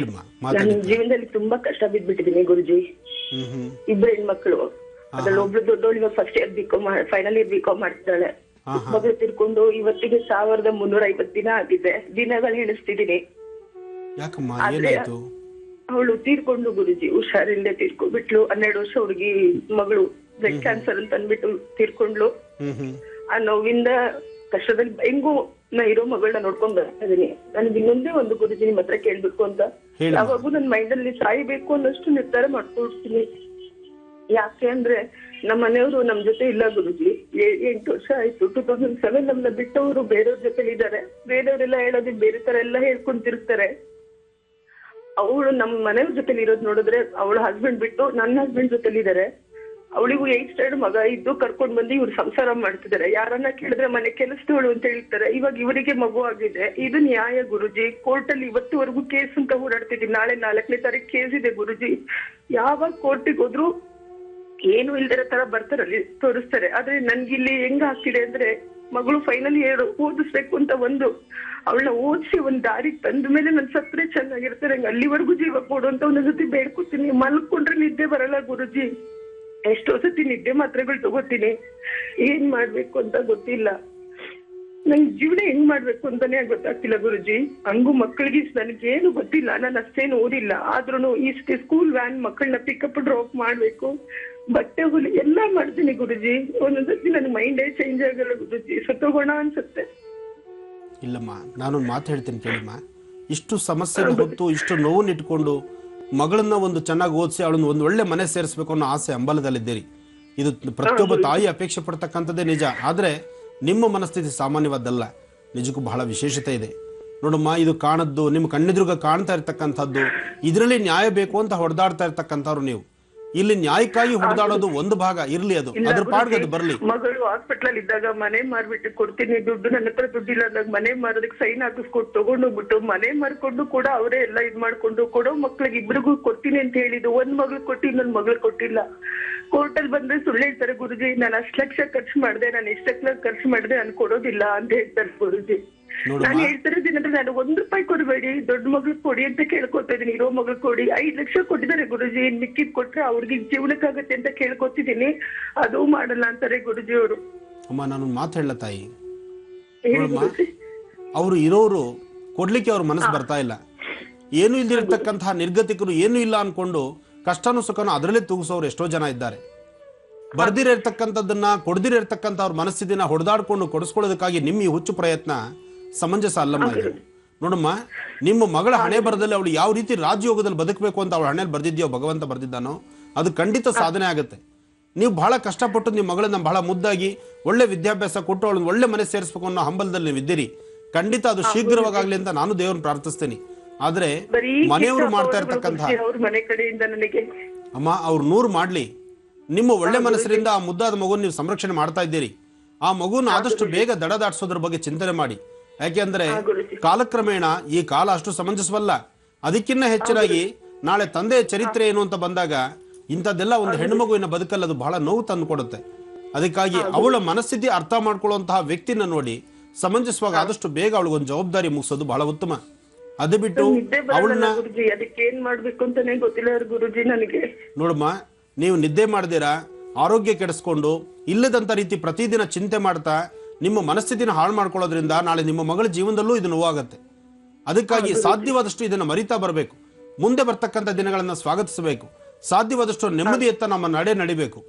ನನ್ನ ಜೀವನದಲ್ಲಿ ತುಂಬಾ ಕಷ್ಟ ಬಿದ್ಬಿಟ್ಟಿದ್ದೀನಿ ಗುರುಜಿ. 2 ಹೆಣ್ಮಕ್ಳು, ಅದ್ರಲ್ಲಿ ಒಬ್ಳು ದೊಡ್ಡವಳು ಇವಾಗ first year BCom, final year BCom ಮಾಡ್ತಿದ್ದಾಳೆ. ಮಗಳು ತಿರ್ಕೊಂಡು ಇವತ್ತಿಗೆ 1350 ದಿನ ಆಗಿದೆ. ದಿನಗಳು ಎಣಿಸ್ತಿದ್ದೀನಿ. ಅವಳು ತೀರ್ಕೊಂಡು ಗುರುಜಿ, ಹುಷಾರಿಲ್ಲದೆ ತೀರ್ಕೊಂಡ್ಬಿಟ್ಲು. 12 ವರ್ಷ ಹುಡುಗಿ ಮಗಳು, ಬ್ಲಡ್ ಕ್ಯಾನ್ಸರ್ ಅಂತ ಅಂದ್ಬಿಟ್ಟು ತೀರ್ಕೊಂಡ್ಲು. ಆ ನೋವಿಂದ ಕಷ್ಟದಲ್ಲಿ ಹೆಂಗೂ ನಾ ಇರೋ ಮಗಳನ್ನ ನೋಡ್ಕೊಂಡ್ ಬರ್ತಾ ಇದೀನಿ. ನನಗೆ ಇನ್ನೊಂದೇ ಒಂದು ಗುರುಜಿ ನಿಮ್ ಹತ್ರ ಕೇಳ್ಬೇಕು ಅಂತ. ಯಾವಾಗೂ ನನ್ ಮೈಂಡ್ ಅಲ್ಲಿ ಸಾಯ್ಬೇಕು ಅನ್ನೋಷ್ಟು ನಿರ್ಧಾರ ಮಾಡ್ಕೊಡ್ತೀನಿ. ಯಾಕೆ ಅಂದ್ರೆ ನಮ್ಮ ಮನೆಯವರು ನಮ್ ಜೊತೆ ಇಲ್ಲ ಗುರುಜಿ. 8 ವರ್ಷ ಆಯ್ತು. 2007 ನಮ್ನ ಬಿಟ್ಟವರು ಬೇರೆಯವ್ರ ಜೊತೆ ಇದ್ದಾರೆ. ಬೇರೆಯವರೆಲ್ಲ ಹೇಳೋದು ಬೇರೆ ತರ ಎಲ್ಲ ಹೇಳ್ಕೊಂತಿರ್ತಾರೆ. ಅವಳು ನಮ್ಮ ಮನೆಯವ್ರ ಜೊತೆ ಇರೋದ್ ನೋಡಿದ್ರೆ, ಅವಳ ಹಸ್ಬೆಂಡ್ ಬಿಟ್ಟು ನನ್ನ ಹಸ್ಬೆಂಡ್ ಜೊತೆಲಿ ಇದಾರೆ. ಅವಳಿಗೂ 8 ಸ್ಟ್ಯಾಂಡರ್ಡ್ ಮಗ ಇದ್ದು ಕರ್ಕೊಂಡ್ ಬಂದು ಇವ್ರು ಸಂಸಾರ ಮಾಡ್ತಿದ್ದಾರೆ. ಯಾರನ್ನ ಕೇಳಿದ್ರೆ ಮನೆ ಕೆಲಸದವಳು ಅಂತ ಹೇಳ್ತಾರೆ. ಇವಾಗ ಇವರಿಗೆ ಮಗು ಆಗಿದೆ. ಇದು ನ್ಯಾಯ ಗುರುಜಿ? ಕೋರ್ಟ್ ಅಲ್ಲಿ ಇವತ್ತುವರೆಗೂ ಕೇಸ್ ಅಂತ ಓಡಾಡ್ತಿದ್ದೀನಿ. ನಾಳೆ 4ನೇ ತಾರೀಕು ಕೇಸ್ ಇದೆ ಗುರುಜಿ. ಯಾವಾಗ ಕೋರ್ಟಿಗೆ ಹೋದ್ರು ಏನು ಇಲ್ದಿರೋ ತರ ಬರ್ತಾರಲ್ಲಿ ತೋರಿಸ್ತಾರೆ. ಆದ್ರೆ ನನ್ಗಿಲ್ಲಿ ಹೆಂಗ ಆಗ್ತಿದೆ ಅಂದ್ರೆ, ಮಗಳು ಫೈನಲ್ ಇಯರ್ ಓದಿಸ್ಬೇಕು ಅಂತ ಅವಳನ್ನ ಓದಿಸಿ ಒಂದ್ ದಾರಿಗೆ ತಂದ ಮೇಲೆ ನನ್ ಸತ್ರೆ ಚೆನ್ನಾಗಿರ್ತಾರೆ. ಅಲ್ಲಿವರೆಗೂ ಜೀವ ಕೊಡು ಅಂತ ಒಂದೊಂದ್ಸತಿ ಬೇಡ್ಕೊತೀನಿ. ಮಲ್ಕೊಂಡ್ರೆ ನಿದ್ದೆ ಬರಲ್ಲ ಗುರುಜಿ. ಎಷ್ಟೋ ಸತಿ ನಿದ್ದೆ ಮಾತ್ರೆಗಳು ತಗೋತೀನಿ. ಏನ್ ಮಾಡ್ಬೇಕು ಅಂತ ಗೊತ್ತಿಲ್ಲ. ನನ್ ಜೀವನ ಹೆಂಗ್ ಮಾಡ್ಬೇಕು ಅಂತಾನೆ ಗೊತ್ತಾಗ್ತಿಲ್ಲ ಗುರುಜಿ. ಹಂಗು ಮಕ್ಕಳಿಗೆ ನನಗೇನು ಗೊತ್ತಿಲ್ಲ. ನಾನು ಅಷ್ಟೇನು ಓದಿಲ್ಲ. ಆದ್ರೂ ಈ ಸ್ಕೂಲ್ ವ್ಯಾನ್ ಮಕ್ಕಳನ್ನ ಪಿಕಪ್ ಡ್ರಾಪ್ ಮಾಡ್ಬೇಕು, ಬಟ್ಟೆ ಹುಲಿ ಎಲ್ಲಾ ಮಾಡ್ತೀನಿ ಗುರುಜಿ. ಒಂದೊಂದ್ಸತಿ ನನ್ ಮೈಂಡೇ ಚೇಂಜ್ ಆಗಲ್ಲ ಗುರುಜಿ. ಸತ್ತೋಗೋಣ ಅನ್ಸುತ್ತೆ. ಇಲ್ಲಮ್ಮ, ನಾನೊಂದು ಮಾತು ಹೇಳ್ತೀನಿ ಕೇಳಿಮ್ಮ. ಇಷ್ಟು ಸಮಸ್ಯೆ ಹೊತ್ತು, ಇಷ್ಟು ನೋವನ್ನು ಇಟ್ಕೊಂಡು ಮಗಳನ್ನ ಒಂದು ಚೆನ್ನಾಗಿ ಓದಿಸಿ ಅವಳನ್ನ ಒಂದು ಒಳ್ಳೆ ಮನೆ ಸೇರಿಸಬೇಕು ಅನ್ನೋ ಆಸೆ ಹಂಬಲದಲ್ಲಿದ್ದೀರಿ. ಇದು ಪ್ರತಿಯೊಬ್ಬ ತಾಯಿ ಅಪೇಕ್ಷೆ ಪಡ್ತಕ್ಕಂಥದ್ದೇ ನಿಜ. ಆದ್ರೆ ನಿಮ್ಮ ಮನಸ್ಥಿತಿ ಸಾಮಾನ್ಯವಾದ್ದಲ್ಲ. ನಿಜಕ್ಕೂ ಬಹಳ ವಿಶೇಷತೆ ಇದೆ ನೋಡಮ್ಮ. ಇದು ಕಾಣದ್ದು, ನಿಮ್ಮ ಕಣ್ಣೆದುರುಗ ಕಾಣ್ತಾ ಇರ್ತಕ್ಕಂಥದ್ದು, ಇದರಲ್ಲಿ ನ್ಯಾಯ ಬೇಕು ಅಂತ ಹೊಡೆದಾಡ್ತಾ ಇರ್ತಕ್ಕಂಥವ್ರು ನೀವು. ಇಲ್ಲಿ ನ್ಯಾಯಕ್ಕಾಗಿ ಹೊಡೆದಾಡೋದು ಒಂದು ಭಾಗ ಇರ್ಲಿ, ಅದು ಅದ್ರ ಪಾಡ್ಗೆ ಅದು ಬರ್ಲಿ. ಮಗಳು ಹಾಸ್ಪಿಟಲ್ ಇದ್ದಾಗ ಮನೆ ಮಾರ್ಬಿಟ್ಟು ಕೊಡ್ತೀನಿ ದುಡ್ಡು, ನನ್ನ ಹತ್ರ ದುಡ್ಡಿಲ್ಲ ಅಂದಾಗ ಮನೆ ಮಾರೋದಕ್ಕೆ ಸೈನ್ ಹಾಕಿಸ್ಕೊಟ್ಟು ತಗೊಂಡೋಗ್ಬಿಟ್ಟು ಮನೆ ಮಾರ್ಕೊಂಡು ಕೂಡ ಅವರೇ ಎಲ್ಲ ಇದ್ ಮಾಡ್ಕೊಂಡು ಕೊಡೋ ಮಕ್ಳಿಗೆ ಇಬ್ರಿಗೂ ಕೊಡ್ತೀನಿ ಅಂತ ಹೇಳಿದ್ದು. ಒಂದ್ ಮಗಳು ಕೊಟ್ಟು ಇನ್ನೊಂದ್ ಮಗಳು ಕೊಟ್ಟಿಲ್ಲ. ಕೋರ್ಟಲ್ಲಿ ಬಂದ್ರೆ ಸುಳ್ಳು ಹೇಳ್ತಾರೆ ಗುರುಜಿ, ನಾನು 10 ಲಕ್ಷ ಖರ್ಚು ಮಾಡಿದೆ, ನಾನು 1 ಲಕ್ಷ ಖರ್ಚು ಮಾಡಿದೆ, ನಾನು ಕೊಡೋದಿಲ್ಲ ಅಂತ ಹೇಳ್ತಾರೆ ಗುರುಜಿ. ನಾನು ಹೇಳ್ತಿರೋದೇನಂದ್ರೆ ನಾನು 1 ರೂಪಾಯಿ ಕೊಡಬೇಡಿ, ದೊಡ್ಡ ಮಗಳು ಕೊಡಿ ಅಂತ ಕೇಳ್ಕೊತಾ ಇದೀನಿ. ಇರೋ ಮಗಳು ಕೊಡಿ. 5 ಲಕ್ಷ ಕೊಟ್ಟಿದ್ದಾರೆ ಗುರುಜಿ, ಮಿಕ್ಕಿದ್ ಕೊಟ್ರೆ ಅವ್ರಿಗೆ ಜೀವನಕ್ಕಾಗತ್ತೆ ಅಂತ ಕೇಳ್ಕೊತಿದೀನಿ. ಅದು ಮಾಡಲ್ಲ ಅಂತಾರೆ ಗುರುಜಿ ಅವರು. ಅಮ್ಮ ನಾನು ಮಾತು ಹೇಳ ತಾಯಿ, ಅವರು ಇರೋರು ಕೊಡ್ಲಿಕ್ಕೆ ಅವ್ರ ಮನಸ್ಸು ಬರ್ತಾ ಇಲ್ಲ. ಏನು ಇಲ್ದಿರತಕ್ಕಂತಹ ನಿರ್ಗತಿಕರು ಏನು ಇಲ್ಲ ಅನ್ಕೊಂಡು ಕಷ್ಟನೂ ಸುಖನೂ ಅದರಲ್ಲೇ ತೂಗಿಸೋರು ಎಷ್ಟೋ ಜನ ಇದ್ದಾರೆ. ಬರ್ದಿರತಕ್ಕಂಥದ್ದನ್ನ ಕೊಡ್ದಿರತಕ್ಕಂಥ ಅವ್ರ ಮನಸ್ಥಿತಿನ ಹೊಡೆದಾಡ್ಕೊಂಡು ಕೊಡಿಸ್ಕೊಳ್ಳೋದಕ್ಕಾಗಿ ನಿಮ್ಮ ಈ ಹುಚ್ಚು ಪ್ರಯತ್ನ ಸಮಂಜಸ ಅಲ್ಲಮ್ಮ. ಇದು ನೋಡಮ್ಮ, ನಿಮ್ಮ ಮಗಳ ಹಣೆ ಬರದಲ್ಲಿ ಅವಳು ಯಾವ ರೀತಿ ರಾಜಯೋಗದಲ್ಲಿ ಬದುಕಬೇಕು ಅಂತ ಅವಳ ಹಣೆಯಲ್ಲಿ ಬರ್ದಿದ್ಯೋ, ಭಗವಂತ ಬರ್ದಿದ್ದಾನೋ, ಅದು ಖಂಡಿತ ಸಾಧನೆ ಆಗುತ್ತೆ. ನೀವು ಬಹಳ ಕಷ್ಟಪಟ್ಟು ನಿಮ್ಮ ಮಗಳನ್ನ ಬಹಳ ಮುದ್ದಾಗಿ ಒಳ್ಳೆ ವಿದ್ಯಾಭ್ಯಾಸ ಕೊಟ್ಟು ಅವಳನ್ನ ಒಳ್ಳೆ ಮನೆ ಸೇರಿಸಬೇಕು ಅನ್ನೋ ಹಂಬಲದಲ್ಲಿ ನೀವು ಇದ್ದೀರಿ. ಖಂಡಿತ ಅದು ಶೀಘ್ರವಾಗಲಿ ಅಂತ ನಾನು ದೇವ್ರನ್ನ ಪ್ರಾರ್ಥಿಸ್ತೇನೆ. ಆದ್ರೆ ಮನೆಯವರು ಮಾಡ್ತಾ ಇರ್ತಕ್ಕಂಥ ಅಮ್ಮ, ಅವ್ರು 100 ಮಾಡ್ಲಿ, ನಿಮ್ಮ ಒಳ್ಳೆ ಮನಸ್ಸಿನಿಂದ ಆ ಮುದ್ದಾದ ಮಗುನ ನೀವು ಸಂರಕ್ಷಣೆ ಮಾಡ್ತಾ ಇದ್ದೀರಿ. ಆ ಮಗುನ ಆದಷ್ಟು ಬೇಗ ದಡ ದಾಟಿಸೋದ್ರ ಬಗ್ಗೆ ಚಿಂತನೆ ಮಾಡಿ. ಯಾಕೆಂದ್ರೆ ಕಾಲಕ್ರಮೇಣ ಈ ಕಾಲ ಅಷ್ಟು ಸಮಂಜಸವಲ್ಲ. ಅದಕ್ಕಿಂತ ಹೆಚ್ಚಿನಾಗಿ ನಾಳೆ ತಂದೆಯ ಚರಿತ್ರೆ ಏನು ಅಂತ ಬಂದಾಗ ಇಂಥದ್ದೆಲ್ಲ ಒಂದು ಹೆಣ್ಣು ಮಗುವಿನ ಬದುಕಲ್ಲಿ ಅದು ಬಹಳ ನೋವು ತಂದು ಕೊಡುತ್ತೆ. ಅದಕ್ಕಾಗಿ ಅವಳ ಮನಸ್ಥಿತಿ ಅರ್ಥ ಮಾಡ್ಕೊಳ್ಳುವಂತಹ ವ್ಯಕ್ತಿನ ನೋಡಿ ಸಮಂಜಸವಾಗಿ ಆದಷ್ಟು ಬೇಗ ಅವಳಿಗೊಂದು ಜವಾಬ್ದಾರಿ ಮುಗಿಸೋದು ಬಹಳ ಉತ್ತಮ. ಅದು ಬಿಟ್ಟು ಅವಳನ್ನ ಅದಕ್ಕೇನ್ ಮಾಡ್ಬೇಕು ಅಂತಾನೆ ಗೊತ್ತಿಲ್ಲ ಗುರುಜಿ ನನಗೆ. ನೋಡಮ್ಮ, ನೀವು ನಿದ್ದೆ ಮಾಡ್ದಿರಾ ಆರೋಗ್ಯ ಕೆಡಿಸ್ಕೊಂಡು ಇಲ್ಲದಂತ ರೀತಿ ಪ್ರತಿದಿನ ಚಿಂತೆ ಮಾಡ್ತಾ ನಿಮ್ಮ ಮನಸ್ಥಿತಿನ ಹಾಳು ಮಾಡ್ಕೊಳ್ಳೋದ್ರಿಂದ ನಾಳೆ ನಿಮ್ಮ ಮಗಳ ಜೀವನದಲ್ಲೂ ಇದು ನೋವಾಗತ್ತೆ. ಅದಕ್ಕಾಗಿ ಸಾಧ್ಯವಾದಷ್ಟು ಇದನ್ನು ಮರಿತಾ ಬರಬೇಕು. ಮುಂದೆ ಬರ್ತಕ್ಕಂಥ ದಿನಗಳನ್ನ ಸ್ವಾಗತಿಸಬೇಕು. ಸಾಧ್ಯವಾದಷ್ಟು ನೆಮ್ಮದಿಯತ್ತ ನಮ್ಮ ನಡಿಬೇಕು.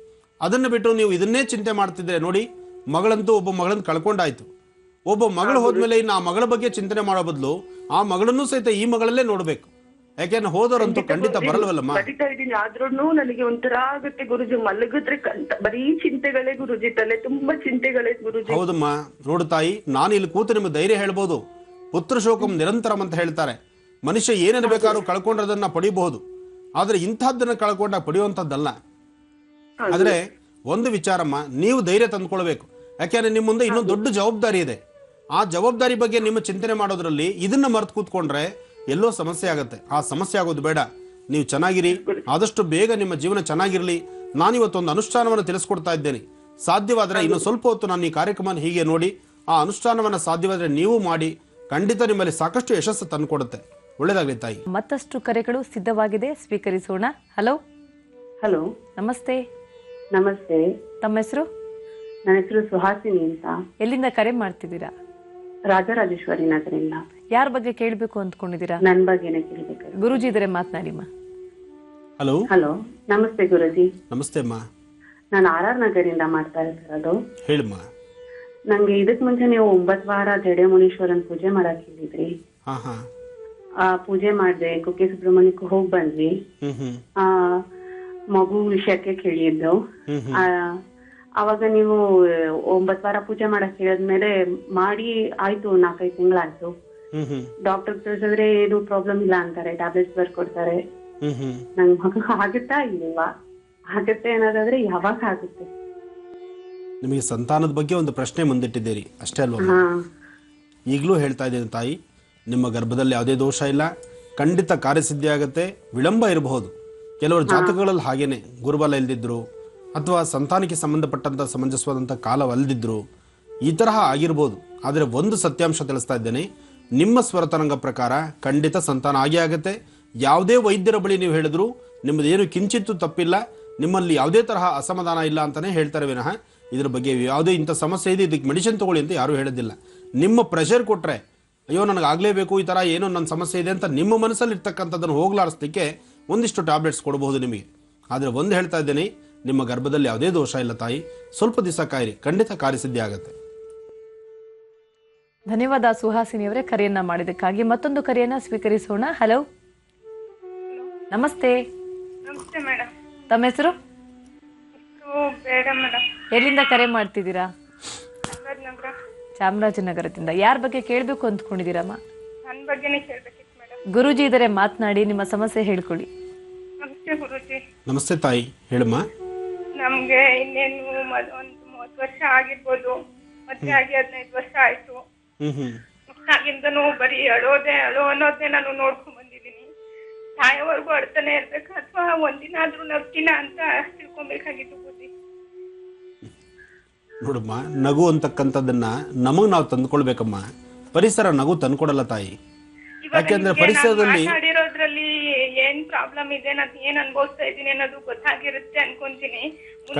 ಅದನ್ನು ಬಿಟ್ಟು ನೀವು ಇದನ್ನೇ ಚಿಂತೆ ಮಾಡ್ತಿದ್ರೆ ನೋಡಿ, ಮಗಳಂತೂ ಒಬ್ಬ ಮಗಳನ್ನ ಕಳ್ಕೊಂಡಾಯ್ತು. ಒಬ್ಬ ಮಗಳು ಹೋದ್ಮೇಲೆ ಇನ್ನು ಆ ಮಗಳ ಬಗ್ಗೆ ಚಿಂತನೆ ಮಾಡೋ ಬದಲು ಆ ಮಗಳನ್ನೂ ಸಹಿತ ಈ ಮಗಳಲ್ಲೇ ನೋಡ್ಬೇಕು. ಯಾಕೆಂದ್ರೆ ಹೋದವರಂತೂ ಖಂಡಿತ ಬರಲ್ವಲ್ಲಮ್ಮ. ಆದ್ರೂ ನನಗೆ ಒಂಥರ ಆಗುತ್ತೆ ಗುರುಜಿ, ಮಲಗಿದ್ರೆ ಬರೀ ಚಿಂತೆಗಳೇ ಗುರುಜಿ, ತಲೆ ತುಂಬಾ ಚಿಂತೆಗಳೇ ಗುರುಜಿ. ಹೌದಮ್ಮ, ನೋಡು ತಾಯಿ, ನಾನು ಇಲ್ಲಿ ಕೂತು ನಿಮ್ಗೆ ಧೈರ್ಯ ಹೇಳ್ಬೋದು. ಪುತ್ರ ಶೋಕಂ ನಿರಂತರಂ ಅಂತ ಹೇಳ್ತಾರೆ. ಮನುಷ್ಯ ಏನೇನು ಬೇಕಾದ್ರೂ ಕಳ್ಕೊಂಡ್ರದನ್ನ ಪಡಿಬಹುದು, ಆದ್ರೆ ಇಂಥದ್ದನ್ನ ಕಳ್ಕೊಂಡ ಪಡೆಯುವಂಥದ್ದಲ್ಲ. ಆದ್ರೆ ಒಂದು ವಿಚಾರಮ್ಮ, ನೀವು ಧೈರ್ಯ ತಂದ್ಕೊಳ್ಬೇಕು. ಯಾಕೆಂದ್ರೆ ನಿಮ್ಮ ಮುಂದೆ ಇನ್ನೊಂದು ದೊಡ್ಡ ಜವಾಬ್ದಾರಿ ಇದೆ. ಆ ಜವಾಬ್ದಾರಿ ಬಗ್ಗೆ ನಿಮ್ಮ ಚಿಂತನೆ ಮಾಡೋದ್ರಲ್ಲಿ ಇದನ್ನ ಮರೆತು ಕೂತ್ಕೊಂಡ್ರೆ ಎಲ್ಲೋ ಸಮಸ್ಯೆ ಆಗುತ್ತೆ. ಆ ಸಮಸ್ಯೆ ಆಗೋದು ಬೇಡ. ನೀವು ಚೆನ್ನಾಗಿರಿ, ಆದಷ್ಟು ಬೇಗ ನಿಮ್ಮ ಜೀವನ ಚೆನ್ನಾಗಿರ್ಲಿ. ನಾನಿವತ್ತೊಂದು ಅನುಷ್ಠಾನವನ್ನು ತಿಳಿಸ್ಕೊಡ್ತಾ ಇದ್ದೇನೆ. ಸಾಧ್ಯವಾದರೆ ಇನ್ನು ಸ್ವಲ್ಪ ಹೊತ್ತು ನಾನು ಈ ಕಾರ್ಯಕ್ರಮ ಹೀಗೆ ನೋಡಿ ಆ ಅನುಷ್ಠಾನವನ್ನು ಸಾಧ್ಯವಾದರೆ ನೀವು ಮಾಡಿ, ಖಂಡಿತ ನಿಮ್ಮಲ್ಲಿ ಸಾಕಷ್ಟು ಯಶಸ್ಸು ತಂದುಕೊಡುತ್ತೆ. ಒಳ್ಳೇದಾಗ್ಲಿ ತಾಯಿ. ಮತ್ತಷ್ಟು ಕರೆಗಳು ಸಿದ್ಧವಾಗಿದೆ, ಸ್ವೀಕರಿಸೋಣ. ಹಲೋ. ಹಲೋ, ನಮಸ್ತೆ. ನಮಸ್ತೆ. ತಮ್ಮ ಹೆಸರು? ನನ್ನ ಹೆಸರು ಸುಹಾಸಿನಿ ಅಂತ. ಎಲ್ಲಿಂದ ಕರೆ ಮಾಡ್ತಿದ್ದೀರಾ? ರಾಜರಾಜೇಶ್ವರಿ ನಗರಿಂದ. ಯಾರ ಬಗ್ಗೆ ಕೇಳಬೇಕು ಅಂದ್ಕೊಂಡಿದ್ದೀರಾ? ನನ್ ಬಗ್ಗೆನೇ ಕೇಳ್ಬೇಕು. ಗುರುಜಿ ಇದ್ರೆ ಮಾತನಾಡಿಮ್ಮ. ಹಲೋ. ಹಲೋ, ನಮಸ್ತೆ ಗುರುಜಿ. ನಮಸ್ತೆ ಅಮ್ಮ. ನಾನು RR ನಗರಿಂದ ಮಾಡ್ತಾ ಇರೋದು. ಹೇಳಮ್ಮ. ನಂಗೆ ಇದಕ್ ಮುಂಚೆ ನೀವು 9 ವಾರ ಜಡೆ ಮುನೀಶ್ವರನ್ ಪೂಜೆ ಮಾಡಕ್ ಹೇಳಿದ್ರಿ. ಆ ಪೂಜೆ ಮಾಡ್ದೆ, ಕುಕ್ಕೆ ಸುಬ್ರಹ್ಮಣ್ಯಕ್ಕೆ ಹೋಗ್ ಬಂದ್ವಿ. ಆ ಮಗು ವಿಷಯಕ್ಕೆ ಕೇಳಿದ್ದು. ಅವಾಗ ನೀವು 9 ವಾರ ಪೂಜೆ ಮಾಡಕ್ ಹೇಳಿದ್ಮೇಲೆ ಮಾಡಿ ಆಯ್ತು, 4-5 ತಿಂಗಳಾಯ್ತು. ಡಾಕ್ಟರ್ ತೋರಿಸಿದ್ರೆ ಏನು ಪ್ರಾಬ್ಲಮ್ ಇಲ್ಲ ಅಂತಾರೆ, ಟ್ಯಾಬ್ಲೆಟ್ಸ್ ಬರ್ಕೊಡ್ತಾರೆ. ನಂಗ್ ಮಗು ಆಗುತ್ತಾ ಇಲ್ವಾ? ಆಗುತ್ತೆ ಅನ್ನೋದಾದ್ರೆ ಯಾವಾಗ ಆಗುತ್ತೆ? ನಿಮಗೆ ಸಂತಾನದ ಬಗ್ಗೆ ಒಂದು ಪ್ರಶ್ನೆ ಮುಂದಿಟ್ಟಿದ್ದೀರಿ ಅಷ್ಟೇ ಅಲ್ವಾ? ಈಗಲೂ ಹೇಳ್ತಾ ಇದ್ದೀನಿ ತಾಯಿ, ನಿಮ್ಮ ಗರ್ಭದಲ್ಲಿ ಯಾವುದೇ ದೋಷ ಇಲ್ಲ, ಖಂಡಿತ ಕಾರ್ಯಸಿದ್ಧಿ ಆಗುತ್ತೆ. ವಿಳಂಬ ಇರಬಹುದು, ಕೆಲವರು ಜಾತಕಗಳಲ್ಲಿ ಹಾಗೇನೆ ಗುರುಬಲ ಇಲ್ದಿದ್ರು ಅಥವಾ ಸಂತಾನಕ್ಕೆ ಸಂಬಂಧಪಟ್ಟಂತ ಸಮಂಜಸವಾದಂಥ ಕಾಲವಲ್ಲದಿದ್ರು ಈ ತರಹ ಆಗಿರ್ಬೋದು. ಆದರೆ ಒಂದು ಸತ್ಯಾಂಶ ತಿಳಿಸ್ತಾ ಇದ್ದೇನೆ, ನಿಮ್ಮ ಸ್ವರತರಂಗ ಪ್ರಕಾರ ಖಂಡಿತ ಸಂತಾನ ಆಗೇ ಆಗುತ್ತೆ. ಯಾವುದೇ ವೈದ್ಯರ ಬಳಿ ನೀವು ಹೇಳಿದ್ರು ನಿಮ್ಮದೇನು ಕಿಂಚಿತ್ತು ತಪ್ಪಿಲ್ಲ, ನಿಮ್ಮಲ್ಲಿ ಯಾವುದೇ ತರಹ ಅಸಮಾಧಾನ ಇಲ್ಲ ಅಂತಾನೆ ಹೇಳ್ತಾರೆ ವಿನಃ ಇದ್ರ ಬಗ್ಗೆ ಯಾವುದೇ ಇಂಥ ಸಮಸ್ಯೆ ಇದೆ ಇದಕ್ಕೆ ಮೆಡಿಸಿನ್ ತಗೊಳ್ಳಿ ಅಂತ ಯಾರೂ ಹೇಳೋದಿಲ್ಲ. ನಿಮ್ಮ ಪ್ರೆಷರ್ ಕೊಟ್ಟರೆ ಅಯ್ಯೋ ನನಗೆ ಆಗಲೇಬೇಕು, ಈ ಥರ ಏನೋ ನನ್ನ ಸಮಸ್ಯೆ ಇದೆ ಅಂತ ನಿಮ್ಮ ಮನಸ್ಸಲ್ಲಿ ಇರ್ತಕ್ಕಂಥದ್ದನ್ನು ಹೋಗ್ಲಾಡಿಸ್ಲಿಕ್ಕೆ ಒಂದಿಷ್ಟು ಟ್ಯಾಬ್ಲೆಟ್ಸ್ ಕೊಡಬಹುದು ನಿಮಗೆ. ಆದರೆ ಒಂದು ಹೇಳ್ತಾ ಇದ್ದೇನೆ, ನಿಮ್ಮ ಗರ್ಭದಲ್ಲಿ ಯಾವುದೇ ದೋಷ ಇಲ್ಲ ತಾಯಿ, ಸ್ವಲ್ಪ ದಿವಸ ಕಾಯಿರಿ, ಖಂಡಿತ ಕಾರ್ಯಸಿದ್ಧಿ ಆಗುತ್ತೆ. ಧನ್ಯವಾದ ಸುಹಾಸಿನಿಯವರೇ ಕರೆಯನ್ನ ಮಾಡಿದಕ್ಕಾಗಿ. ಮತ್ತೊಂದು ಕರೆಯನ್ನ ಸ್ವೀಕರಿಸೋಣ. ಹಲೋ. ನಮಸ್ತೆ. ನಮಸ್ತೆ ಮೇಡಮ್. ತಮ್ಮ ಹೆಸರು? ಬೇಡ ಮೇಡಮ್. ಎಲ್ಲಿಂದ ಕರೆ ಮಾಡ್ತಿದ್ದೀರಾ? ಚಾಮರಾಜನಗರದಿಂದ. ಯಾರ ಬಗ್ಗೆ ಕೇಳಬೇಕು ಅಂದ್ಕೊಂಡಿದ್ದೀರಮ್ಮ? ನನ್ನ ಬಗ್ಗೆನೇ ಕೇಳಬೇಕಿತ್ತು ಮೇಡಮ್. ಗುರುಜಿ ಇದ್ದಾರೆ, ಮಾತನಾಡಿ, ನಿಮ್ಮ ಸಮಸ್ಯೆ ಹೇಳ್ಕೊಳ್ಳಿ. ನಮ್ಮ ನಮಸ್ತೆ ಗುರುಜಿ. ನಮಸ್ತೆ ತಾಯಿ, ಹೇಳಮ್ಮ. ನಮ್ಗೆ ಇನ್ನೇನು ಒಂದು 30 ವರ್ಷ ಆಗಿರ್ಬೋದು. ಮದ್ವೆ ಆಗಿ 15 ವರ್ಷ ಆಯ್ತು. ಆಗಿಂದನೂ ಬರೀ ಅಳೋ ಅನ್ನೋದೇ ನಾನು ನೋಡ್ಕೊಂಡ್ ಬಂದಿದ್ದೀನಿ. ಸಾಯೋವರೆಗೂ ಅಳ್ತಾನೆ ಇರ್ಬೇಕು ಅಥವಾ ಒಂದಿನ ಆದ್ರೂ ನಗ್ತೀನ ಅಂತ ತಿಳ್ಕೊಬೇಕಾಗಿತ್ತು ಬುದ್ಧಿ. ನೋಡಮ್ಮ, ನಗು ಅಂತಕ್ಕಂಥದ್ದನ್ನ ನಮಗ್ ನಾವು ತಂದ್ಕೊಳ್ಬೇಕಮ್ಮ. ಪರಿಸರ ನಗು ತಂದ್ಕೊಡಲ್ಲ ತಾಯಿ. ಯಾಕೆಂದ್ರೆ ಪರಿಸರದಲ್ಲಿ ಮಾತಾಡಿರೋದ್ರಲ್ಲಿ ಏನ್ ಪ್ರಾಬ್ಲಮ್ ಇದೆ, ನಾನು ಏನ್ ಅನ್ಭವಿಸ್ತಾ ಇದ್ದೀನಿ ಅನ್ನೋದು ಗೊತ್ತಾಗಿರುತ್ತೆ ಅನ್ಕೊಂತೀನಿ.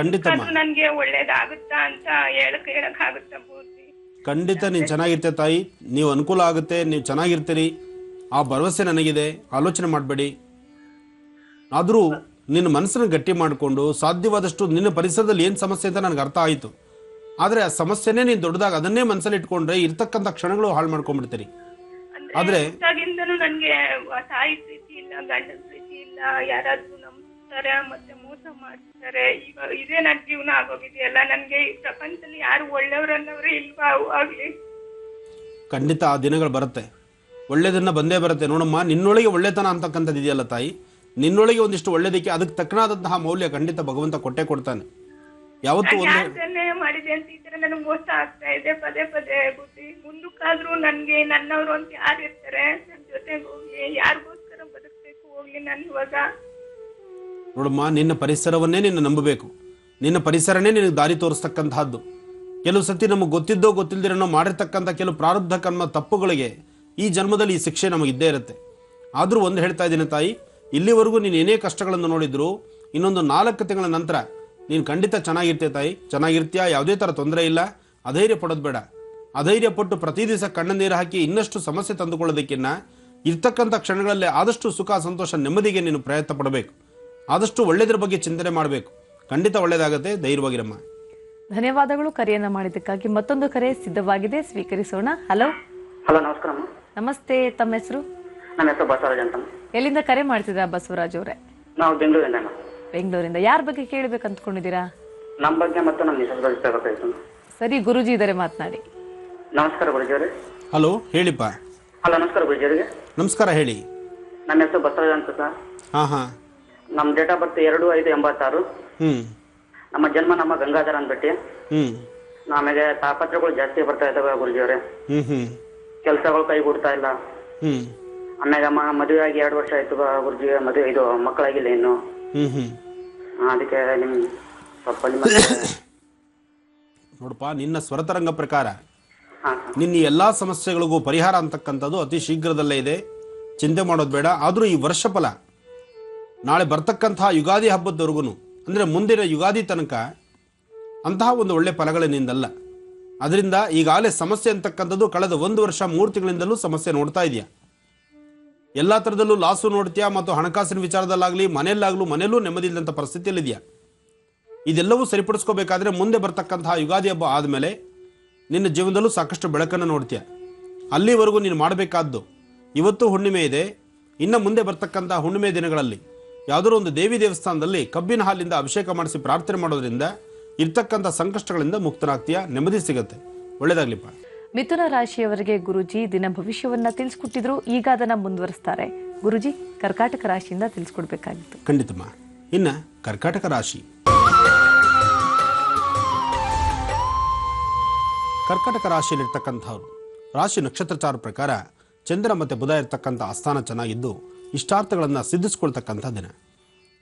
ನನ್ಗೆ ಒಳ್ಳೇದಾಗುತ್ತಾ ಅಂತ ಹೇಳಕ್ ಆಗುತ್ತಾ ಬುದ್ಧಿ? ಖಂಡಿತ ನೀನ್ ಚೆನ್ನಾಗಿರ್ತೆ ತಾಯಿ. ನೀವು ಅನುಕೂಲ ಆಗುತ್ತೆ, ನೀವು ಚೆನ್ನಾಗಿರ್ತೀರಿ, ಆ ಭರವಸೆ ನನಗಿದೆ. ಆಲೋಚನೆ ಮಾಡಬೇಡಿ. ಆದರೂ ನಿನ್ನ ಮನಸ್ಸನ್ನು ಗಟ್ಟಿ ಮಾಡಿಕೊಂಡು ಸಾಧ್ಯವಾದಷ್ಟು ನಿನ್ನ ಪರಿಸರದಲ್ಲಿ ಏನು ಸಮಸ್ಯೆ ಅಂತ ನನಗೆ ಅರ್ಥ ಆಯಿತು. ಆದರೆ ಆ ಸಮಸ್ಯೆನೇ ನೀನು ದೊಡ್ಡದಾಗ ಅದನ್ನೇ ಮನಸ್ಸಲ್ಲಿ ಇಟ್ಕೊಂಡ್ರೆ ಇರ್ತಕ್ಕಂಥ ಕ್ಷಣಗಳು ಹಾಳು ಮಾಡ್ಕೊಂಡ್ಬಿಡ್ತೀರಿ. ಆದ್ರೆ ನನಗೆ ತಾಯಿ ಪ್ರೀತಿ ಇಲ್ಲ, ಗಂಡನ ಪ್ರೀತಿ ಇಲ್ಲ, ಯಾರಾದ್ರೂ ನಂಬ್ತಾರೆ ಮತ್ತೆ ಮೋಸ ಮಾಡ್ತಾರೆ. ಈಗ ಇದೇ ನನ್ನ ಜೀವನ ಆಗೋಗಿದೆಯಲ್ಲ. ನನ್ಗೆ ಈ ಪ್ರಪಂಚದಲ್ಲಿ ಯಾರು ಒಳ್ಳೆಯವ್ರನ್ನವ್ರೆ ಇಲ್ವಾ? ಆಗ್ಲಿ ಖಂಡಿತ ಆ ದಿನಗಳು ಬರುತ್ತೆ, ಒಳ್ಳೇದನ್ನ ಬಂದೇ ಬರುತ್ತೆ. ನೋಡಮ್ಮ, ನಿನ್ನೊಳಗೆ ಒಳ್ಳೆತನ ಅಂತಕ್ಕಂಥದ್ದು ಇದೆಯಲ್ಲ ತಾಯಿ, ನಿನ್ನೊಳಗೆ ಒಂದಿಷ್ಟು ಒಳ್ಳೇದಕ್ಕೆ ಅದಕ್ಕೆ ತಕ್ಕನಾದಂತಹ ಮೌಲ್ಯ ಖಂಡಿತ ಭಗವಂತ ಕೊಟ್ಟೆ ಕೊಡ್ತಾನೆ. ಯಾವತ್ತೂ ಮಾಡಿದೆ ಅಂತ ಈ ತರ ನನಗೆ ಮೋಸ ಆಗ್ತಾ ಇದೆ ಪದೇ ಪದೇ ಬುದ್ಧಿ. ಮುಂದಕ್ಕಾದ್ರೂ ನನ್ಗೆ ನನ್ನವರು ಅಂತ ಯಾರು ಇರ್ತಾರೆ ನನ್ನ ಜೊತೆಗೆ ಹೋಗ್ಲಿ, ಯಾರಿಗೋಸ್ಕರ ಬದುಕ್ಬೇಕು ಹೋಗ್ಲಿ ನಾನು ಇವಾಗ. ನೋಡಮ್ಮ, ನಿನ್ನ ಪರಿಸರವನ್ನೇ ನಿನ್ನ ನಂಬಬೇಕು. ನಿನ್ನ ಪರಿಸರನೇ ನಿನಗೆ ದಾರಿ ತೋರಿಸ್ತಕ್ಕಂತಹದ್ದು. ಕೆಲವು ಸತಿ ನಮಗೆ ಗೊತ್ತಿದ್ದೋ ಗೊತ್ತಿಲ್ಲದಿರೋ ನಾವು ಮಾಡಿರ್ತಕ್ಕಂಥ ಕೆಲವು ಪ್ರಾರಬ್ಧ ಕರ್ಮ ತಪ್ಪುಗಳಿಗೆ ಈ ಜನ್ಮದಲ್ಲಿ ಈ ಶಿಕ್ಷೆ ನಮಗಿದ್ದೇ ಇರುತ್ತೆ. ಆದರೂ ಒಂದು ಹೇಳ್ತಾ ಇದ್ದೀನಿ ತಾಯಿ, ಇಲ್ಲಿವರೆಗೂ ನೀನು ಏನೇ ಕಷ್ಟಗಳನ್ನು ನೋಡಿದ್ರು ಇನ್ನೊಂದು 4 ತಿಂಗಳ ನಂತರ ನೀನು ಖಂಡಿತ ಚೆನ್ನಾಗಿರ್ತೀಯ ತಾಯಿ, ಚೆನ್ನಾಗಿರ್ತೀಯ. ಯಾವುದೇ ಥರ ತೊಂದರೆ ಇಲ್ಲ. ಅಧೈರ್ಯ ಪಡೋದು ಬೇಡ. ಅಧೈರ್ಯ ಪಟ್ಟು ಪ್ರತಿ ದಿವಸ ಕಣ್ಣ ನೀರು ಹಾಕಿ ಇನ್ನಷ್ಟು ಸಮಸ್ಯೆ ತಂದುಕೊಳ್ಳೋದಕ್ಕಿನ್ನ ಇರ್ತಕ್ಕಂಥ ಕ್ಷಣಗಳಲ್ಲೇ ಆದಷ್ಟು ಸುಖ, ಸಂತೋಷ, ನೆಮ್ಮದಿಗೆ ನೀನು ಪ್ರಯತ್ನ ಪಡಬೇಕು. ಆದಷ್ಟು ಒಳ್ಳೆಯದ್ರ ಬಗ್ಗೆ ಚಿಂತನೆ ಮಾಡಬೇಕು. ಖಂಡಿತ ಒಳ್ಳೆಯದಾಗತ್ತೆ. ಧೈರ್ಯವಾಗಿರಮ್ಮ. ಧನ್ಯವಾದಗಳು ಕರೆಯನ್ನ ಮಾಡಿದ್ದಕ್ಕಾಗಿ. ಮತ್ತೊಂದು ಕರೆ ಸಿದ್ಧವಾಗಿದೆ, ಸ್ವೀಕರಿಸೋಣ. ಹಲೋ. ಹಲೋ, ನಮಸ್ಕಾರ. ನಮಸ್ತೆ, ತಮ್ಮ ಹೆಸರು? ನನ್ನ ಹೆಸರು ಬಸವರಾಜ್ ಅಂತ. ಎಲ್ಲಿಂದ ಕರೆ ಮಾಡ್ತಿದ್ದೀರಾ ಬಸವರಾಜ್ ಅವರೇ? ನಾವು ಬೆಂಗಳೂರಿಂದ. ಬೆಂಗಳೂರಿಂದ. ಯಾರ ಬಗ್ಗೆ ಕೇಳಬೇಕು ಅಂದ್ಕೊಂಡಿದ್ದೀರಾ? ನಮ್ಮ ಬಗ್ಗೆ ಮತ್ತು ನಮ್ಮ ಮಿಸಸ್ ಬಗ್ಗೆ ಬೇಕಾಗಿತ್ತು. ಸರಿ, ಗುರುಜಿ ಇದ್ದಾರೆ, ಮಾತನಾಡಿ. ನಮಸ್ಕಾರ ಗುರುಜಿ ಅವರೇ. ಹಲೋ, ಹೇಳಿಪ್ಪ. ಹಲೋ, ನಮಸ್ಕಾರ ಗುರುಜಿ ಅವರಿಗೆ. ನಮಸ್ಕಾರ, ಹೇಳಿ. ನನ್ನ ಹೆಸರು ಬಸವರಾಜ್ ಅಂತ ಸರ್. ಹಾ. ನಮ್ಮ ಡೇಟ್ ಆಫ್ ಬರ್ತ್ 2/5/86. ನಮ್ಮ ಜನ್ಮ ನಮ್ಮ ಗಂಗಾಧರ ಅಂದ್ಬಿಟ್ಟು. ನಮಗೆ ತಾಪತ್ರಗಳು ಜಾಸ್ತಿ ಬರ್ತಾ ಇದ್ದಾವೆ ಗುರುಜಿ ಅವರೇ. ಕೆಲಸಗಳು ಕೈಗೂಡ್ತಾ ಇಲ್ಲ. ಆಮ್ಯಾಗ ಮದುವೆ ಆಗಿ 2 ವರ್ಷ ಆಯ್ತು ಗುರುಜಿ. ಮದುವೆ ಇದು ಮಕ್ಕಳಾಗಿಲ್ಲ ಇನ್ನು. ಅದಕ್ಕೆ ನಿಮ್ ಸ್ವಲ್ಪ ನೋಡಪ್ಪ, ನಿನ್ನ ಸ್ವರತರಂಗ ಪ್ರಕಾರ ನಿನ್ನ ಎಲ್ಲಾ ಸಮಸ್ಯೆಗಳಿಗೂ ಪರಿಹಾರ ಅಂತಕ್ಕಂಥದ್ದು ಅತಿ ಶೀಘ್ರದಲ್ಲೇ ಇದೆ. ಚಿಂತೆ ಮಾಡೋದು ಬೇಡ. ಆದರೂ ಈ ವರ್ಷ ಫಲ ನಾಳೆ ಬರ್ತಕ್ಕಂತಹ ಯುಗಾದಿ ಹಬ್ಬದವರೆಗೂ, ಅಂದರೆ ಮುಂದಿನ ಯುಗಾದಿ ತನಕ ಅಂತಹ ಒಂದು ಒಳ್ಳೆ ಫಲಗಳೇನಿಂದಲ್ಲ. ಅದರಿಂದ ಈಗಾಗಲೇ ಸಮಸ್ಯೆ ಅಂತಕ್ಕಂಥದ್ದು ಕಳೆದ 1 ವರ್ಷ 3 ತಿಂಗಳಿಂದಲೂ ಸಮಸ್ಯೆ ನೋಡ್ತಾ ಇದೆಯಾ. ಎಲ್ಲ ಥರದಲ್ಲೂ ಲಾಸು ನೋಡ್ತೀಯಾ, ಮತ್ತು ಹಣಕಾಸಿನ ವಿಚಾರದಲ್ಲಾಗಲಿ ಮನೆಯಲ್ಲೂ ನೆಮ್ಮದಿ ಇಲ್ಲದಂಥ ಪರಿಸ್ಥಿತಿಯಲ್ಲಿದೆಯಾ. ಇದೆಲ್ಲವೂ ಸರಿಪಡಿಸ್ಕೋಬೇಕಾದ್ರೆ ಮುಂದೆ ಬರ್ತಕ್ಕಂತಹ ಯುಗಾದಿ ಹಬ್ಬ ಆದಮೇಲೆ ನಿನ್ನ ಜೀವನದಲ್ಲೂ ಸಾಕಷ್ಟು ಬೆಳಕನ್ನು ನೋಡ್ತೀಯ. ಅಲ್ಲಿವರೆಗೂ ನೀನು ಮಾಡಬೇಕಾದ್ದು, ಇವತ್ತು ಹುಣ್ಣಿಮೆ ಇದೆ, ಇನ್ನು ಮುಂದೆ ಬರ್ತಕ್ಕಂತಹ ಹುಣ್ಣಿಮೆ ದಿನಗಳಲ್ಲಿ ಯಾವುದಾದ್ರು ಒಂದು ದೇವಿ ದೇವಸ್ಥಾನದಲ್ಲಿ ಕಬ್ಬಿನ ಹಾಲಿಂದ ಅಭಿಷೇಕ ಮಾಡಿಸಿ ಪ್ರಾರ್ಥನೆ ಮಾಡೋದ್ರಿಂದ ಇರ್ತಕ್ಕಂಥ ಸಂಕಷ್ಟಗಳಿಂದ ಮುಕ್ತರಾಗ್ತೀಯ, ನೆಮ್ಮದಿ ಸಿಗುತ್ತೆ. ಒಳ್ಳೇದಾಗ್ಲಿಪ್ಪ. ಮಿಥುನ ರಾಶಿಯವರಿಗೆ ಗುರುಜಿ ದಿನ ಭವಿಷ್ಯವನ್ನ ತಿಳಿಸ್ಕೊಟ್ಟಿದ್ರು. ಈಗ ಅದನ್ನ ಮುಂದುವರಿಸ್ತಾರೆ. ಗುರುಜಿ, ಕರ್ಕಾಟಕ ರಾಶಿಯಿಂದ ತಿಳಿಸ್ಕೊಡ್ಬೇಕಾಗಿತ್ತು. ಖಂಡಿತಮ್ಮ. ಇನ್ನ ಕರ್ಕಾಟಕ ರಾಶಿ. ಕರ್ಕಾಟಕ ರಾಶಿಯಲ್ಲಿರ್ತಕ್ಕಂಥವ್ರು ರಾಶಿ ನಕ್ಷತ್ರಚಾರ ಪ್ರಕಾರ ಚಂದ್ರ ಮತ್ತು ಬುಧ ಇರ್ತಕ್ಕಂಥ ಆಸ್ಥಾನ ಚೆನ್ನಾಗಿದ್ದು ಇಷ್ಟಾರ್ಥಗಳನ್ನು ಸಿದ್ಧಿಸ್ಕೊಳ್ತಕ್ಕಂಥ ದಿನ.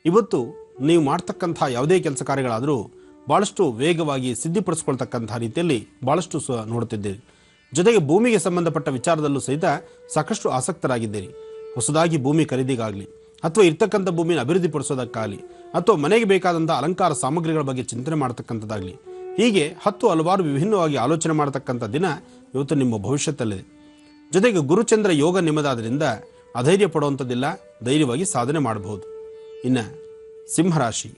ಇವತ್ತು ನೀವು ಮಾಡ್ತಕ್ಕಂಥ ಯಾವುದೇ ಕೆಲಸ ಕಾರ್ಯಗಳಾದರೂ ಭಾಳಷ್ಟು ವೇಗವಾಗಿ ಸಿದ್ಧಿಪಡಿಸ್ಕೊಳ್ತಕ್ಕಂಥ ರೀತಿಯಲ್ಲಿ ಭಾಳಷ್ಟು ನೋಡುತ್ತಿದ್ದೀರಿ. ಜೊತೆಗೆ ಭೂಮಿಗೆ ಸಂಬಂಧಪಟ್ಟ ವಿಚಾರದಲ್ಲೂ ಸಹಿತ ಸಾಕಷ್ಟು ಆಸಕ್ತರಾಗಿದ್ದೀರಿ. ಹೊಸದಾಗಿ ಭೂಮಿ ಖರೀದಿಗಾಗಲಿ ಅಥವಾ ಇರ್ತಕ್ಕಂಥ ಭೂಮಿನ ಅಭಿವೃದ್ಧಿಪಡಿಸೋದಕ್ಕಾಗಲಿ ಅಥವಾ ಮನೆಗೆ ಬೇಕಾದಂಥ ಅಲಂಕಾರ ಸಾಮಗ್ರಿಗಳ ಬಗ್ಗೆ ಚಿಂತನೆ ಮಾಡ್ತಕ್ಕಂಥದ್ದಾಗಲಿ, ಹೀಗೆ 10 ಹಲವಾರು ವಿಭಿನ್ನವಾಗಿ ಆಲೋಚನೆ ಮಾಡತಕ್ಕಂಥ ದಿನ ಇವತ್ತು ನಿಮ್ಮ ಭವಿಷ್ಯದಲ್ಲಿದೆ. ಜೊತೆಗೆ ಗುರುಚಂದ್ರ ಯೋಗ ನಿಮ್ಮದಾದ್ರಿಂದ ಅಧೈರ್ಯ ಪಡುವಂಥದ್ದಿಲ್ಲ, ಧೈರ್ಯವಾಗಿ ಸಾಧನೆ ಮಾಡಬಹುದು. ಇನ್ನು ಸಿಂಹರಾಶಿ.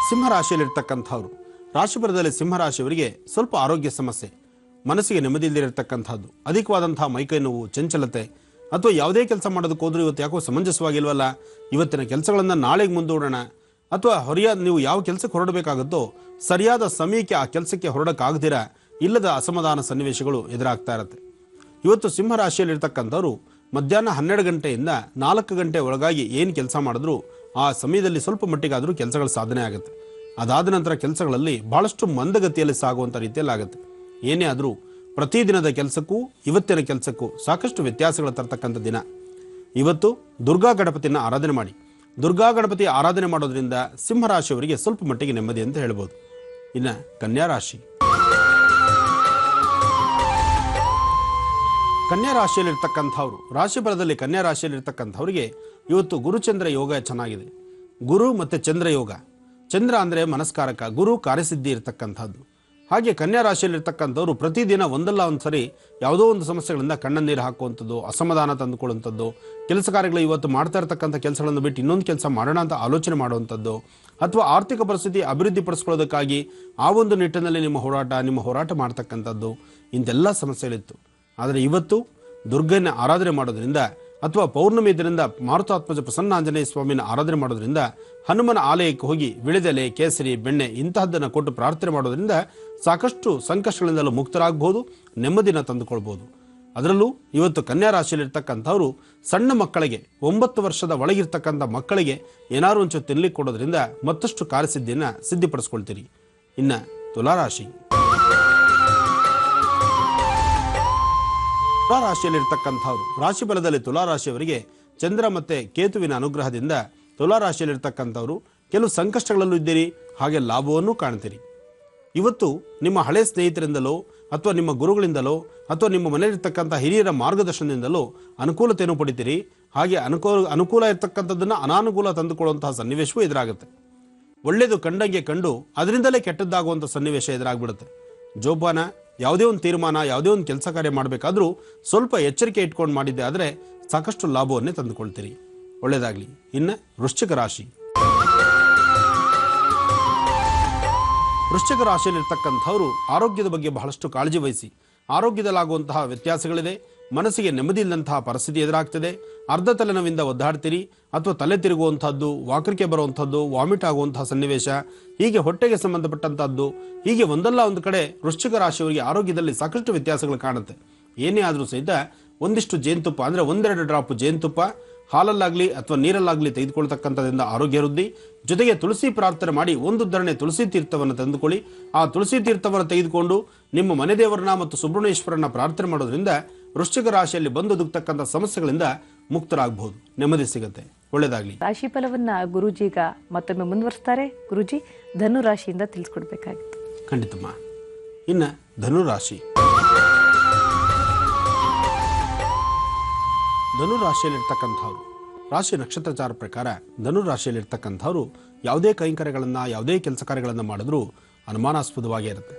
ಸಿಂಹರಾಶಿಯಲ್ಲಿರ್ತಕ್ಕಂಥವ್ರು ರಾಶಿಫಲದಲ್ಲಿ ಸಿಂಹರಾಶಿಯವರಿಗೆ ಸ್ವಲ್ಪ ಆರೋಗ್ಯ ಸಮಸ್ಯೆ, ಮನಸ್ಸಿಗೆ ನೆಮ್ಮದಿ ಇಲ್ಲದಿರತಕ್ಕಂಥದ್ದು, ಅಧಿಕವಾದಂತಹ ಮೈಕೈ ನೋವು, ಚಂಚಲತೆ, ಅಥವಾ ಯಾವುದೇ ಕೆಲಸ ಮಾಡೋದಕ್ಕೆ ಹೋದ್ರೂ ಇವತ್ತು ಯಾಕೋ ಸಮಂಜಸವಾಗಿಲ್ವಲ್ಲ, ಇವತ್ತಿನ ಕೆಲಸಗಳನ್ನು ನಾಳೆಗೆ ಮುಂದೂಡೋಣ, ಅಥವಾ ನೀವು ಯಾವ ಕೆಲಸಕ್ಕೆ ಹೊರಡಬೇಕಾಗುತ್ತೋ ಸರಿಯಾದ ಸಮಯಕ್ಕೆ ಆ ಕೆಲಸಕ್ಕೆ ಹೊರಡೋಕ್ಕಾಗದಿರ ಇಲ್ಲದ ಅಸಮಾಧಾನ ಸನ್ನಿವೇಶಗಳು ಎದುರಾಗ್ತಾ ಇರುತ್ತೆ. ಇವತ್ತು ಸಿಂಹರಾಶಿಯಲ್ಲಿರ್ತಕ್ಕಂಥವ್ರು ಮಧ್ಯಾಹ್ನ 12 ಗಂಟೆಯಿಂದ 4 ಗಂಟೆ ಒಳಗಾಗಿ ಏನು ಕೆಲಸ ಮಾಡಿದ್ರೂ ಆ ಸಮಯದಲ್ಲಿ ಸ್ವಲ್ಪ ಮಟ್ಟಿಗಾದರೂ ಕೆಲಸಗಳು ಸಾಧನೆ ಆಗುತ್ತೆ. ಅದಾದ ನಂತರ ಕೆಲಸಗಳಲ್ಲಿ ಬಹಳಷ್ಟು ಮಂದಗತಿಯಲ್ಲಿ ಸಾಗುವಂಥ ರೀತಿಯಲ್ಲಿ ಆಗುತ್ತೆ. ಏನೇ ಆದರೂ ಪ್ರತಿದಿನದ ಕೆಲಸಕ್ಕೂ ಇವತ್ತಿನ ಕೆಲಸಕ್ಕೂ ಸಾಕಷ್ಟು ವ್ಯತ್ಯಾಸಗಳು ತರ್ತಕ್ಕಂಥ ದಿನ. ಇವತ್ತು ದುರ್ಗಾ ಗಣಪತಿನ ಆರಾಧನೆ ಮಾಡಿ. ದುರ್ಗಾ ಗಣಪತಿ ಆರಾಧನೆ ಮಾಡೋದ್ರಿಂದ ಸಿಂಹರಾಶಿಯವರಿಗೆ ಸ್ವಲ್ಪ ಮಟ್ಟಿಗೆ ನೆಮ್ಮದಿ ಅಂತ ಹೇಳ್ಬೋದು. ಇನ್ನು ಕನ್ಯಾ ರಾಶಿ. ಕನ್ಯಾ ರಾಶಿಯಲ್ಲಿರ್ತಕ್ಕಂಥವ್ರು, ರಾಶಿ ಫಲದಲ್ಲಿ ಕನ್ಯಾ ರಾಶಿಯಲ್ಲಿರ್ತಕ್ಕಂಥವ್ರಿಗೆ ಇವತ್ತು ಗುರುಚಂದ್ರ ಯೋಗ ಚೆನ್ನಾಗಿದೆ. ಗುರು ಮತ್ತು ಚಂದ್ರ ಯೋಗ. ಚಂದ್ರ ಅಂದರೆ ಮನಸ್ಕಾರಕ, ಗುರು ಕಾರ್ಯಸಿದ್ಧಿ ಇರತಕ್ಕಂಥದ್ದು. ಹಾಗೆ ಕನ್ಯಾ ರಾಶಿಯಲ್ಲಿರ್ತಕ್ಕಂಥವ್ರು ಪ್ರತಿದಿನ ಒಂದಲ್ಲ ಒಂದು ಸರಿ ಯಾವುದೋ ಒಂದು ಸಮಸ್ಯೆಗಳಿಂದ ಕಣ್ಣನ್ನೀರು ಹಾಕುವಂಥದ್ದು, ಅಸಮಾಧಾನ ತಂದುಕೊಳ್ಳುವಂಥದ್ದು, ಕೆಲಸ ಕಾರ್ಯಗಳು ಇವತ್ತು ಮಾಡ್ತಾ ಇರ್ತಕ್ಕಂಥ ಕೆಲಸಗಳನ್ನು ಬಿಟ್ಟು ಇನ್ನೊಂದು ಕೆಲಸ ಮಾಡೋಣ ಅಂತ ಆಲೋಚನೆ ಮಾಡುವಂಥದ್ದು, ಅಥವಾ ಆರ್ಥಿಕ ಪರಿಸ್ಥಿತಿ ಅಭಿವೃದ್ಧಿ ಪಡಿಸ್ಕೊಳ್ಳೋದಕ್ಕಾಗಿ ಆ ಒಂದು ನಿಟ್ಟಿನಲ್ಲಿ ನಿಮ್ಮ ಹೋರಾಟ ಮಾಡ್ತಕ್ಕಂಥದ್ದು, ಇಂತೆಲ್ಲ ಸಮಸ್ಯೆಗಳಿತ್ತು. ಆದರೆ ಇವತ್ತು ದುರ್ಗನ ಆರಾಧನೆ ಮಾಡೋದ್ರಿಂದ ಅಥವಾ ಪೌರ್ಣಮಿ ದಿನದಿಂದ ಮಾರುತಾತ್ಮಜ ಪ್ರಸನ್ನ ಆಂಜನೇಯ ಸ್ವಾಮಿನ ಆರಾಧನೆ ಮಾಡೋದ್ರಿಂದ, ಹನುಮನ ಆಲಯಕ್ಕೆ ಹೋಗಿ ವಿಳೆದೆಲೆ, ಕೇಸರಿ, ಬೆಣ್ಣೆ ಇಂತಹದ್ದನ್ನು ಕೊಟ್ಟು ಪ್ರಾರ್ಥನೆ ಮಾಡೋದ್ರಿಂದ ಸಾಕಷ್ಟು ಸಂಕಷ್ಟಗಳಿಂದಲೂ ಮುಕ್ತರಾಗಬಹುದು, ನೆಮ್ಮದಿನ ತಂದುಕೊಳ್ಬೋದು. ಅದರಲ್ಲೂ ಇವತ್ತು ಕನ್ಯಾ ರಾಶಿಯಲ್ಲಿರ್ತಕ್ಕಂಥವ್ರು ಸಣ್ಣ ಮಕ್ಕಳಿಗೆ 9 ವರ್ಷದ ಒಳಗಿರ್ತಕ್ಕಂಥ ಮಕ್ಕಳಿಗೆ ಏನಾದ್ರು ಒಂಚೂರು ತಿನ್ಲಿಕ್ಕೆ ಕೊಡೋದ್ರಿಂದ ಮತ್ತಷ್ಟು ಕಾರ್ಯಸಿದ್ಧಿಯನ್ನು ಸಿದ್ಧಿಪಡಿಸ್ಕೊಳ್ತೀರಿ. ಇನ್ನು ತುಲಾರಾಶಿ. ತುಲಾರಾಶಿಯಲ್ಲಿರ್ತಕ್ಕಂಥವ್ರು, ರಾಶಿ ಬಲದಲ್ಲಿ ತುಲಾರಾಶಿಯವರಿಗೆ ಚಂದ್ರ ಮತ್ತು ಕೇತುವಿನ ಅನುಗ್ರಹದಿಂದ ತುಲಾರಾಶಿಯಲ್ಲಿರ್ತಕ್ಕಂಥವ್ರು ಕೆಲವು ಸಂಕಷ್ಟಗಳಲ್ಲೂ ಇದ್ದೀರಿ, ಹಾಗೆ ಲಾಭವನ್ನು ಕಾಣ್ತೀರಿ. ಇವತ್ತು ನಿಮ್ಮ ಹಳೆ ಸ್ನೇಹಿತರಿಂದಲೋ ಅಥವಾ ನಿಮ್ಮ ಗುರುಗಳಿಂದಲೋ ಅಥವಾ ನಿಮ್ಮ ಮನೆಯಲ್ಲಿರ್ತಕ್ಕಂಥ ಹಿರಿಯರ ಮಾರ್ಗದರ್ಶನದಿಂದಲೋ ಅನುಕೂಲತೆಯನ್ನು ಪಡಿತೀರಿ. ಹಾಗೆ ಅನುಕೂಲ ಇರ್ತಕ್ಕಂಥದ್ದನ್ನು ಅನಾನುಕೂಲ ತಂದುಕೊಳ್ಳುವಂತಹ ಸನ್ನಿವೇಶವೂ ಎದುರಾಗುತ್ತೆ. ಒಳ್ಳೆಯದು ಕಂಡಂಗೆ ಕಂಡು ಅದರಿಂದಲೇ ಕೆಟ್ಟದ್ದಾಗುವಂಥ ಸನ್ನಿವೇಶ ಎದುರಾಗ್ಬಿಡುತ್ತೆ. ಜೋಪಾನ, ಯಾವುದೇ ಒಂದು ತೀರ್ಮಾನ, ಯಾವುದೇ ಒಂದು ಕೆಲಸ ಕಾರ್ಯ ಮಾಡಬೇಕಾದ್ರೂ ಸ್ವಲ್ಪ ಎಚ್ಚರಿಕೆ ಇಟ್ಕೊಂಡು ಮಾಡಿದ್ದೆ ಆದರೆ ಸಾಕಷ್ಟು ಲಾಭವನ್ನೇ ತಂದುಕೊಳ್ತೀರಿ. ಒಳ್ಳೆಯದಾಗಲಿ. ಇನ್ನು ವೃಶ್ಚಿಕ ರಾಶಿ. ವೃಶ್ಚಿಕ ರಾಶಿಯಲ್ಲಿರ್ತಕ್ಕಂಥವರು ಆರೋಗ್ಯದ ಬಗ್ಗೆ ಬಹಳಷ್ಟು ಕಾಳಜಿ ವಹಿಸಿ. ಆರೋಗ್ಯದಲ್ಲಾಗುವಂತಹ ವ್ಯತ್ಯಾಸಗಳಿದೆ. ಮನಸ್ಸಿಗೆ ನೆಮ್ಮದಿ ಇಲ್ಲಂತಹ ಪರಿಸ್ಥಿತಿ ಎದುರಾಗ್ತದೆ. ಅರ್ಧ ತಲೆನೋವಿಂದ ಒದ್ದಾಡ್ತೀರಿ, ಅಥವಾ ತಲೆ ತಿರುಗುವಂಥದ್ದು, ವಾಕರಿಕೆ ಬರುವಂಥದ್ದು, ವಾಮಿಟ್ ಆಗುವಂತಹ ಸನ್ನಿವೇಶ, ಹೀಗೆ ಹೊಟ್ಟೆಗೆ ಸಂಬಂಧಪಟ್ಟಂಥದ್ದು, ಹೀಗೆ ಒಂದಲ್ಲ ಒಂದು ಕಡೆ ವೃಶ್ಚಿಕ ರಾಶಿಯವರಿಗೆ ಆರೋಗ್ಯದಲ್ಲಿ ಸಾಕಷ್ಟು ವ್ಯತ್ಯಾಸಗಳು ಕಾಣುತ್ತೆ. ಏನೇ ಆದರೂ ಸಹಿತ ಒಂದಿಷ್ಟು ಜೇನುತುಪ್ಪ ಅಂದರೆ 1-2 ಡ್ರಾಪ್ ಜೇನುತುಪ್ಪ ಹಾಲಲ್ಲಾಗಲಿ ಅಥವಾ ನೀರಲ್ಲಾಗಲಿ ತೆಗೆದುಕೊಳ್ತಕ್ಕಂಥದ್ರಿಂದ ಆರೋಗ್ಯ ವೃದ್ಧಿ. ಜೊತೆಗೆ ತುಳಸಿ ಪ್ರಾರ್ಥನೆ ಮಾಡಿ 1 ಉದ್ಧರಣೆ ತುಳಸಿ ತೀರ್ಥವನ್ನು ತಂದುಕೊಳ್ಳಿ. ಆ ತುಳಸಿ ತೀರ್ಥವನ್ನು ತೆಗೆದುಕೊಂಡು ನಿಮ್ಮ ಮನೆ ದೇವರನ್ನ ಮತ್ತು ಸುಬ್ರಹ್ಮಣ್ಯೇಶ್ವರನ ಪ್ರಾರ್ಥನೆ ಮಾಡೋದ್ರಿಂದ ವೃಶ್ಚಿಕ ರಾಶಿಯಲ್ಲಿ ಬಂದು ದುಗ್ತಕ್ಕಂಥ ಸಮಸ್ಯೆಗಳಿಂದ ಮುಕ್ತರಾಗಬಹುದು, ನೆಮ್ಮದಿ ಸಿಗುತ್ತೆ. ಒಳ್ಳೆಯದಾಗಲಿ. ರಾಶಿ ಫಲವನ್ನ ಗುರೂಜಿ ಈಗ ಮತ್ತೊಮ್ಮೆ ಮುಂದುವರಿಸ್ತಾರೆ. ಗುರೂಜಿ, ಧನು ರಾಶಿಯಿಂದ ತಿಳಿಸ್ಕೊಡ್ಬೇಕಾಗಿತ್ತು. ಖಂಡಿತಮ್ಮ. ಇನ್ನು ಧನುರಾಶಿ. ಧನುರಾಶಿಯಲ್ಲಿರ್ತಕ್ಕಂಥವ್ರು, ರಾಶಿ ನಕ್ಷತ್ರಚಾರ ಪ್ರಕಾರ ಧನುರಾಶಿಯಲ್ಲಿರ್ತಕ್ಕಂಥವ್ರು ಯಾವುದೇ ಕೈಂಕರ್ಯಗಳನ್ನು, ಯಾವುದೇ ಕೆಲಸ ಕಾರ್ಯಗಳನ್ನು ಮಾಡಿದ್ರೂ ಅನುಮಾನಾಸ್ಪದವಾಗೇ ಇರುತ್ತೆ.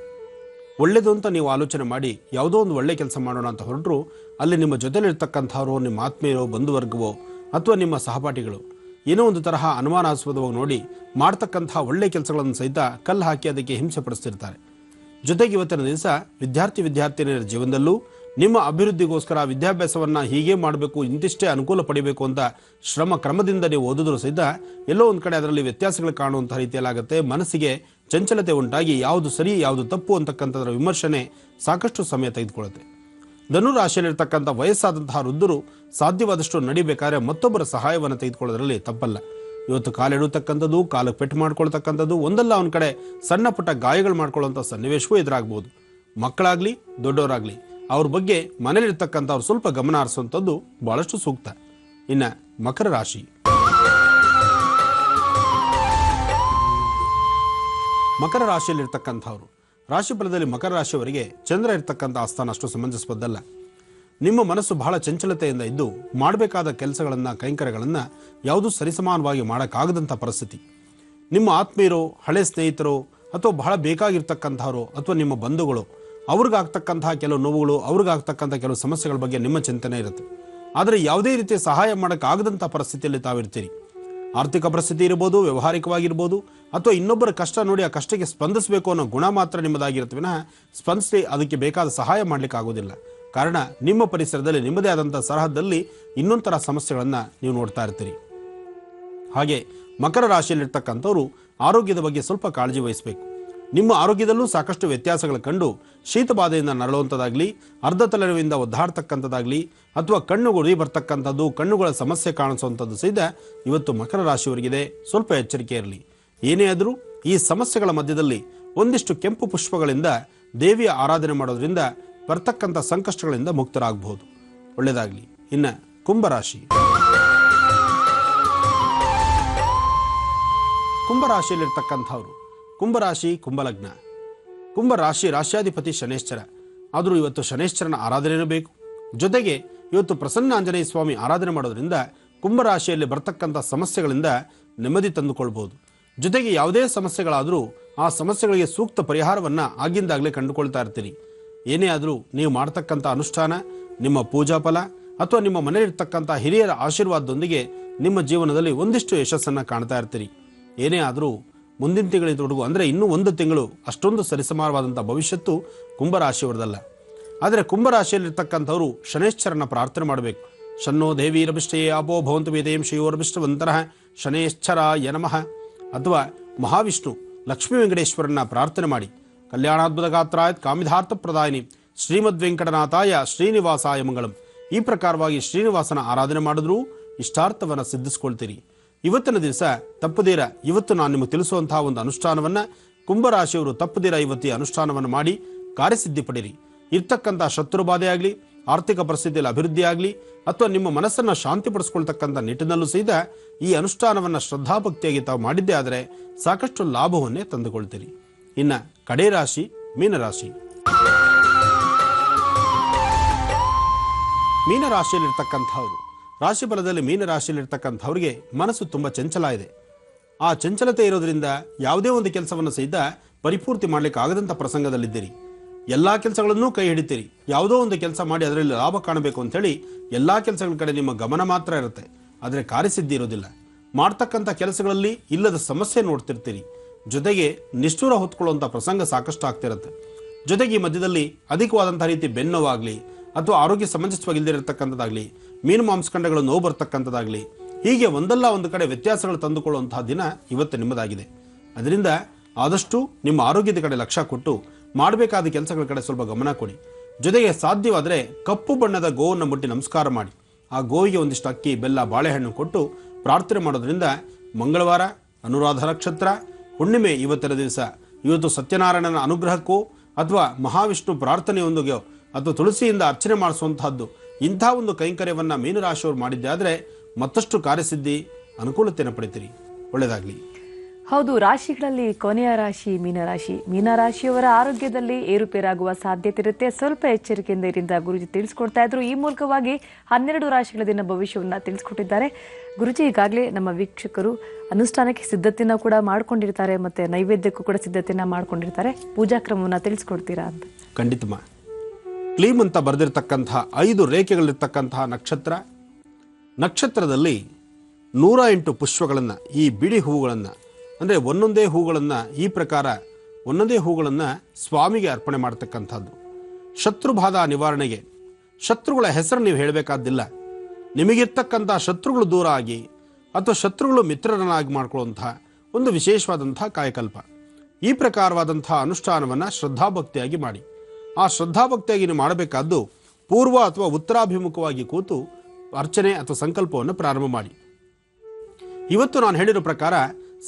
ಒಳ್ಳೆಯದು ಅಂತ ನೀವು ಆಲೋಚನೆ ಮಾಡಿ ಯಾವುದೋ ಒಂದು ಒಳ್ಳೆ ಕೆಲಸ ಮಾಡೋಣ ಅಂತ ಹೊರಟರು, ಅಲ್ಲಿ ನಿಮ್ಮ ಜೊತೆಲಿರ್ತಕ್ಕಂಥವ್ರು, ನಿಮ್ಮ ಆತ್ಮೀಯರೋ, ಬಂಧುವರ್ಗವೋ ಅಥವಾ ನಿಮ್ಮ ಸಹಪಾಠಿಗಳು ಏನೋ ಒಂದು ತರಹ ಅನುಮಾನಾಸ್ಪದವಾಗಿ ನೋಡಿ ಮಾಡ್ತಕ್ಕಂಥ ಒಳ್ಳೆ ಕೆಲಸಗಳನ್ನು ಸಹಿತ ಕಲ್ಲು ಹಾಕಿ ಅದಕ್ಕೆ ಹಿಂಸೆ ಪಡಿಸ್ತಿರ್ತಾರೆ. ಜೊತೆಗೆ ಇವತ್ತಿನ ದಿವಸ ವಿದ್ಯಾರ್ಥಿನಿಯರ ಜೀವನದಲ್ಲೂ ನಿಮ್ಮ ಅಭಿವೃದ್ಧಿಗೋಸ್ಕರ ವಿದ್ಯಾಭ್ಯಾಸವನ್ನು ಹೀಗೆ ಮಾಡಬೇಕು, ಇಂತಿಷ್ಟೇ ಅನುಕೂಲ ಪಡಿಬೇಕು ಅಂತ ಕ್ರಮದಿಂದ ನೀವು ಓದಿದ್ರು ಸಹಿತ ಎಲ್ಲೋ ಒಂದು ಕಡೆ ಅದರಲ್ಲಿ ವ್ಯತ್ಯಾಸಗಳು ಕಾಣುವಂಥ ರೀತಿಯಲ್ಲಾಗುತ್ತೆ. ಮನಸ್ಸಿಗೆ ಚಂಚಲತೆ ಉಂಟಾಗಿ ಯಾವುದು ಸರಿ ಯಾವುದು ತಪ್ಪು ಅಂತಕ್ಕಂಥದ್ರ ವಿಮರ್ಶನೆ ಸಾಕಷ್ಟು ಸಮಯ ತೆಗೆದುಕೊಳ್ಳುತ್ತೆ. ಧನುರಾಶಿಯಲ್ಲಿರ್ತಕ್ಕಂಥ ವಯಸ್ಸಾದಂತಹ ವೃದ್ಧರು ಸಾಧ್ಯವಾದಷ್ಟು ನಡಿಬೇಕಾದ್ರೆ ಮತ್ತೊಬ್ಬರ ಸಹಾಯವನ್ನು ತೆಗೆದುಕೊಳ್ಳೋದ್ರಲ್ಲಿ ತಪ್ಪಲ್ಲ. ಇವತ್ತು ಕಾಲಿಡುತ್ತಕ್ಕಂಥದ್ದು, ಕಾಲಕ್ಕೆ ಪೆಟ್ಟು ಮಾಡ್ಕೊಳ್ತಕ್ಕಂಥದ್ದು, ಒಂದಲ್ಲ ಒಂದು ಕಡೆ ಸಣ್ಣ ಪುಟ್ಟ ಗಾಯಗಳು ಮಾಡ್ಕೊಳ್ಳುವಂಥ ಸನ್ನಿವೇಶವೂ ಎದುರಾಗ್ಬೋದು. ಮಕ್ಕಳಾಗಲಿ ದೊಡ್ಡವರಾಗಲಿ ಅವ್ರ ಬಗ್ಗೆ ಮನೇಲಿರ್ತಕ್ಕಂಥವ್ರು ಸ್ವಲ್ಪ ಗಮನ ಹರಿಸುವಂಥದ್ದು ಬಹಳಷ್ಟು ಸೂಕ್ತ. ಇನ್ನು ಮಕರ ರಾಶಿ. ಮಕರ ರಾಶಿಯಲ್ಲಿರ್ತಕ್ಕಂಥವ್ರು, ರಾಶಿ ಫಲದಲ್ಲಿ ಮಕರ ರಾಶಿಯವರಿಗೆ ಚಂದ್ರ ಇರ್ತಕ್ಕಂಥ ಆಸ್ಥಾನ ಅಷ್ಟು ಸಮಂಜಸಬದ್ದಲ್ಲ. ನಿಮ್ಮ ಮನಸ್ಸು ಬಹಳ ಚಂಚಲತೆಯಿಂದ ಇದ್ದು ಮಾಡಬೇಕಾದ ಕೆಲಸಗಳನ್ನು, ಕೈಂಕರ್ಯಗಳನ್ನು ಯಾವುದೂ ಸರಿಸಮಾನವಾಗಿ ಮಾಡೋಕ್ಕಾಗದಂಥ ಪರಿಸ್ಥಿತಿ. ನಿಮ್ಮ ಆತ್ಮೀಯರು, ಹಳೆ ಸ್ನೇಹಿತರು ಅಥವಾ ಬಹಳ ಬೇಕಾಗಿರ್ತಕ್ಕಂಥವ್ರು ಅಥವಾ ನಿಮ್ಮ ಬಂಧುಗಳು, ಅವ್ರಿಗಾಗ್ತಕ್ಕಂತಹ ಕೆಲವು ನೋವುಗಳು, ಅವ್ರಿಗಾಗ್ತಕ್ಕಂಥ ಕೆಲವು ಸಮಸ್ಯೆಗಳ ಬಗ್ಗೆ ನಿಮ್ಮ ಚಿಂತನೆ ಇರುತ್ತೆ. ಆದರೆ ಯಾವುದೇ ರೀತಿಯ ಸಹಾಯ ಮಾಡೋಕ್ಕಾಗದಂಥ ಪರಿಸ್ಥಿತಿಯಲ್ಲಿ ತಾವಿರ್ತೀರಿ. ಆರ್ಥಿಕ ಪರಿಸ್ಥಿತಿ ಇರ್ಬೋದು, ವ್ಯವಹಾರಿಕವಾಗಿರ್ಬೋದು, ಅಥವಾ ಇನ್ನೊಬ್ಬರ ಕಷ್ಟ ನೋಡಿ ಆ ಕಷ್ಟಕ್ಕೆ ಸ್ಪಂದಿಸಬೇಕು ಅನ್ನೋ ಗುಣ ಮಾತ್ರ ನಿಮ್ಮದಾಗಿರುತ್ತೆ ವಿನಃ ಸ್ಪಂದಿಸಿ ಅದಕ್ಕೆ ಬೇಕಾದ ಸಹಾಯ ಮಾಡಲಿಕ್ಕೆ ಆಗೋದಿಲ್ಲ. ಕಾರಣ ನಿಮ್ಮ ಪರಿಸರದಲ್ಲಿ ನಿಮ್ಮದೇ ಆದಂಥ ಸರಹದ್ದಲ್ಲಿ ಇನ್ನೊಂಥರ ಸಮಸ್ಯೆಗಳನ್ನು ನೀವು ನೋಡ್ತಾ ಇರ್ತೀರಿ. ಹಾಗೆ ಮಕರ ರಾಶಿಯಲ್ಲಿರ್ತಕ್ಕಂಥವ್ರು ಆರೋಗ್ಯದ ಬಗ್ಗೆ ಸ್ವಲ್ಪ ಕಾಳಜಿ ವಹಿಸಬೇಕು. ನಿಮ್ಮ ಆರೋಗ್ಯದಲ್ಲೂ ಸಾಕಷ್ಟು ವ್ಯತ್ಯಾಸಗಳು ಕಂಡು ಶೀತಬಾಧೆಯಿಂದ ನರಳುವಂಥದ್ದಾಗಲಿ, ಅರ್ಧ ತಲೆನೋವಿಂದ ಒದ್ದಾಡ್ತಕ್ಕಂಥದ್ದಾಗಲಿ, ಅಥವಾ ಕಣ್ಣು ಉರಿ ಬರ್ತಕ್ಕಂಥದ್ದು, ಕಣ್ಣುಗಳ ಸಮಸ್ಯೆ ಕಾಣಿಸುವಂಥದ್ದು ಸಹಿತ ಇವತ್ತು ಮಕರ ರಾಶಿಯವರಿಗಿದೆ. ಸ್ವಲ್ಪ ಎಚ್ಚರಿಕೆ ಇರಲಿ. ಏನೇ ಆದರೂ ಈ ಸಮಸ್ಯೆಗಳ ಮಧ್ಯದಲ್ಲಿ ಒಂದಿಷ್ಟು ಕೆಂಪು ಪುಷ್ಪಗಳಿಂದ ದೇವಿಯ ಆರಾಧನೆ ಮಾಡೋದ್ರಿಂದ ಬರ್ತಕ್ಕಂಥ ಸಂಕಷ್ಟಗಳಿಂದ ಮುಕ್ತರಾಗಬಹುದು. ಒಳ್ಳೆಯದಾಗಲಿ. ಇನ್ನು ಕುಂಭರಾಶಿ. ಕುಂಭರಾಶಿಯಲ್ಲಿರ್ತಕ್ಕಂಥವ್ರು ಕುಂಭರಾಶಿ, ಕುಂಭಲಗ್ನ. ಕುಂಭರಾಶಿ ರಾಶ್ಯಾಧಿಪತಿ ಶನೇಶ್ವರ. ಆದರೂ ಇವತ್ತು ಶನೇಶ್ವರನ ಆರಾಧನೆಯೂ ಬೇಕು. ಜೊತೆಗೆ ಇವತ್ತು ಪ್ರಸನ್ನ ಆಂಜನೇಯ ಸ್ವಾಮಿ ಆರಾಧನೆ ಮಾಡೋದ್ರಿಂದ ಕುಂಭರಾಶಿಯಲ್ಲಿ ಬರ್ತಕ್ಕಂಥ ಸಮಸ್ಯೆಗಳಿಂದ ನೆಮ್ಮದಿ ತಂದುಕೊಳ್ಬೋದು. ಜೊತೆಗೆ ಯಾವುದೇ ಸಮಸ್ಯೆಗಳಾದರೂ ಆ ಸಮಸ್ಯೆಗಳಿಗೆ ಸೂಕ್ತ ಪರಿಹಾರವನ್ನು ಆಗಿಂದಾಗಲೇ ಕಂಡುಕೊಳ್ತಾ ಇರ್ತೀರಿ. ಏನೇ ಆದರೂ ನೀವು ಮಾಡ್ತಕ್ಕಂಥ ಅನುಷ್ಠಾನ, ನಿಮ್ಮ ಪೂಜಾ ಫಲ ಅಥವಾ ನಿಮ್ಮ ಮನೆಯಲ್ಲಿರ್ತಕ್ಕಂಥ ಹಿರಿಯರ ಆಶೀರ್ವಾದದೊಂದಿಗೆ ನಿಮ್ಮ ಜೀವನದಲ್ಲಿ ಒಂದಿಷ್ಟು ಯಶಸ್ಸನ್ನು ಕಾಣ್ತಾ ಇರ್ತೀರಿ. ಏನೇ ಆದರೂ ಮುಂದಿನ ತಿಂಗಳಿನವರೆಗೂ ಅಂದರೆ ಇನ್ನೂ 1 ತಿಂಗಳು ಅಷ್ಟೊಂದು ಸರಿಸಮಾನವಾದಂಥ ಭವಿಷ್ಯತ್ತು ಕುಂಭರಾಶಿಯವರದಲ್ಲ. ಆದರೆ ಕುಂಭರಾಶಿಯಲ್ಲಿರ್ತಕ್ಕಂಥವರು ಶನೇಶ್ವರನ ಪ್ರಾರ್ಥನೆ ಮಾಡಬೇಕು. ಶನ್ನೋ ದೇವೀರಭಿಷ್ಟೇ ಆಪೋ ಭವಂತು ವೇದೇಂ ಶ್ರೀಯೋರಭಿಷ್ಟವಂತರ ಶನೇಶ್ವರಾಯ ನಮಃ. ಅಥವಾ ಮಹಾವಿಷ್ಣು ಲಕ್ಷ್ಮೀ ವೆಂಕಟೇಶ್ವರನ ಪ್ರಾರ್ಥನೆ ಮಾಡಿ ಕಲ್ಯಾಣಾದ್ಭುತ ಗಾತ್ರಾಯ ಕಾಮಿಧಾರ್ಥ ಪ್ರದಾಯಿನಿ ಶ್ರೀಮದ್ ವೆಂಕಟನಾಥಾಯ ಶ್ರೀನಿವಾಸಾಯ ಮಂಗಳಂ. ಈ ಪ್ರಕಾರವಾಗಿ ಶ್ರೀನಿವಾಸನ ಆರಾಧನೆ ಮಾಡಿದ್ರೂ ಇಷ್ಟಾರ್ಥವನ್ನು ಸಿದ್ಧಿಸ್ಕೊಳ್ತೀರಿ. ಇವತ್ತಿನ ದಿವಸ ತಪ್ಪದೀರ ಇವತ್ತು ನಾನು ನಿಮಗೆ ತಿಳಿಸುವಂತಹ ಒಂದು ಅನುಷ್ಠಾನವನ್ನು ಕುಂಭರಾಶಿಯವರು ತಪ್ಪದೀರ ಇವತ್ತು ಈ ಅನುಷ್ಠಾನವನ್ನು ಮಾಡಿ ಕಾರ್ಯಸಿದ್ಧಿ ಪಡೀರಿ. ಇರ್ತಕ್ಕಂಥ ಶತ್ರುಬಾಧೆ ಆಗಲಿ, ಆರ್ಥಿಕ ಪರಿಸ್ಥಿತಿಯಲ್ಲಿ ಅಭಿವೃದ್ಧಿ ಆಗಲಿ, ಅಥವಾ ನಿಮ್ಮ ಮನಸ್ಸನ್ನು ಶಾಂತಿಪಡಿಸ್ಕೊಳ್ತಕ್ಕಂಥ ನಿಟ್ಟಿನಲ್ಲೂ ಸಹಿತ ಈ ಅನುಷ್ಠಾನವನ್ನು ಶ್ರದ್ಧಾಭಕ್ತಿಯಾಗಿ ತಾವು ಮಾಡಿದ್ದೇ ಆದರೆ ಸಾಕಷ್ಟು ಲಾಭವನ್ನೇ ತಂದುಕೊಳ್ತೀರಿ. ಇನ್ನು ಕಡೆ ರಾಶಿ ಮೀನರಾಶಿ. ಮೀನರಾಶಿಯಲ್ಲಿರ್ತಕ್ಕಂಥವ್ರು ರಾಶಿ ಫಲದಲ್ಲಿ ಮೀನರಾಶಿಯಲ್ಲಿರ್ತಕ್ಕಂಥವ್ರಿಗೆ ಮನಸ್ಸು ತುಂಬ ಚಂಚಲ ಇದೆ. ಆ ಚಂಚಲತೆ ಇರೋದ್ರಿಂದ ಯಾವುದೇ ಒಂದು ಕೆಲಸವನ್ನು ಸಹಿತ ಪರಿಪೂರ್ತಿ ಮಾಡಲಿಕ್ಕೆ ಆಗದಂಥ ಪ್ರಸಂಗದಲ್ಲಿದ್ದೀರಿ. ಎಲ್ಲ ಕೆಲಸಗಳನ್ನೂ ಕೈ ಹಿಡಿತೀರಿ. ಯಾವುದೋ ಒಂದು ಕೆಲಸ ಮಾಡಿ ಅದರಲ್ಲಿ ಲಾಭ ಕಾಣಬೇಕು ಅಂಥೇಳಿ ಎಲ್ಲ ಕೆಲಸಗಳ ಕಡೆ ನಿಮ್ಮ ಗಮನ ಮಾತ್ರ ಇರುತ್ತೆ. ಆದರೆ ಕಾರ್ಯಸಿದ್ಧಿ ಇರೋದಿಲ್ಲ. ಮಾಡ್ತಕ್ಕಂಥ ಕೆಲಸಗಳಲ್ಲಿ ಇಲ್ಲದ ಸಮಸ್ಯೆ ನೋಡ್ತಿರ್ತೀರಿ. ಜೊತೆಗೆ ನಿಷ್ಠೂರ ಹೊತ್ಕೊಳ್ಳುವಂಥ ಪ್ರಸಂಗ ಸಾಕಷ್ಟು ಆಗ್ತಿರುತ್ತೆ. ಜೊತೆಗೆ ಈ ಮಧ್ಯದಲ್ಲಿ ಅಧಿಕವಾದಂಥ ರೀತಿ ಬೆನ್ನೋವಾಗಲಿ ಅಥವಾ ಆರೋಗ್ಯ ಸಮಂಜಸವಾಗಿಲ್ಲದಿರತಕ್ಕಂಥದ್ದಾಗಲಿ, ಮೀನು ಮಾಂಸಖಂಡಗಳು ನೋವು ಬರ್ತಕ್ಕಂಥದ್ದಾಗಲಿ, ಹೀಗೆ ಒಂದಲ್ಲ ಒಂದು ಕಡೆ ವ್ಯತ್ಯಾಸಗಳು ತಂದುಕೊಳ್ಳುವಂತಹ ದಿನ ಇವತ್ತು ನಿಮ್ಮದಾಗಿದೆ. ಅದರಿಂದ ಆದಷ್ಟು ನಿಮ್ಮ ಆರೋಗ್ಯದ ಕಡೆ ಲಕ್ಷ್ಯ ಕೊಟ್ಟು ಮಾಡಬೇಕಾದ ಕೆಲಸಗಳ ಕಡೆ ಸ್ವಲ್ಪ ಗಮನ ಕೊಡಿ. ಜೊತೆಗೆ ಸಾಧ್ಯವಾದರೆ ಕಪ್ಪು ಬಣ್ಣದ ಗೋವನ್ನು ಮುಟ್ಟಿ ನಮಸ್ಕಾರ ಮಾಡಿ ಆ ಗೋವಿಗೆ ಒಂದಿಷ್ಟು ಅಕ್ಕಿ, ಬೆಲ್ಲ, ಬಾಳೆಹಣ್ಣು ಕೊಟ್ಟು ಪ್ರಾರ್ಥನೆ ಮಾಡೋದ್ರಿಂದ ಮಂಗಳವಾರ, ಅನುರಾಧ ನಕ್ಷತ್ರ, ಹುಣ್ಣಿಮೆ ಇವತ್ತಿನ ದಿವಸ ಇವತ್ತು ಸತ್ಯನಾರಾಯಣನ ಅನುಗ್ರಹಕ್ಕೂ ಅಥವಾ ಮಹಾವಿಷ್ಣು ಪ್ರಾರ್ಥನೆಯೊಂದಿಗೆ ಅಥವಾ ತುಳಸಿಯಿಂದ ಅರ್ಚನೆ ಮಾಡಿಸುವಂತಹದ್ದು ಇಂಥ ಒಂದು ಕೈಂಕರ್ಯವನ್ನು ಮೀನರಾಶಿಯವರು ಮಾಡಿದ್ದೆ ಆದರೆ ಮತ್ತಷ್ಟು ಕಾರ್ಯಸಿದ್ಧಿ ಅನುಕೂಲತೆಯನ್ನು ಪಡಿತೀರಿ. ಒಳ್ಳೆಯದಾಗಲಿ. ಹೌದು, ರಾಶಿಗಳಲ್ಲಿ ಕೊನೆಯ ರಾಶಿ ಮೀನರಾಶಿ. ಮೀನರಾಶಿಯವರ ಆರೋಗ್ಯದಲ್ಲಿ ಏರುಪೇರಾಗುವ ಸಾಧ್ಯತೆ ಇರುತ್ತೆ. ಸ್ವಲ್ಪ ಎಚ್ಚರಿಕೆಯಿಂದ ಇರಿಂದ ಗುರುಜಿ ತಿಳಿಸ್ಕೊಡ್ತಾ ಇದ್ರು. ಈ ಮೂಲಕವಾಗಿ 12 ರಾಶಿಗಳ ದಿನ ಭವಿಷ್ಯವನ್ನು ತಿಳಿಸ್ಕೊಟ್ಟಿದ್ದಾರೆ. ಗುರುಜಿ, ಈಗಾಗಲೇ ನಮ್ಮ ವೀಕ್ಷಕರು ಅನುಷ್ಠಾನಕ್ಕೆ ಸಿದ್ಧತೆಯನ್ನು ಕೂಡ ಮಾಡ್ಕೊಂಡಿರ್ತಾರೆ, ಮತ್ತೆ ನೈವೇದ್ಯಕ್ಕೂ ಕೂಡ ಸಿದ್ಧತೆಯನ್ನು ಮಾಡ್ಕೊಂಡಿರ್ತಾರೆ. ಪೂಜಾ ಕ್ರಮವನ್ನು ತಿಳಿಸ್ಕೊಡ್ತೀರಾ ಅಂತ? ಖಂಡಿತಮ್ಮ. ಕ್ಲೀಮ್ ಅಂತ ಬರೆದಿರ್ತಕ್ಕಂತಹ 5 ರೇಖೆಗಳಿರ್ತಕ್ಕಂತಹ ನಕ್ಷತ್ರದಲ್ಲಿ 108 ಪುಷ್ಪಗಳನ್ನು, ಈ ಬಿಡಿ ಹೂಗಳನ್ನು ಅಂದರೆ ಒಂದೊಂದೇ ಹೂಗಳನ್ನು ಈ ಪ್ರಕಾರ ಒಂದೊಂದೇ ಹೂಗಳನ್ನು ಸ್ವಾಮಿಗೆ ಅರ್ಪಣೆ ಮಾಡ್ತಕ್ಕಂಥದ್ದು. ಶತ್ರುಬಾಧ ನಿವಾರಣೆಗೆ ಶತ್ರುಗಳ ಹೆಸರು ನೀವು ಹೇಳಬೇಕಾದ್ದಿಲ್ಲ. ನಿಮಗಿರ್ತಕ್ಕಂಥ ಶತ್ರುಗಳು ದೂರ ಆಗಿ ಅಥವಾ ಶತ್ರುಗಳು ಮಿತ್ರರನ್ನಾಗಿ ಮಾಡ್ಕೊಳ್ಳುವಂಥ ಒಂದು ವಿಶೇಷವಾದಂಥ ಕಾಯಕಲ್ಪ. ಈ ಪ್ರಕಾರವಾದಂಥ ಅನುಷ್ಠಾನವನ್ನು ಶ್ರದ್ಧಾಭಕ್ತಿಯಾಗಿ ಮಾಡಿ. ಆ ಶ್ರದ್ಧಾಭಕ್ತಿಯಾಗಿ ನೀವು ಮಾಡಬೇಕಾದ್ದು ಪೂರ್ವ ಅಥವಾ ಉತ್ತರಾಭಿಮುಖವಾಗಿ ಕೂತು ಅರ್ಚನೆ ಅಥವಾ ಸಂಕಲ್ಪವನ್ನು ಪ್ರಾರಂಭ ಮಾಡಿ. ಇವತ್ತು ನಾನು ಹೇಳಿರೋ ಪ್ರಕಾರ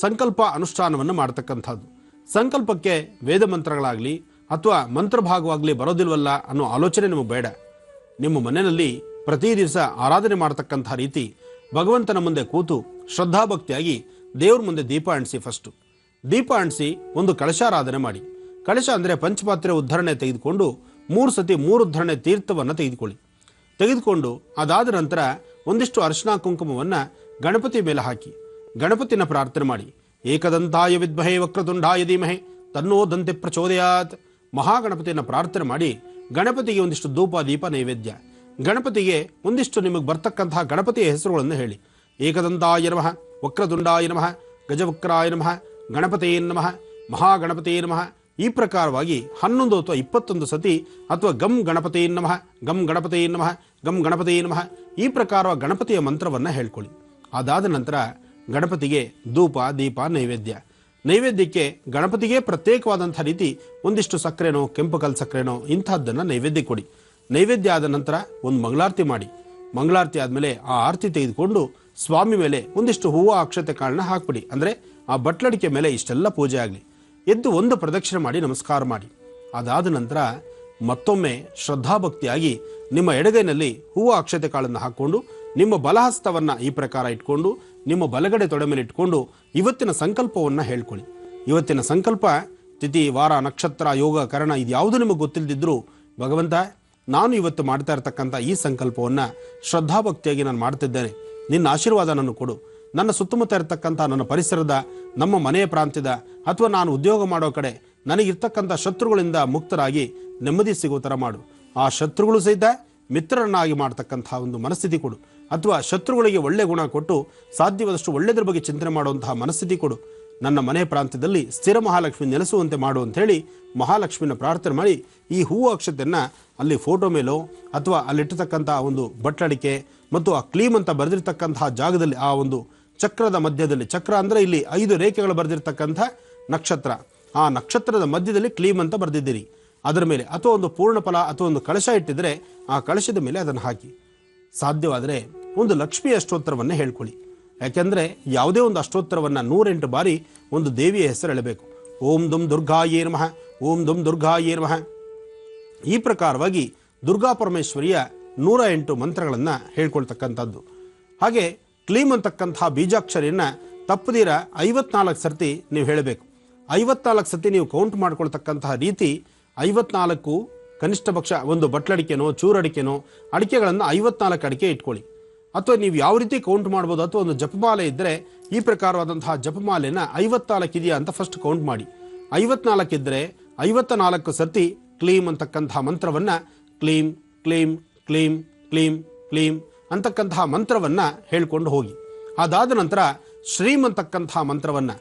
ಸಂಕಲ್ಪ ಅನುಷ್ಠಾನವನ್ನು ಮಾಡ್ತಕ್ಕಂಥದ್ದು. ಸಂಕಲ್ಪಕ್ಕೆ ವೇದ ಮಂತ್ರಗಳಾಗಲಿ ಅಥವಾ ಮಂತ್ರಭಾಗವಾಗಲಿ ಬರೋದಿಲ್ವಲ್ಲ ಅನ್ನೋ ಆಲೋಚನೆ ನಿಮಗೆ ಬೇಡ. ನಿಮ್ಮ ಮನೆಯಲ್ಲಿ ಪ್ರತಿ ದಿವಸ ಆರಾಧನೆ ಮಾಡ್ತಕ್ಕಂಥ ರೀತಿ ಭಗವಂತನ ಮುಂದೆ ಕೂತು ಶ್ರದ್ಧಾಭಕ್ತಿಯಾಗಿ ದೇವ್ರ ಮುಂದೆ ದೀಪ ಅಂಟಿಸಿ. ಫಸ್ಟು ದೀಪ ಅಂಟಿಸಿ ಒಂದು ಕಳಶಾರಾಧನೆ ಮಾಡಿ. ಕಳಶ ಅಂದರೆ ಪಂಚಪಾತ್ರೆ ಉದ್ಧರಣೆ ತೆಗೆದುಕೊಂಡು 3 ಸತಿ 3 ಉದ್ಧರಣೆ ತೀರ್ಥವನ್ನು ತೆಗೆದುಕೊಂಡು ಅದಾದ ನಂತರ ಒಂದಿಷ್ಟು ಅರಿಶಿನ ಕುಂಕುಮವನ್ನು ಗಣಪತಿ ಮೇಲೆ ಹಾಕಿ ಗಣಪತಿನ ಪ್ರಾರ್ಥನೆ ಮಾಡಿ. ಏಕದಂತಾಯ ವಿದ್ಮಹೇ ವಕ್ರತುಂಡಾಯ ಧೀಮಹಿ ತನ್ನೋ ದಂತೆ ಪ್ರಚೋದಯಾತ್. ಮಹಾಗಣಪತಿಯನ್ನು ಪ್ರಾರ್ಥನೆ ಮಾಡಿ ಗಣಪತಿಗೆ ಒಂದಿಷ್ಟು ಧೂಪ, ದೀಪ, ನೈವೇದ್ಯ. ಗಣಪತಿಗೆ ಒಂದಿಷ್ಟು ನಿಮಗೆ ಬರ್ತಕ್ಕಂತಹ ಗಣಪತಿಯ ಹೆಸರುಗಳನ್ನು ಹೇಳಿ. ಏಕದಂತಾಯ ನಮಃ, ವಕ್ರತುಂಡಾಯ ನಮಃ, ಗಜವಕ್ರಾಯ ನಮಃ, ಗಣಪತೇ ನಮಃ, ಮಹಾಗಣಪತೇ ನಮಃ. ಈ ಪ್ರಕಾರವಾಗಿ 11 ಅಥವಾ 21 ಸತಿ ಅಥವಾ ಗಂ ಗಣಪತೇ ನಮಃ, ಗಂ ಗಣಪತೇ ನಮಃ, ಗಂ ಗಣಪತೇ ನಮಃ ಈ ಪ್ರಕಾರವಾಗಿ ಗಣಪತಿಯ ಮಂತ್ರವನ್ನು ಹೇಳ್ಕೊಳ್ಳಿ. ಅದಾದ ನಂತರ ಗಣಪತಿಗೆ ಧೂಪ, ದೀಪ, ನೈವೇದ್ಯ. ನೈವೇದ್ಯಕ್ಕೆ ಗಣಪತಿಗೆ ಪ್ರತ್ಯೇಕವಾದಂಥ ರೀತಿ ಒಂದಿಷ್ಟು ಸಕ್ಕರೆನೋ ಕೆಂಪು ಕಲ್ ಸಕ್ಕರೆನೋ ಇಂತಹದ್ದನ್ನು ನೈವೇದ್ಯ ಕೊಡಿ. ನೈವೇದ್ಯ ಆದ ನಂತರ ಒಂದು ಮಂಗಳಾರತಿ ಮಾಡಿ. ಮಂಗಳಾರತಿ ಆದಮೇಲೆ ಆ ಆರತಿ ತೆಗೆದುಕೊಂಡು ಸ್ವಾಮಿ ಮೇಲೆ ಒಂದಿಷ್ಟು ಹೂವು ಅಕ್ಷತೆ ಕಾಳನ್ನ ಹಾಕ್ಬಿಡಿ. ಅಂದರೆ ಆ ಬಟ್ಲಡಿಕೆ ಮೇಲೆ ಇಷ್ಟೆಲ್ಲ ಪೂಜೆ ಆಗಲಿ. ಎದ್ದು ಒಂದು ಪ್ರದಕ್ಷಿಣೆ ಮಾಡಿ ನಮಸ್ಕಾರ ಮಾಡಿ. ಅದಾದ ನಂತರ ಮತ್ತೊಮ್ಮೆ ಶ್ರದ್ಧಾಭಕ್ತಿಯಾಗಿ ನಿಮ್ಮ ಎಡಗೈನಲ್ಲಿ ಹೂವು ಅಕ್ಷತೆ ಕಾಳನ್ನು ಹಾಕ್ಕೊಂಡು ನಿಮ್ಮ ಬಲಹಸ್ತವನ್ನು ಈ ಪ್ರಕಾರ ಇಟ್ಕೊಂಡು ನಿಮ್ಮ ಬಲಗಡೆ ತೊಡೆ ಮೇಲೆ ಇಟ್ಕೊಂಡು ಇವತ್ತಿನ ಸಂಕಲ್ಪವನ್ನು ಹೇಳ್ಕೊಳ್ಳಿ. ಇವತ್ತಿನ ಸಂಕಲ್ಪ ತಿಥಿ ವಾರ ನಕ್ಷತ್ರ ಯೋಗ ಕರಣ ಇದ್ಯಾವುದು ನಿಮಗೆ ಗೊತ್ತಿಲ್ಲದಿದ್ದರೂ ಭಗವಂತ ನಾನು ಇವತ್ತು ಮಾಡ್ತಾ ಇರ್ತಕ್ಕಂಥ ಈ ಸಂಕಲ್ಪವನ್ನು ಶ್ರದ್ಧಾಭಕ್ತಿಯಾಗಿ ನಾನು ಮಾಡ್ತಿದ್ದೇನೆ, ನಿನ್ನ ಆಶೀರ್ವಾದ ನನಗೆ ಕೊಡು. ನನ್ನ ಸುತ್ತಮುತ್ತ ಇರತಕ್ಕಂಥ ನನ್ನ ಪರಿಸರದ ನಮ್ಮ ಮನೆಯ ಪ್ರಾಂತ್ಯದ ಅಥವಾ ನಾನು ಉದ್ಯೋಗ ಮಾಡೋ ಕಡೆ ನನಗಿರ್ತಕ್ಕಂಥ ಶತ್ರುಗಳಿಂದ ಮುಕ್ತರಾಗಿ ನೆಮ್ಮದಿ ಸಿಗೋ ಥರ ಮಾಡು. ಆ ಶತ್ರುಗಳು ಸಹಿತ ಮಿತ್ರರನ್ನಾಗಿ ಮಾಡ್ತಕ್ಕಂಥ ಒಂದು ಮನಸ್ಥಿತಿ ಕೊಡು. ಅಥವಾ ಶತ್ರುಗಳಿಗೆ ಒಳ್ಳೆ ಗುಣ ಕೊಟ್ಟು ಸಾಧ್ಯವಾದಷ್ಟು ಒಳ್ಳೆಯದ್ರ ಬಗ್ಗೆ ಚಿಂತನೆ ಮಾಡುವಂತಹ ಮನಸ್ಥಿತಿ ಕೊಡು. ನನ್ನ ಮನೆ ಪ್ರಾಂತ್ಯದಲ್ಲಿ ಸ್ಥಿರ ಮಹಾಲಕ್ಷ್ಮಿ ನೆಲೆಸುವಂತೆ ಮಾಡು ಅಂಥೇಳಿ ಮಹಾಲಕ್ಷ್ಮಿನ ಪ್ರಾರ್ಥನೆ ಮಾಡಿ ಈ ಹೂವು ಅಕ್ಷತೆಯನ್ನು ಅಲ್ಲಿ ಫೋಟೋ ಮೇಲೋ ಅಥವಾ ಅಲ್ಲಿಟ್ಟಿರ್ತಕ್ಕಂಥ ಒಂದು ಬಟ್ಲಡಿಕೆ ಮತ್ತು ಆ ಕ್ಲೀಮ್ ಅಂತ ಬರೆದಿರ್ತಕ್ಕಂತಹ ಜಾಗದಲ್ಲಿ ಆ ಒಂದು ಚಕ್ರದ ಮಧ್ಯದಲ್ಲಿ, ಚಕ್ರ ಅಂದರೆ ಇಲ್ಲಿ 5 ರೇಖೆಗಳು ಬರೆದಿರ್ತಕ್ಕಂಥ ನಕ್ಷತ್ರ, ಆ ನಕ್ಷತ್ರದ ಮಧ್ಯದಲ್ಲಿ ಕ್ಲೀಮ್ ಅಂತ ಬರೆದಿದ್ದೀರಿ ಅದರ ಮೇಲೆ, ಅಥವಾ ಒಂದು ಪೂರ್ಣಫಲ ಅಥವಾ ಒಂದು ಕಳಶ ಇಟ್ಟಿದ್ರೆ ಆ ಕಳಶದ ಮೇಲೆ ಅದನ್ನು ಹಾಕಿ. ಸಾಧ್ಯವಾದರೆ ಒಂದು ಲಕ್ಷ್ಮೀ ಅಷ್ಟೋತ್ತರವನ್ನೇ ಹೇಳ್ಕೊಳ್ಳಿ. ಯಾಕೆಂದರೆ ಯಾವುದೇ ಒಂದು ಅಷ್ಟೋತ್ತರವನ್ನು 108 ಬಾರಿ ಒಂದು ದೇವಿಯ ಹೆಸರು ಹೇಳಬೇಕು. ಓಂ ದುಂ ದುರ್ಗಾಯೇ ನಮಃ, ಓಂ ದುಂ ದುರ್ಗಾಯೇ ನಮಃ. ಈ ಪ್ರಕಾರವಾಗಿ ದುರ್ಗಾ ಪರಮೇಶ್ವರಿಯ 108 ಮಂತ್ರಗಳನ್ನು ಹೇಳ್ಕೊಳ್ತಕ್ಕಂಥದ್ದು. ಹಾಗೆ ಕ್ಲೀಮ್ ಅಂತಕ್ಕಂಥ ಬೀಜಾಕ್ಷರಿಯನ್ನು ತಪ್ಪದಿರ 54 ಸರ್ತಿ ನೀವು ಹೇಳಬೇಕು. 54 ಸರ್ತಿ ನೀವು ಕೌಂಟ್ ಮಾಡ್ಕೊಳ್ತಕ್ಕಂತಹ ರೀತಿ 54 ಕನಿಷ್ಠ ಪಕ್ಷ ಒಂದು ಬಟ್ಲಡಿಕೆನೋ ಚೂರಡಿಕೆನೋ ಅಡಿಕೆಗಳನ್ನು 54 ಅಡಿಕೆ ಇಟ್ಕೊಳ್ಳಿ. ಅಥವಾ ನೀವು ಯಾವ ರೀತಿ ಕೌಂಟ್ ಮಾಡ್ಬೋದು, ಅಥವಾ ಒಂದು ಜಪಮಾಲೆ ಇದ್ದರೆ ಈ ಪ್ರಕಾರವಾದಂತಹ ಜಪಮಾಲೆನ 54 ಇದೆಯಾ ಅಂತ ಫಸ್ಟ್ ಕೌಂಟ್ ಮಾಡಿ. 54 ಇದ್ದರೆ 54 ಸರ್ತಿ ಕ್ಲೀಮ್ ಅಂತಕ್ಕಂತಹ ಮಂತ್ರವನ್ನು ಕ್ಲೀಮ್ ಕ್ಲೀಮ್ ಕ್ಲೀಮ್ ಕ್ಲೀಮ್ ಕ್ಲೀಮ್ ಅಂತಕ್ಕಂತಹ ಮಂತ್ರವನ್ನು ಹೇಳ್ಕೊಂಡು ಹೋಗಿ. ಅದಾದ ನಂತರ ಶ್ರೀಮ್ ಅಂತಕ್ಕಂತಹ ಮಂತ್ರವನ್ನು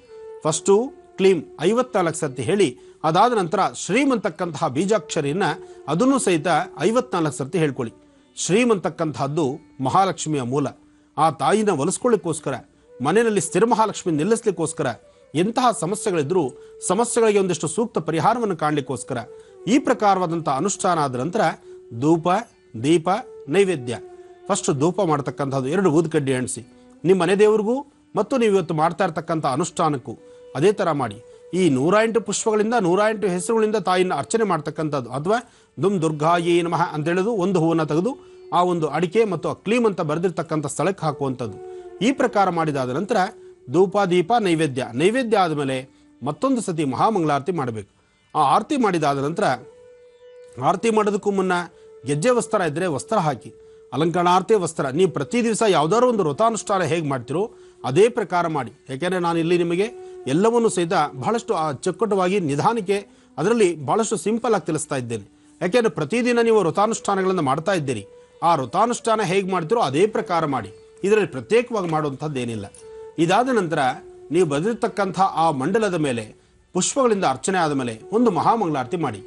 ಫಸ್ಟು ಕ್ಲೀಮ್ 54 ಸರ್ತಿ ಹೇಳಿ, ಅದಾದ ನಂತರ ಶ್ರೀಮ್ ಅಂತಕ್ಕಂತಹ ಬೀಜಾಕ್ಷರಿಯನ್ನು ಅದನ್ನು ಸಹಿತ 54 ಸರ್ತಿ ಹೇಳ್ಕೊಳ್ಳಿ. ಶ್ರೀಮ್ ಅಂತಕ್ಕಂತಹದ್ದು ಮಹಾಲಕ್ಷ್ಮಿಯ ಮೂಲ. ಆ ತಾಯಿನ ಒಲಿಸ್ಕೊಳ್ಳಿಕ್ಕೋಸ್ಕರ, ಮನೆಯಲ್ಲಿ ಸ್ಥಿರ ಮಹಾಲಕ್ಷ್ಮಿ ನಿಲ್ಲಿಸ್ಲಿಕ್ಕೋಸ್ಕರ, ಎಂತಹ ಸಮಸ್ಯೆಗಳಿದ್ರೂ ಸಮಸ್ಯೆಗಳಿಗೆ ಒಂದಿಷ್ಟು ಸೂಕ್ತ ಪರಿಹಾರವನ್ನು ಕಾಣಲಿಕ್ಕೋಸ್ಕರ ಈ ಪ್ರಕಾರವಾದಂಥ ಅನುಷ್ಠಾನ ಆದ ನಂತರ ಧೂಪ ದೀಪ ನೈವೇದ್ಯ. ಫಸ್ಟ್ ಧೂಪ ಮಾಡ್ತಕ್ಕಂಥದ್ದು 2 ಊದುಕಡ್ಡಿ ಎಣಿಸಿ ನಿಮ್ಮ ಮನೆ ದೇವರಿಗೂ ಮತ್ತು ನೀವು ಇವತ್ತು ಮಾಡ್ತಾ ಇರ್ತಕ್ಕಂಥ ಅನುಷ್ಠಾನಕ್ಕೂ ಅದೇ ಥರ ಮಾಡಿ. ಈ 108 ಪುಷ್ಪಗಳಿಂದ 108 ಹೆಸರುಗಳಿಂದ ತಾಯಿನ ಅರ್ಚನೆ ಮಾಡ್ತಕ್ಕಂಥದ್ದು. ಅಥವಾ ದುಮ್ ದುರ್ಗಾಯೇ ನಮಃ ಅಂತೇಳೋದು, ಒಂದು ಹೂವನ್ನು ತೆಗೆದು ಆ ಒಂದು ಅಡಿಕೆ ಮತ್ತು ಆ ಕ್ಲೀಮ್ ಅಂತ ಬರೆದಿರ್ತಕ್ಕಂಥ ಸ್ಥಳಕ್ಕೆ ಹಾಕುವಂಥದ್ದು. ಈ ಪ್ರಕಾರ ಮಾಡಿದಾದ ನಂತರ ಧೂಪ ದೀಪ ನೈವೇದ್ಯ. ನೈವೇದ್ಯ ಆದಮೇಲೆ ಮತ್ತೊಂದು ಸತಿ ಮಹಾಮಂಗಳಾರತಿ ಮಾಡಬೇಕು. ಆ ಆರತಿ ಮಾಡಿದಾದ ನಂತರ ಆರತಿ ಮಾಡೋದಕ್ಕೂ ಮುನ್ನ ಗೆಜ್ಜೆ ವಸ್ತ್ರ ಇದ್ದರೆ ವಸ್ತ್ರ ಹಾಕಿ, ಅಲಂಕರಣಾರ್ತಿ ವಸ್ತ್ರ. ನೀವು ಪ್ರತಿ ದಿವಸ ಯಾವುದಾದ್ರು ಒಂದು ವ್ರತಾನುಷ್ಠಾನ ಹೇಗೆ ಮಾಡ್ತೀರೋ ಅದೇ ಪ್ರಕಾರ ಮಾಡಿ. ಯಾಕೆಂದರೆ ನಾನು ಇಲ್ಲಿ ನಿಮಗೆ ಎಲ್ಲವನ್ನೂ ಸಹಿತ ಬಹಳಷ್ಟು ಚೊಕ್ಕಟವಾಗಿ ನಿಧಾನಕ್ಕೆ ಅದರಲ್ಲಿ ಬಹಳಷ್ಟು ಸಿಂಪಲ್ ಆಗಿ ತಿಳಿಸ್ತಾ ಇದ್ದೇನೆ. ಯಾಕೆಂದರೆ ಪ್ರತಿದಿನ ನೀವು ವ್ರತಾನುಷ್ಠಾನಗಳನ್ನು ಮಾಡ್ತಾ ಇದ್ದೀರಿ. ಆ ವ್ರತಾನುಷ್ಠಾನ ಹೇಗೆ ಮಾಡ್ತೀರೋ ಅದೇ ಪ್ರಕಾರ ಮಾಡಿ. ಇದರಲ್ಲಿ ಪ್ರತ್ಯೇಕವಾಗಿ ಮಾಡುವಂಥದ್ದೇನಿಲ್ಲ. ಇದಾದ ನಂತರ ನೀವು ಬರೆದಿರ್ತಕ್ಕಂಥ ಆ ಮಂಡಲದ ಮೇಲೆ ಪುಷ್ಪಗಳಿಂದ ಅರ್ಚನೆ ಆದ ಮೇಲೆ ಒಂದು ಮಹಾಮಂಗಳಾರತಿ ಮಾಡಿ.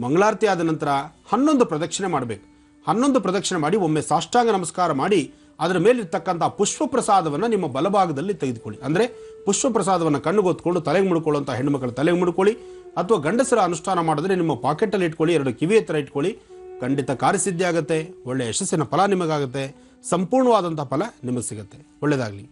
ಮಂಗಳಾರತಿ ಆದ ನಂತರ 11 ಪ್ರದಕ್ಷಿಣೆ ಮಾಡಬೇಕು. 11 ಪ್ರದಕ್ಷಿಣೆ ಮಾಡಿ ಒಮ್ಮೆ ಸಾಷ್ಟಾಂಗ ನಮಸ್ಕಾರ ಮಾಡಿ ಅದರ ಮೇಲಿರ್ತಕ್ಕಂಥ ಪುಷ್ಪ ಪ್ರಸಾದವನ್ನು ನಿಮ್ಮ ಬಲಭಾಗದಲ್ಲಿ ತೆಗೆದುಕೊಳ್ಳಿ. ಅಂದರೆ ಪುಷ್ಪ ಪ್ರಸಾದವನ್ನು ಕಣ್ಣುಗೊತ್ಕೊಂಡು ತಲೆಗೆ ಮುಡ್ಕೊಳ್ಳುವಂಥ ಹೆಣ್ಣುಮಕ್ಕಳು ತಲೆಗೆ ಮುಡ್ಕೊಳ್ಳಿ. ಅಥವಾ ಗಂಡಸರ ಅನುಷ್ಠಾನ ಮಾಡಿದ್ರೆ ನಿಮ್ಮ ಪಾಕೆಟಲ್ಲಿ ಇಟ್ಕೊಳ್ಳಿ, 2 ಕಿವಿ ಹತ್ರ ಇಟ್ಕೊಳ್ಳಿ. ಖಂಡಿತ ಕಾರ್ಯಸಿದ್ಧಿ ಆಗುತ್ತೆ, ಒಳ್ಳೆಯ ಯಶಸ್ಸಿನ ಫಲ ನಿಮಗಾಗುತ್ತೆ, ಸಂಪೂರ್ಣವಾದಂಥ ಫಲ ನಿಮಗೆ ಸಿಗುತ್ತೆ. ಒಳ್ಳೆಯದಾಗಲಿ.